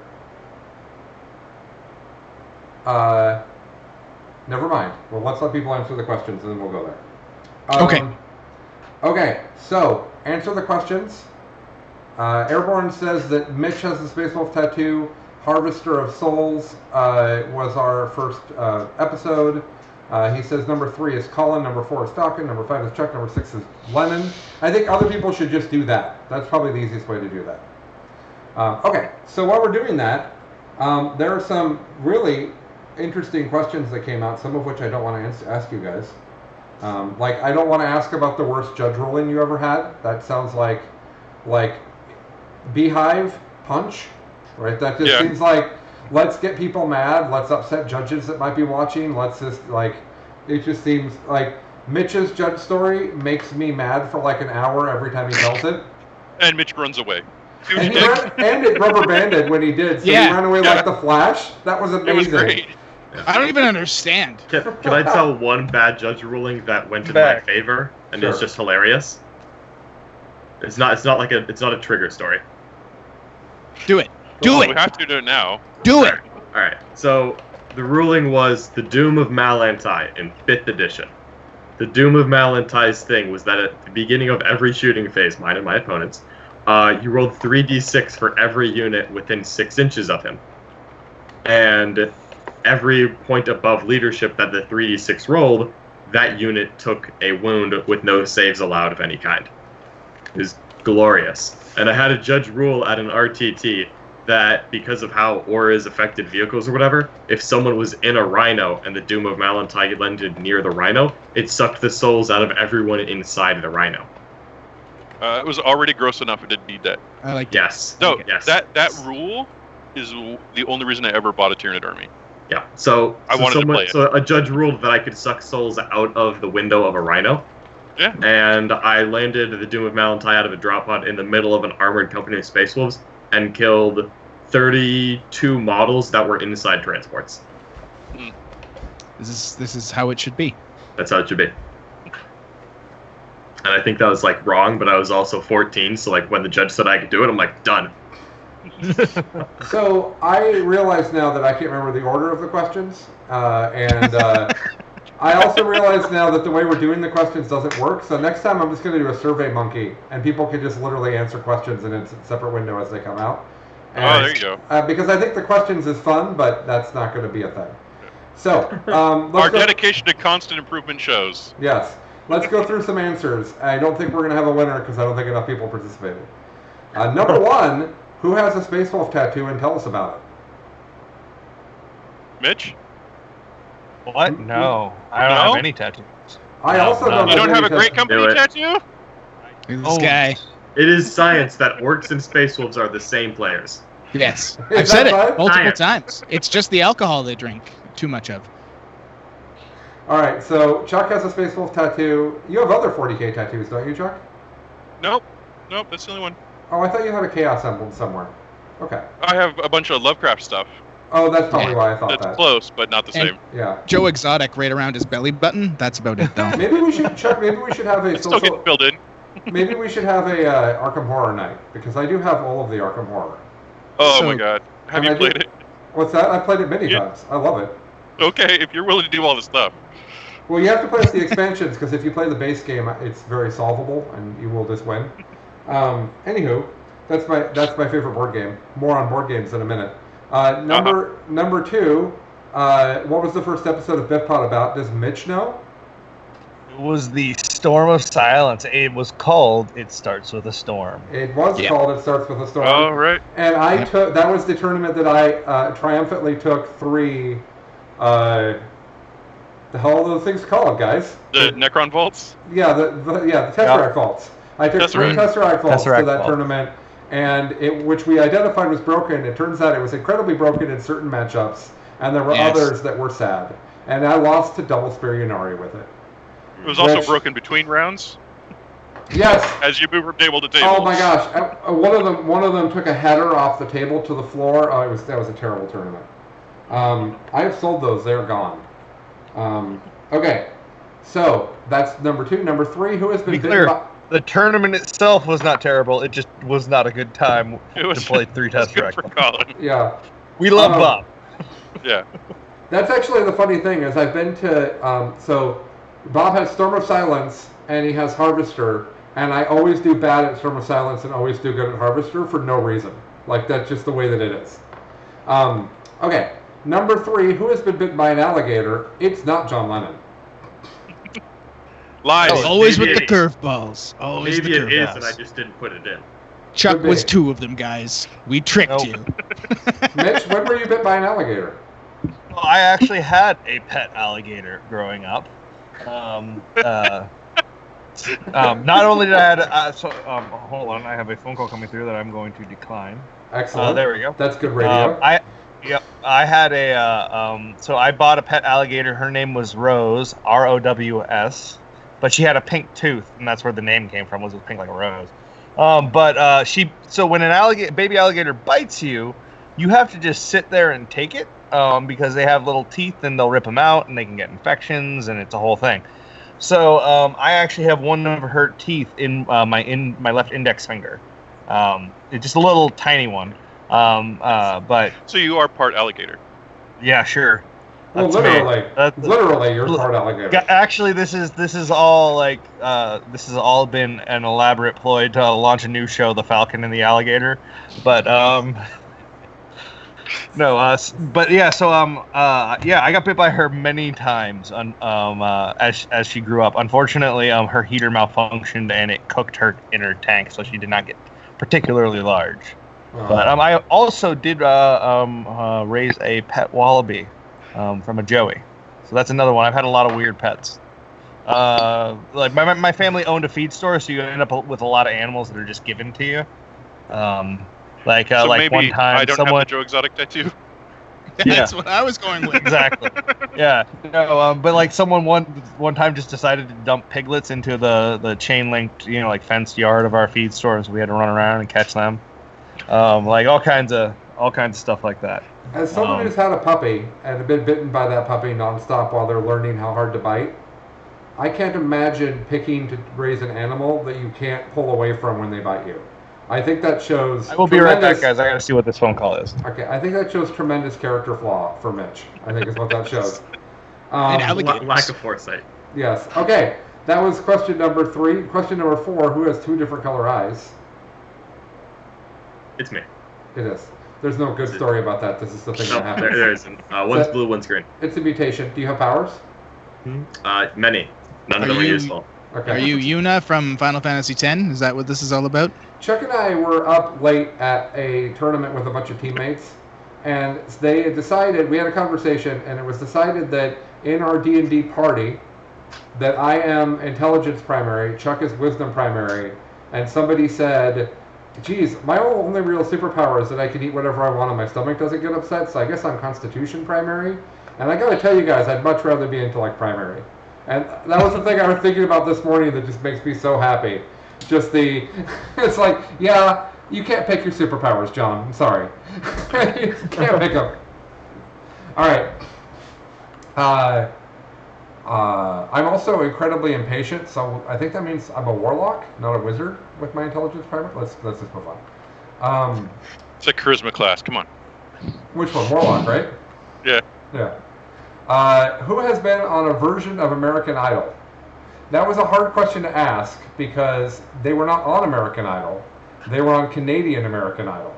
Speaker 1: never mind. Well, let's let people answer the questions and then we'll go there.
Speaker 7: Okay.
Speaker 1: Okay, so answer the questions. Airborne says that Mitch has the Space Wolf tattoo. Harvester of Souls was our first episode. He says number 3 is Colin, number 4 is Falcon, number 5 is Chuck, number 6 is Lemon. I think other people should just do that. That's probably the easiest way to do that. Okay, so while we're doing that, there are some really interesting questions that came out, some of which I don't want to ask you guys. Like, I don't want to ask about the worst judge ruling you ever had. That sounds like Beehive Punch, right? That just seems like, let's get people mad. Let's upset judges that might be watching. Let's just, it just seems like Mitch's judge story makes me mad for like an hour every time he tells it.
Speaker 4: And Mitch runs away.
Speaker 1: And it rubber banded when he did. So he ran away like the Flash. That was amazing.
Speaker 4: It was great.
Speaker 7: I don't even understand.
Speaker 2: Can I tell one bad judge ruling that went in my favor and it's just hilarious? It's not a trigger story.
Speaker 7: Do it. Do it.
Speaker 4: We have to do it now.
Speaker 7: Do it.
Speaker 2: All right. So the ruling was the Doom of Malantai in 5th edition. The Doom of Malantai's thing was that at the beginning of every shooting phase, mine and my opponent's, you rolled 3d6 for every unit within 6 inches of him. And every point above leadership that the 3d6 rolled that unit took a wound with no saves allowed of any kind. It was glorious. And I had a judge rule at an RTT that because of how auras affected vehicles or whatever, if someone was in a rhino and the Doom of Malantai landed near the rhino, it sucked the souls out of everyone inside the rhino.
Speaker 4: It was already gross enough it didn't need that.
Speaker 7: I like
Speaker 2: Yes.
Speaker 4: No,
Speaker 2: yes.
Speaker 4: that rule is the only reason I ever bought a Tyranid army.
Speaker 2: Yeah. So
Speaker 4: I wanted to play it.
Speaker 2: So a judge ruled that I could suck souls out of the window of a rhino.
Speaker 4: Yeah.
Speaker 2: And I landed the Doom of Malantai out of a drop pod in the middle of an armored company of Space Wolves and killed 32 models that were inside transports.
Speaker 7: This is how it should be.
Speaker 2: That's how it should be. And I think that was like wrong, but I was also 14, so like when the judge said I could do it, I'm like, done.
Speaker 1: So I realize now that I can't remember the order of the questions, and I also realize now that the way we're doing the questions doesn't work. So next time I'm just going to do a Survey Monkey, and people can just literally answer questions in a separate window as they come out. And,
Speaker 4: There you go.
Speaker 1: Because I think the questions is fun, but that's not going to be a thing. So
Speaker 4: Our dedication to constant improvement shows.
Speaker 1: Yes. Let's go through some answers. I don't think we're going to have a winner because I don't think enough people participated. Number one, who has a Space Wolf tattoo, and tell us about it?
Speaker 4: Mitch?
Speaker 9: What? No, I don't
Speaker 4: No?
Speaker 9: have any tattoos.
Speaker 1: I also don't
Speaker 4: You don't have a great
Speaker 1: tattoo.
Speaker 4: company
Speaker 2: Do it.
Speaker 4: tattoo?
Speaker 7: This
Speaker 9: Oh.
Speaker 7: guy.
Speaker 2: It is science that Orcs and Space Wolves are the same players.
Speaker 7: Yes,
Speaker 1: Is
Speaker 7: I've said
Speaker 1: that
Speaker 7: it
Speaker 1: right?
Speaker 7: multiple
Speaker 2: Science.
Speaker 7: times. It's just the alcohol they drink too much of.
Speaker 1: All right, so Chuck has a Space Wolf tattoo. You have other 40K tattoos, don't you, Chuck?
Speaker 4: Nope, that's the only one.
Speaker 1: Oh, I thought you had a Chaos Emblem somewhere. Okay.
Speaker 4: I have a bunch of Lovecraft stuff.
Speaker 1: Oh, that's probably
Speaker 7: Yeah.
Speaker 1: why I thought
Speaker 4: That's
Speaker 1: that.
Speaker 4: close, but not the
Speaker 7: And-
Speaker 4: same.
Speaker 1: Yeah.
Speaker 7: Joe Exotic right around his belly button. That's about it, though.
Speaker 1: Maybe we should, Chuck. Maybe we should have a
Speaker 4: It's still getting filled in.
Speaker 1: Maybe we should have a Arkham Horror night because I do have all of the Arkham Horror.
Speaker 4: Oh
Speaker 7: So-
Speaker 4: my god. Have
Speaker 1: And
Speaker 4: you
Speaker 1: I do-
Speaker 4: played it?
Speaker 1: What's that? I played it many
Speaker 4: Yeah.
Speaker 1: times. I love it.
Speaker 4: Okay, if you're willing to do all this stuff.
Speaker 1: Well, you have to play the expansions because if you play the base game, it's very solvable and you will just win. Anywho, that's my favorite board game. More on board games in a minute. Number two. What was the first episode of BIFPOD about? Does Mitch know?
Speaker 9: It was the Storm of Silence. It was called It Starts With a Storm.
Speaker 1: It was
Speaker 7: Yeah.
Speaker 1: called It Starts With a Storm.
Speaker 4: All right.
Speaker 1: And I
Speaker 7: Yep.
Speaker 1: took that was the tournament that I triumphantly took 3. The hell are those things called, guys?
Speaker 4: The Necron Vaults?
Speaker 1: Yeah, the Tesseract Vaults. I took 3 Tesseract Vaults to
Speaker 9: Tesseract
Speaker 1: that
Speaker 9: Vaults.
Speaker 1: tournament, and which we identified was broken. It turns out it was incredibly broken in certain matchups, and there were
Speaker 7: Yes.
Speaker 1: others that were sad. And I lost to Double Spear Yunari with it.
Speaker 4: It was also
Speaker 1: Which-
Speaker 4: broken between rounds
Speaker 1: Yes.
Speaker 4: as you move from table to table.
Speaker 1: Oh my gosh! One of them took a header off the table to the floor. Oh, that was a terrible tournament. I have sold those; they're gone. Okay, so that's number 2. Number 3, who has been
Speaker 9: Be
Speaker 1: bitten
Speaker 9: clear.
Speaker 1: by-
Speaker 9: The tournament itself was not terrible. It just was not a good time
Speaker 4: It was,
Speaker 9: to play 3
Speaker 4: it was good for
Speaker 9: Tesseract.
Speaker 4: Colin.
Speaker 1: Yeah,
Speaker 9: We love
Speaker 1: Um,
Speaker 9: Bob.
Speaker 4: Yeah.
Speaker 1: that's actually the funny thing is I've been to. So Bob has Storm of Silence and he has Harvester, and I always do bad at Storm of Silence and always do good at Harvester for no reason. Like that's just the way that it is. Okay, number 3, who has been bitten by an alligator? It's not John Lennon.
Speaker 4: Lies.
Speaker 2: Oh,
Speaker 7: Always with
Speaker 2: maybe
Speaker 7: the
Speaker 2: it-
Speaker 7: curveballs. Always
Speaker 2: Maybe
Speaker 7: the
Speaker 2: it is,
Speaker 7: curveballs.
Speaker 2: and I just didn't put it in.
Speaker 7: Chuck
Speaker 1: Could be.
Speaker 7: was 2 of them, guys. We tricked
Speaker 9: Nope.
Speaker 7: you.
Speaker 1: Mitch, when were you bit by an alligator?
Speaker 9: Well, I actually had a pet alligator growing up. Not only did I had, hold on, I have a phone call coming through that I'm going to decline.
Speaker 1: Excellent.
Speaker 9: There we go.
Speaker 1: That's good radio.
Speaker 9: I had so I bought a pet alligator. Her name was Rose, Rows, but she had a pink tooth, and that's where the name came from. Was pink like a rose. So when an baby alligator bites you, you have to just sit there and take it because they have little teeth and they'll rip them out and they can get infections and it's a whole thing. So I actually have one of her teeth in my left index finger. It's just a little tiny one. But
Speaker 4: So you are part alligator.
Speaker 9: yeah, sure.
Speaker 1: Well,
Speaker 9: That's me.
Speaker 1: literally,
Speaker 9: That's-
Speaker 1: literally, you're part alligator.
Speaker 9: Actually, this is all this has all been an elaborate ploy to launch a new show, The Falcon and the Alligator. But No, but yeah, so yeah, I got bit by her many times as she grew up. Unfortunately, her heater malfunctioned and it cooked her in her tank, so she did not get particularly large. But I also did raise a pet wallaby from a joey, so that's another one. I've had a lot of weird pets. Like my family owned a feed store, so you end up with a lot of animals that are just given to you. Like
Speaker 4: So
Speaker 9: like
Speaker 4: maybe
Speaker 9: one time
Speaker 4: I don't
Speaker 9: someone.
Speaker 4: have the Joe Exotic tattoo.
Speaker 7: That's what I was going with.
Speaker 9: Exactly. Yeah. No, but like someone one time just decided to dump piglets into the chain linked, like fenced yard of our feed store, so we had to run around and catch them. Like all kinds of stuff like that.
Speaker 1: As someone who's had a puppy and been bitten by that puppy nonstop while they're learning how hard to bite, I can't imagine picking to raise an animal that you can't pull away from when they bite you. I think that shows.
Speaker 9: I will be right back, guys. I gotta see what this phone call is.
Speaker 1: Okay, I think that shows tremendous character flaw for Mitch. I think is what that shows.
Speaker 2: Lack of foresight.
Speaker 1: Yes. Okay, that was question number 3. Question number 4: who has 2 different color eyes?
Speaker 2: It's me.
Speaker 1: It is. There's no good story about that. This is the thing that happens.
Speaker 2: There isn't. One's blue, one's green.
Speaker 1: It's a mutation. Do you have powers?
Speaker 2: Many. None of them are useful.
Speaker 1: Okay.
Speaker 7: Are you Yuna from Final Fantasy X? Is that what this is all about?
Speaker 1: Chuck and I were up late at a tournament with a bunch of teammates, and they had decided, we had a conversation, and it was decided that in our D&D party, that I am intelligence primary, Chuck is wisdom primary, and somebody said, geez, my only real superpower is that I can eat whatever I want and my stomach doesn't get upset, so I guess I'm constitution primary. And I gotta tell you guys, I'd much rather be intellect primary. And that was the thing I was thinking about this morning that just makes me so happy. Just it's like, yeah, you can't pick your superpowers, John. I'm sorry. You can't pick them. All right. I'm also incredibly impatient, so I think that means I'm a warlock, not a wizard, with my intelligence primary. Let's just move on.
Speaker 4: It's a charisma class. Come on.
Speaker 1: Which one? Warlock, right?
Speaker 4: Yeah.
Speaker 1: Yeah. Who has been on a version of American Idol? That was a hard question to ask because they were not on American Idol. They were on Canadian American Idol.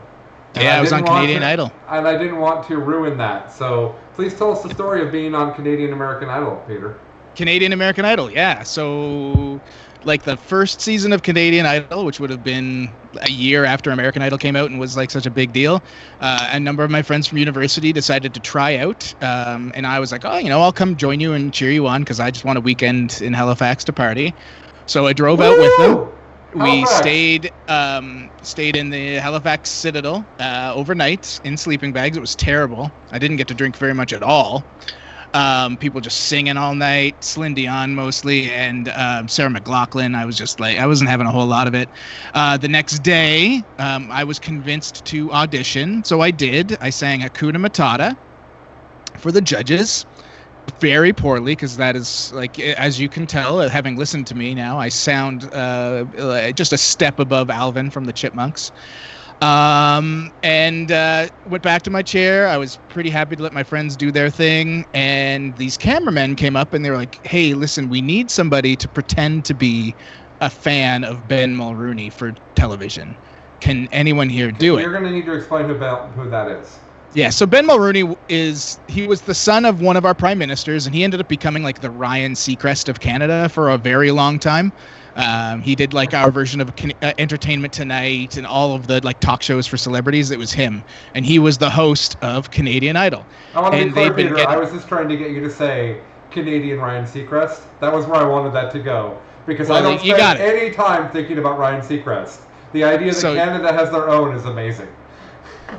Speaker 1: And
Speaker 7: I was on Canadian Idol.
Speaker 1: And I didn't want to ruin that. So please tell us the story of being on Canadian American Idol, Peter.
Speaker 7: Canadian American Idol, yeah. So, like the first season of Canadian Idol, which would have been a year after American Idol came out and was like such a big deal, a number of my friends from university decided to try out, and I was like, oh, I'll come join you and cheer you on because I just want a weekend in Halifax to party. So I drove out with them. We stayed in the Halifax Citadel overnight in sleeping bags. It was terrible. I didn't get to drink very much at all. People just singing all night, Celine Dion mostly, and Sarah McLachlan. I was just like, I wasn't having a whole lot of it. The next day, I was convinced to audition, so I did. I sang Hakuna Matata for the judges, very poorly, because that is, like, as you can tell, having listened to me now, I sound just a step above Alvin from the Chipmunks. And went back to my chair. I was pretty happy to let my friends do their thing. And these cameramen came up and they were like, hey, listen, we need somebody to pretend to be a fan of Ben Mulrooney for television. Can anyone here do it?
Speaker 1: You're going to need to explain who that is.
Speaker 7: Yeah, so Ben Mulrooney he was the son of one of our prime ministers, and he ended up becoming like the Ryan Seacrest of Canada for a very long time. He did like our version of Entertainment Tonight and all of the like talk shows for celebrities. It was him, and he was the host of Canadian Idol.
Speaker 1: I want to be clear, Peter. I was just trying to get you to say Canadian Ryan Seacrest. That was where I wanted that to go because I don't spend any time thinking about Ryan Seacrest. The idea that Canada has their own is amazing.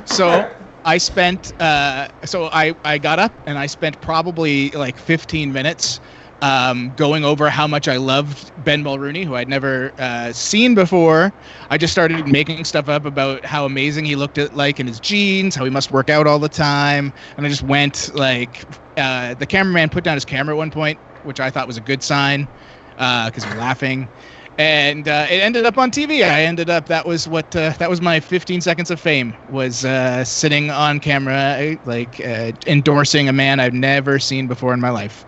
Speaker 7: So I spent I got up and I spent probably like 15 minutes going over how much I loved Ben Mulrooney, who I'd never seen before. I just started making stuff up about how amazing he looked like in his jeans, how he must work out all the time. And I just went like, the cameraman put down his camera at one point, which I thought was a good sign because he was laughing. And it ended up on TV. That was my 15 seconds of fame, was sitting on camera, like endorsing a man I've never seen before in my life.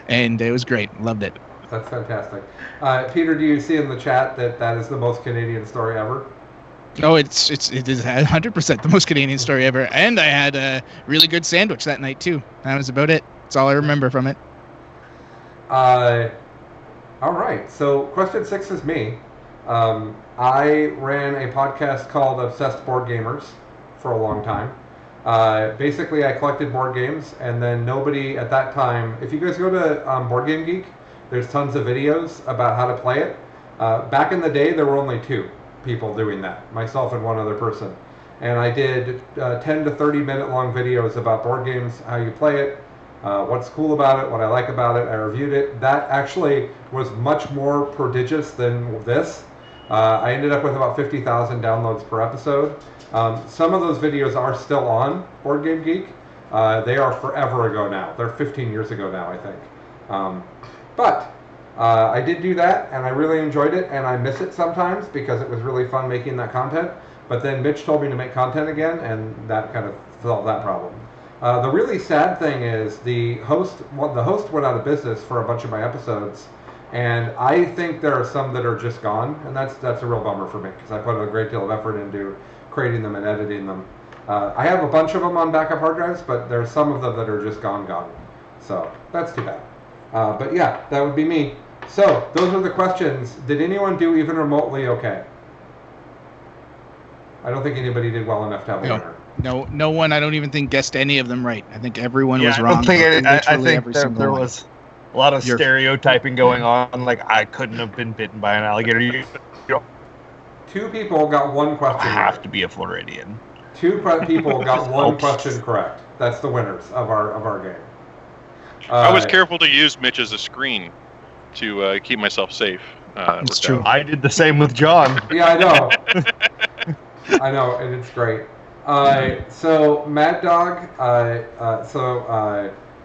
Speaker 7: And it was great. Loved it.
Speaker 1: That's fantastic. Peter, do you see in the chat that is the most Canadian story ever?
Speaker 7: Oh, it is 100% the most Canadian story ever, and I had a really good sandwich that night too. That was about it. That's all I remember from it.
Speaker 1: All right. So question 6 is me. I ran a podcast called Obsessed Board Gamers for a long time. Basically, I collected board games, and then nobody at that time. If you guys go to Board Game Geek, there's tons of videos about how to play it. Back in the day, there were only 2 people doing that, myself and one other person. And I did 10 to 30 minute long videos about board games, how you play it, what's cool about it, what I like about it. I reviewed it. That actually was much more prodigious than this. I ended up with about 50,000 downloads per episode. Some of those videos are still on Board Game Geek. They are forever ago now. They're 15 years ago now, I think. But I did do that, and I really enjoyed it, and I miss it sometimes because it was really fun making that content. But then Mitch told me to make content again, and that kind of solved that problem. The really sad thing is the host went out of business for a bunch of my episodes, and I think there are some that are just gone, and that's a real bummer for me because I put a great deal of effort into creating them and editing them. I have a bunch of them on backup hard drives, but there's some of them that are just gone. So that's too bad. But yeah, that would be me. So those are the questions. Did anyone do even remotely okay? I don't think anybody did well enough to have a winner.
Speaker 7: No one. I don't even think guessed any of them right. I think everyone was wrong.
Speaker 9: I think there was a lot of stereotyping going on. Like I couldn't have been bitten by an alligator.
Speaker 1: 2 people got 1 question.
Speaker 9: I have to be a Floridian.
Speaker 1: 2 people got 1 question correct. That's the winners of our game.
Speaker 4: I was careful to use Mitch as a screen to keep myself safe.
Speaker 7: It's true.
Speaker 9: I did the same with John.
Speaker 1: Yeah, I know. I know, and it's great. So Mad Dog,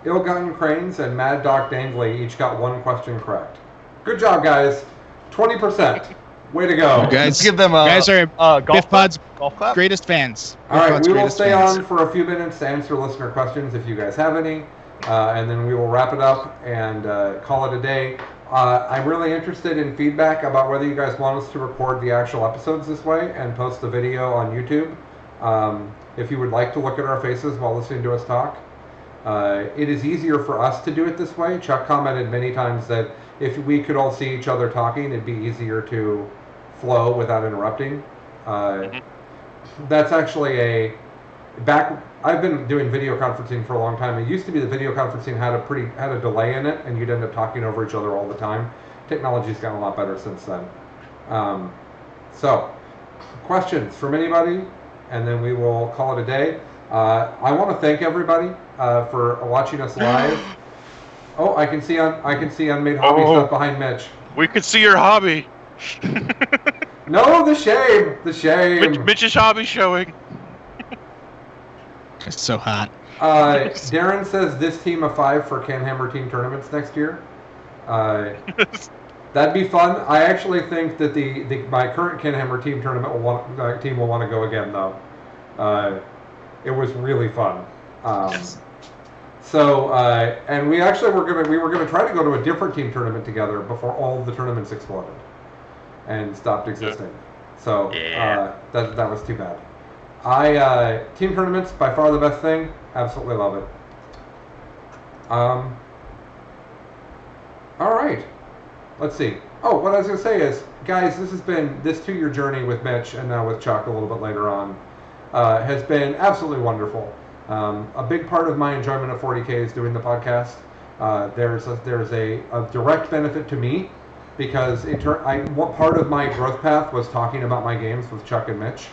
Speaker 1: Ill-Gotten Cranes and Mad Dog Dangley each got 1 question correct. Good job, guys. 20%. Way to go.
Speaker 7: You guys,
Speaker 9: let's give them
Speaker 7: guys are BIFPOD's
Speaker 9: golf
Speaker 7: greatest fans.
Speaker 1: All right, we will stay on for a few minutes to answer listener questions if you guys have any, and then we will wrap it up and call it a day. I'm really interested in feedback about whether you guys want us to record the actual episodes this way and post the video on YouTube. If you would like to look at our faces while listening to us talk. It is easier for us to do it this way. Chuck commented many times that if we could all see each other talking, it'd be easier to flow without interrupting. That's actually I've been doing video conferencing for a long time. It used to be the video conferencing had a delay in it, and you'd end up talking over each other all the time. Technology's gotten a lot better since then. So, questions from anybody, and then we will call it a day. I want to thank everybody for watching us live. Oh, I can see unmade hobby stuff behind Mitch.
Speaker 4: We could see your hobby.
Speaker 1: No, the shame.
Speaker 4: Mitch's hobby showing.
Speaker 7: It's so hot.
Speaker 1: Darren says this team of 5 for Canhammer team tournaments next year. That'd be fun. I actually think that my current Canhammer team tournament will want to go again though. It was really fun.
Speaker 4: Yes.
Speaker 1: So and we were gonna try to go to a different team tournament together before all of the tournaments exploded and stopped existing. So that was too bad. Team tournaments by far the best thing. Absolutely love it. All right. Let's see. Oh, what I was gonna say is, guys, this has been this 2-year journey with Mitch and now with Chuck a little bit later on. Has been absolutely wonderful. A big part of my enjoyment of 40K is doing the podcast. There's a direct benefit to me because part of my growth path was talking about my games with Chuck and Mitch.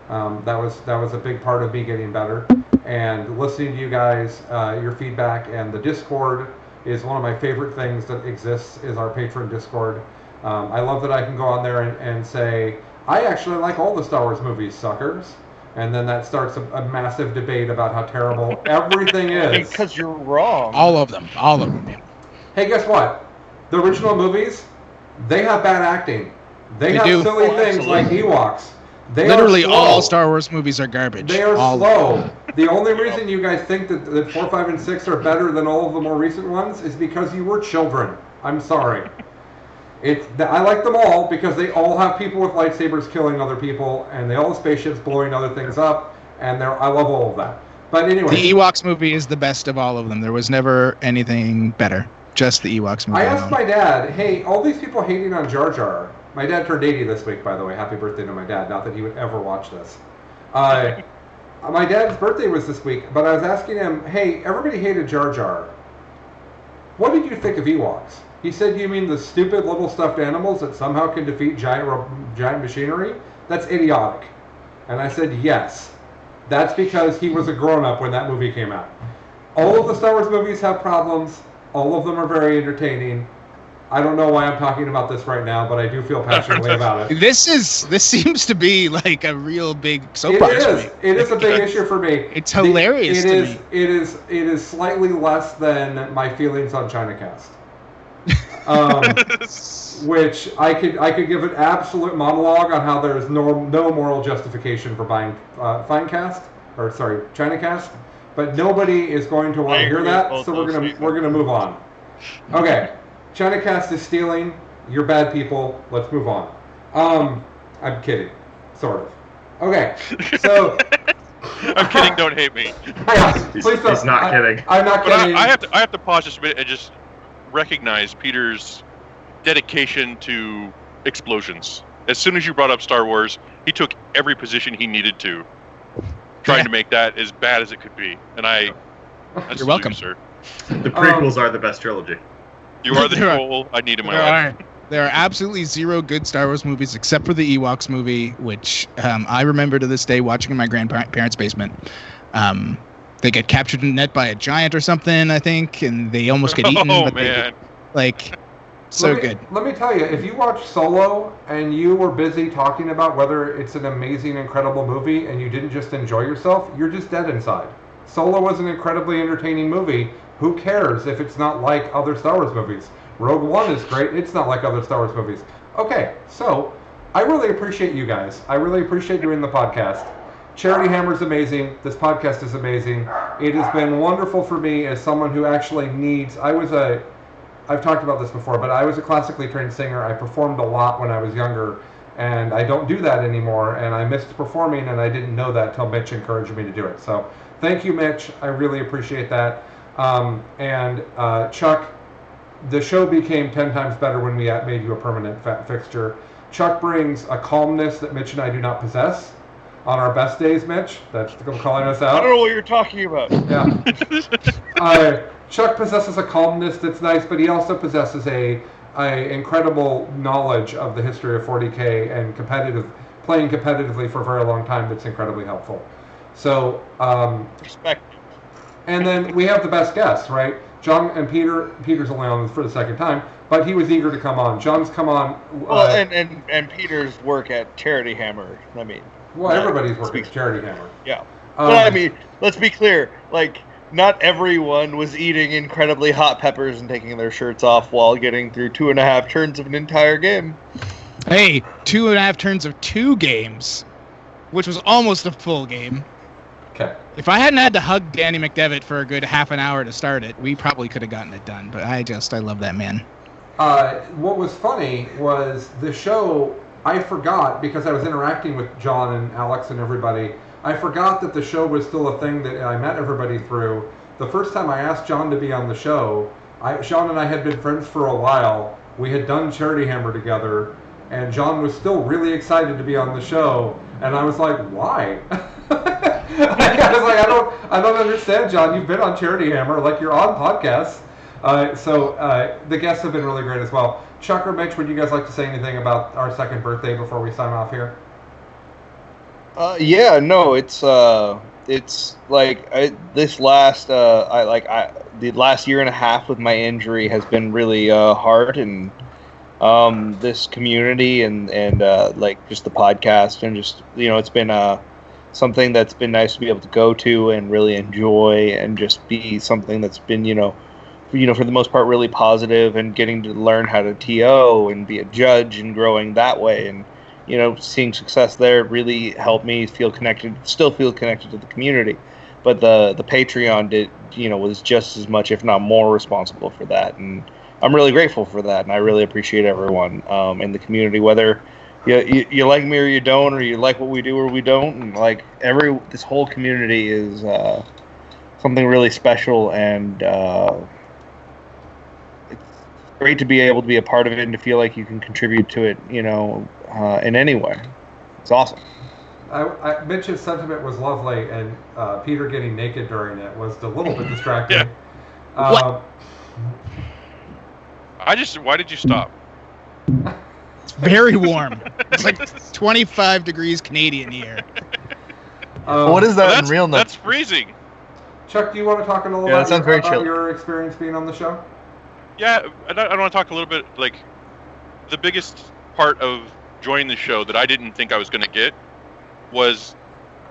Speaker 1: That was a big part of me getting better, and listening to you guys, your feedback, and the Discord is one of my favorite things that exists. Is our patron Discord. I love that I can go on there and say I actually like all the Star Wars movies, suckers. And then that starts a massive debate about how terrible everything is.
Speaker 9: Because you're wrong.
Speaker 7: All of them. Yeah.
Speaker 1: Hey, guess what? The original movies, they have bad acting. They have silly things like Ewoks.
Speaker 7: Literally all Star Wars movies are garbage.
Speaker 1: They are slow. The only reason you guys think that 4, 5, and 6 are better than all of the more recent ones is because you were children. I'm sorry. I like them all because they all have people with lightsabers killing other people, and they all have spaceships blowing other things up, and I love all of that. But anyway,
Speaker 7: The Ewoks movie is the best of all of them. There was never anything better. Just the Ewoks movie.
Speaker 1: I asked my dad, hey, all these people hating on Jar Jar. My dad turned 80 this week, by the way. Happy birthday to my dad. Not that he would ever watch this. My dad's birthday was this week, but I was asking him, hey, everybody hated Jar Jar. What did you think of Ewoks? He said, you mean the stupid little stuffed animals that somehow can defeat giant machinery? That's idiotic. And I said, yes. That's because he was a grown-up when that movie came out. All of the Star Wars movies have problems. All of them are very entertaining. I don't know why I'm talking about this right now, but I do feel passionately about it.
Speaker 7: This seems to be like a real big soap opera.
Speaker 1: It is a big issue for me.
Speaker 7: It's hilarious to me.
Speaker 1: It is slightly less than my feelings on ChinaCast. Which I could give an absolute monologue on how there is no moral justification for buying ChinaCast, but nobody is going to want to hear that, so we're gonna move on. Okay, ChinaCast is stealing. You're bad people. Let's move on. I'm kidding, sort of. Okay, so
Speaker 4: I'm kidding. Don't hate me.
Speaker 1: Please don't.
Speaker 2: He's not kidding.
Speaker 1: I'm not kidding.
Speaker 4: I have to pause just a minute and just recognize Peter's dedication to explosions. As soon as you brought up Star Wars, he took every position he needed to, trying to make that as bad as it could be. And
Speaker 7: you're welcome,
Speaker 4: sir.
Speaker 2: The prequels are the best trilogy.
Speaker 4: You are the troll I need in my life.
Speaker 7: There are absolutely zero good Star Wars movies except for the Ewoks movie, which I remember to this day watching in my grandparents' basement. They get captured in a net by a giant or something, I think, and they almost get eaten.
Speaker 4: Oh, man.
Speaker 7: Good.
Speaker 1: Let me tell you, if you watch Solo and you were busy talking about whether it's an amazing, incredible movie and you didn't just enjoy yourself, you're just dead inside. Solo was an incredibly entertaining movie. Who cares if it's not like other Star Wars movies? Rogue One is great. It's not like other Star Wars movies. Okay, so I really appreciate you guys. I really appreciate doing the podcast. Charity Hammer is amazing. This podcast is amazing. It has been wonderful for me as someone who actually needs... I've talked about this before, but I was a classically trained singer. I performed a lot when I was younger, and I don't do that anymore, and I missed performing, and I didn't know that until Mitch encouraged me to do it. So thank you, Mitch. I really appreciate that. Chuck, the show became 10 times better when we made you a permanent fixture. Chuck brings a calmness that Mitch and I do not possess. On our best days, Mitch, that's calling us out.
Speaker 9: I don't know what you're talking about.
Speaker 1: Yeah. Chuck possesses a calmness that's nice, but he also possesses a incredible knowledge of the history of 40K and playing competitively for a very long time that's incredibly helpful. So,
Speaker 9: respect.
Speaker 1: And then we have the best guests, right? John and Peter's only on for the second time, but he was eager to come on. John's come on.
Speaker 9: Well, and Peter's work at Charity Hammer. I mean,
Speaker 1: well, everybody's working at Charity Hammer.
Speaker 9: Yeah. But I mean, let's be clear. Like, not everyone was eating incredibly hot peppers and taking their shirts off while getting through 2.5 turns of an entire game.
Speaker 7: Hey, 2.5 turns of 2 games, which was almost a full game.
Speaker 1: Okay.
Speaker 7: If I hadn't had to hug Danny McDevitt for a good half an hour to start it, we probably could have gotten it done. But I love that man.
Speaker 1: What was funny was the show, I forgot, because I was interacting with John and Alex and everybody, I forgot that the show was still a thing that I met everybody through. The first time I asked John to be on the show, Sean and I had been friends for a while. We had done Charity Hammer together, and John was still really excited to be on the show. And I was like, why? I was like, I don't understand, John. You've been on Charity Hammer, like you're on podcasts. So the guests have been really great as well. Chuck or Mitch, would you guys like to say anything about our second birthday before we sign off here?
Speaker 9: Yeah, no, it's like the last year and a half with my injury has been really hard, and this community and like just the podcast and just, you know, it's been something that's been nice to be able to go to and really enjoy, and just be something that's been, you know, for the most part really positive, and getting to learn how to TO and be a judge and growing that way, and, you know, seeing success there really helped me still feel connected to the community. But the Patreon was just as much, if not more, responsible for that. And I'm really grateful for that, and I really appreciate everyone in the community, whether you like me or you don't, or you like what we do or we don't. And like this whole community is something really special, and it's great to be able to be a part of it and to feel like you can contribute to it, in any way. It's awesome.
Speaker 1: Mitch's sentiment was lovely, and Peter getting naked during it was a little bit distracting.
Speaker 7: What?
Speaker 4: Why did you stop?
Speaker 7: It's very warm. It's like 25 degrees Canadian here.
Speaker 9: What is that in real numbers?
Speaker 4: That's freezing.
Speaker 1: Chuck, do you want to talk a little about your experience being on the show?
Speaker 4: Yeah, I want to talk a little bit, like, the biggest part of joining the show that I didn't think I was going to get was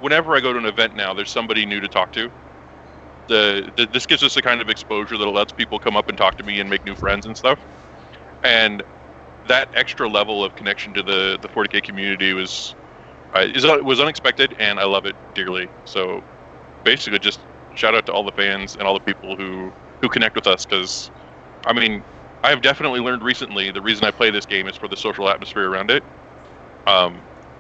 Speaker 4: whenever I go to an event now, there's somebody new to talk to. This gives us a kind of exposure that lets people come up and talk to me and make new friends and stuff. And that extra level of connection to the 40K community was unexpected, and I love it dearly. So basically, just shout out to all the fans and all the people who connect with us, because I mean, I have definitely learned recently the reason I play this game is for the social atmosphere around it.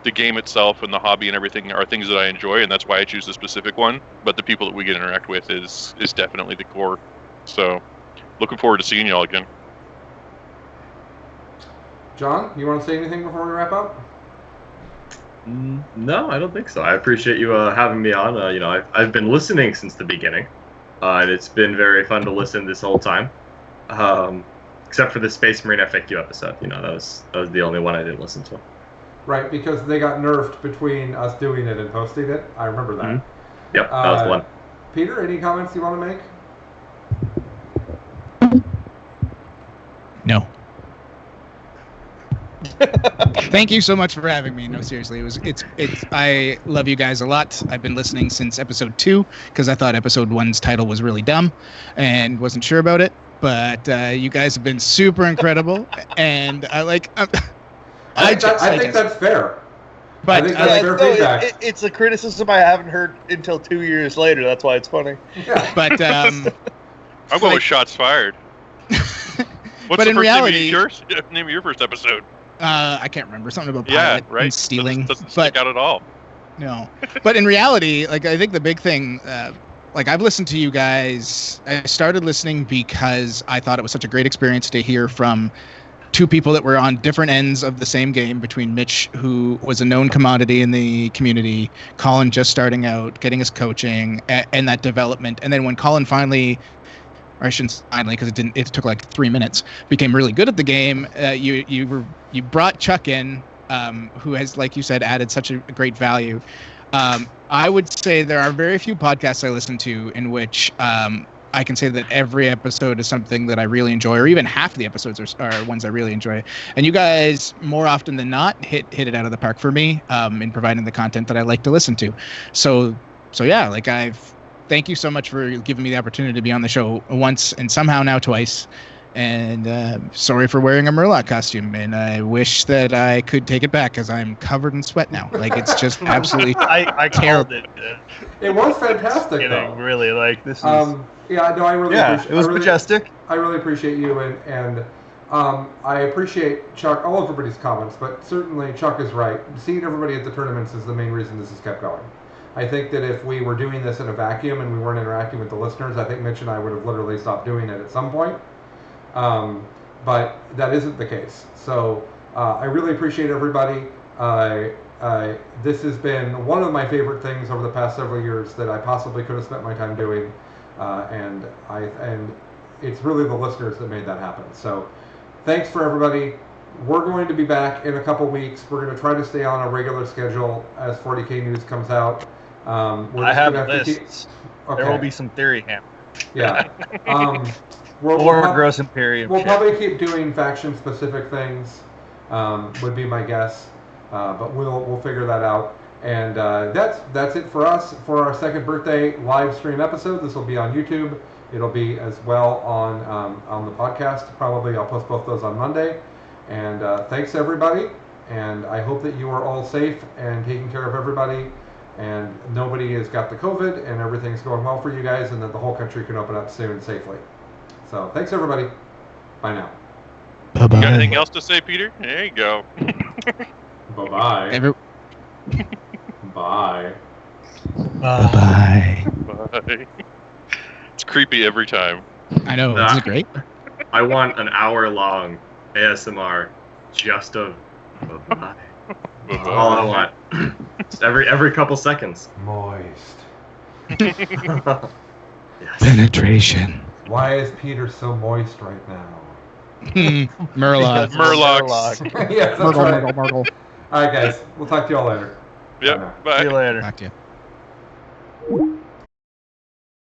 Speaker 4: The game itself and the hobby and everything are things that I enjoy, and that's why I choose the specific one. But the people that we get to interact with is definitely the core. So, looking forward to seeing y'all again.
Speaker 1: John, you want to say anything before we wrap up?
Speaker 2: No, I don't think so. I appreciate you having me on. I've been listening since the beginning, and it's been very fun to listen this whole time. Except for the Space Marine FAQ episode. That was the only one I didn't listen to.
Speaker 1: Right, because they got nerfed between us doing it and posting it. I remember that.
Speaker 2: Mm-hmm. Yep, that was the one.
Speaker 1: Peter, any comments you want to make?
Speaker 7: No. Thank you so much for having me. No, seriously, it's I love you guys a lot. I've been listening since episode 2 because I thought episode 1's title was really dumb and wasn't sure about it. But you guys have been super incredible, and I think
Speaker 1: that's fair.
Speaker 7: But
Speaker 1: I think that's fair feedback.
Speaker 9: It's a criticism I haven't heard until 2 years later. That's why it's funny.
Speaker 1: Yeah.
Speaker 7: But
Speaker 4: I'm going with shots fired. What's
Speaker 7: but
Speaker 4: the
Speaker 7: in
Speaker 4: first
Speaker 7: reality,
Speaker 4: name of your first episode?
Speaker 7: I can't remember, something about pilot and stealing.
Speaker 4: Doesn't stick out at all.
Speaker 7: No, but in reality, like I think the big thing, like I've listened to you guys. I started listening because I thought it was such a great experience to hear from two people that were on different ends of the same game, between Mitch, who was a known commodity in the community, Colin just starting out, getting his coaching and that development. And then when Colin finally, or I shouldn't finally, because it took like 3 minutes, became really good at the game, you brought Chuck in, who has, like you said, added such a great value. I would say there are very few podcasts I listen to in which I can say that every episode is something that I really enjoy, or even half the episodes are ones I really enjoy. And you guys, more often than not, hit it out of the park for me in providing the content that I like to listen to. So yeah, like thank you so much for giving me the opportunity to be on the show once and somehow now twice. And sorry for wearing a Murloc costume, and I wish that I could take it back because I'm covered in sweat now. Like, it's just absolutely
Speaker 9: I
Speaker 7: terrible.
Speaker 1: It was fantastic, though.
Speaker 9: Really, like, this is...
Speaker 1: Yeah, no, I really appreciate
Speaker 9: it was majestic.
Speaker 1: I really appreciate you, and I appreciate Chuck, all everybody's comments, but certainly Chuck is right. Seeing everybody at the tournaments is the main reason this has kept going. I think that if we were doing this in a vacuum and we weren't interacting with the listeners, I think Mitch and I would have literally stopped doing it at some point. But that isn't the case. So I really appreciate everybody. This has been one of my favorite things over the past several years that I possibly could have spent my time doing. And it's really the listeners that made that happen. So thanks for everybody. We're going to be back in a couple weeks. We're going to try to stay on a regular schedule as 40K news comes out.
Speaker 9: I have lists.
Speaker 1: Okay.
Speaker 9: There will be some theory hammer.
Speaker 1: Yeah.
Speaker 9: Or Gross Imperium.
Speaker 1: We'll probably keep doing faction-specific things, would be my guess. But we'll figure that out. And that's it for us for our second birthday live stream episode. This will be on YouTube. It'll be as well on the podcast. Probably I'll post both those on Monday. And thanks everybody. And I hope that you are all safe and taking care of everybody. And nobody has got the COVID and everything's going well for you guys, and that the whole country can open up soon safely. So thanks everybody. Bye now.
Speaker 4: You got anything else to say, Peter? There you go.
Speaker 1: Bye-bye. Bye.
Speaker 7: Bye.
Speaker 4: Bye. It's creepy every time.
Speaker 7: I know. Isn't it great?
Speaker 2: I want an hour-long ASMR just of bye-bye. That's all I want. Just every couple seconds.
Speaker 1: Moist.
Speaker 2: Yes.
Speaker 7: Penetration.
Speaker 1: Why is Peter so moist right now?
Speaker 7: Murloc.
Speaker 4: Murlocs.
Speaker 1: Yes, that's
Speaker 7: Murgle,
Speaker 1: right.
Speaker 7: Murgle, Murgle.
Speaker 1: All right, guys. We'll talk to you all later.
Speaker 4: Yep.
Speaker 1: Bye now.
Speaker 9: See you
Speaker 4: Bye.
Speaker 9: later.
Speaker 7: Talk to you.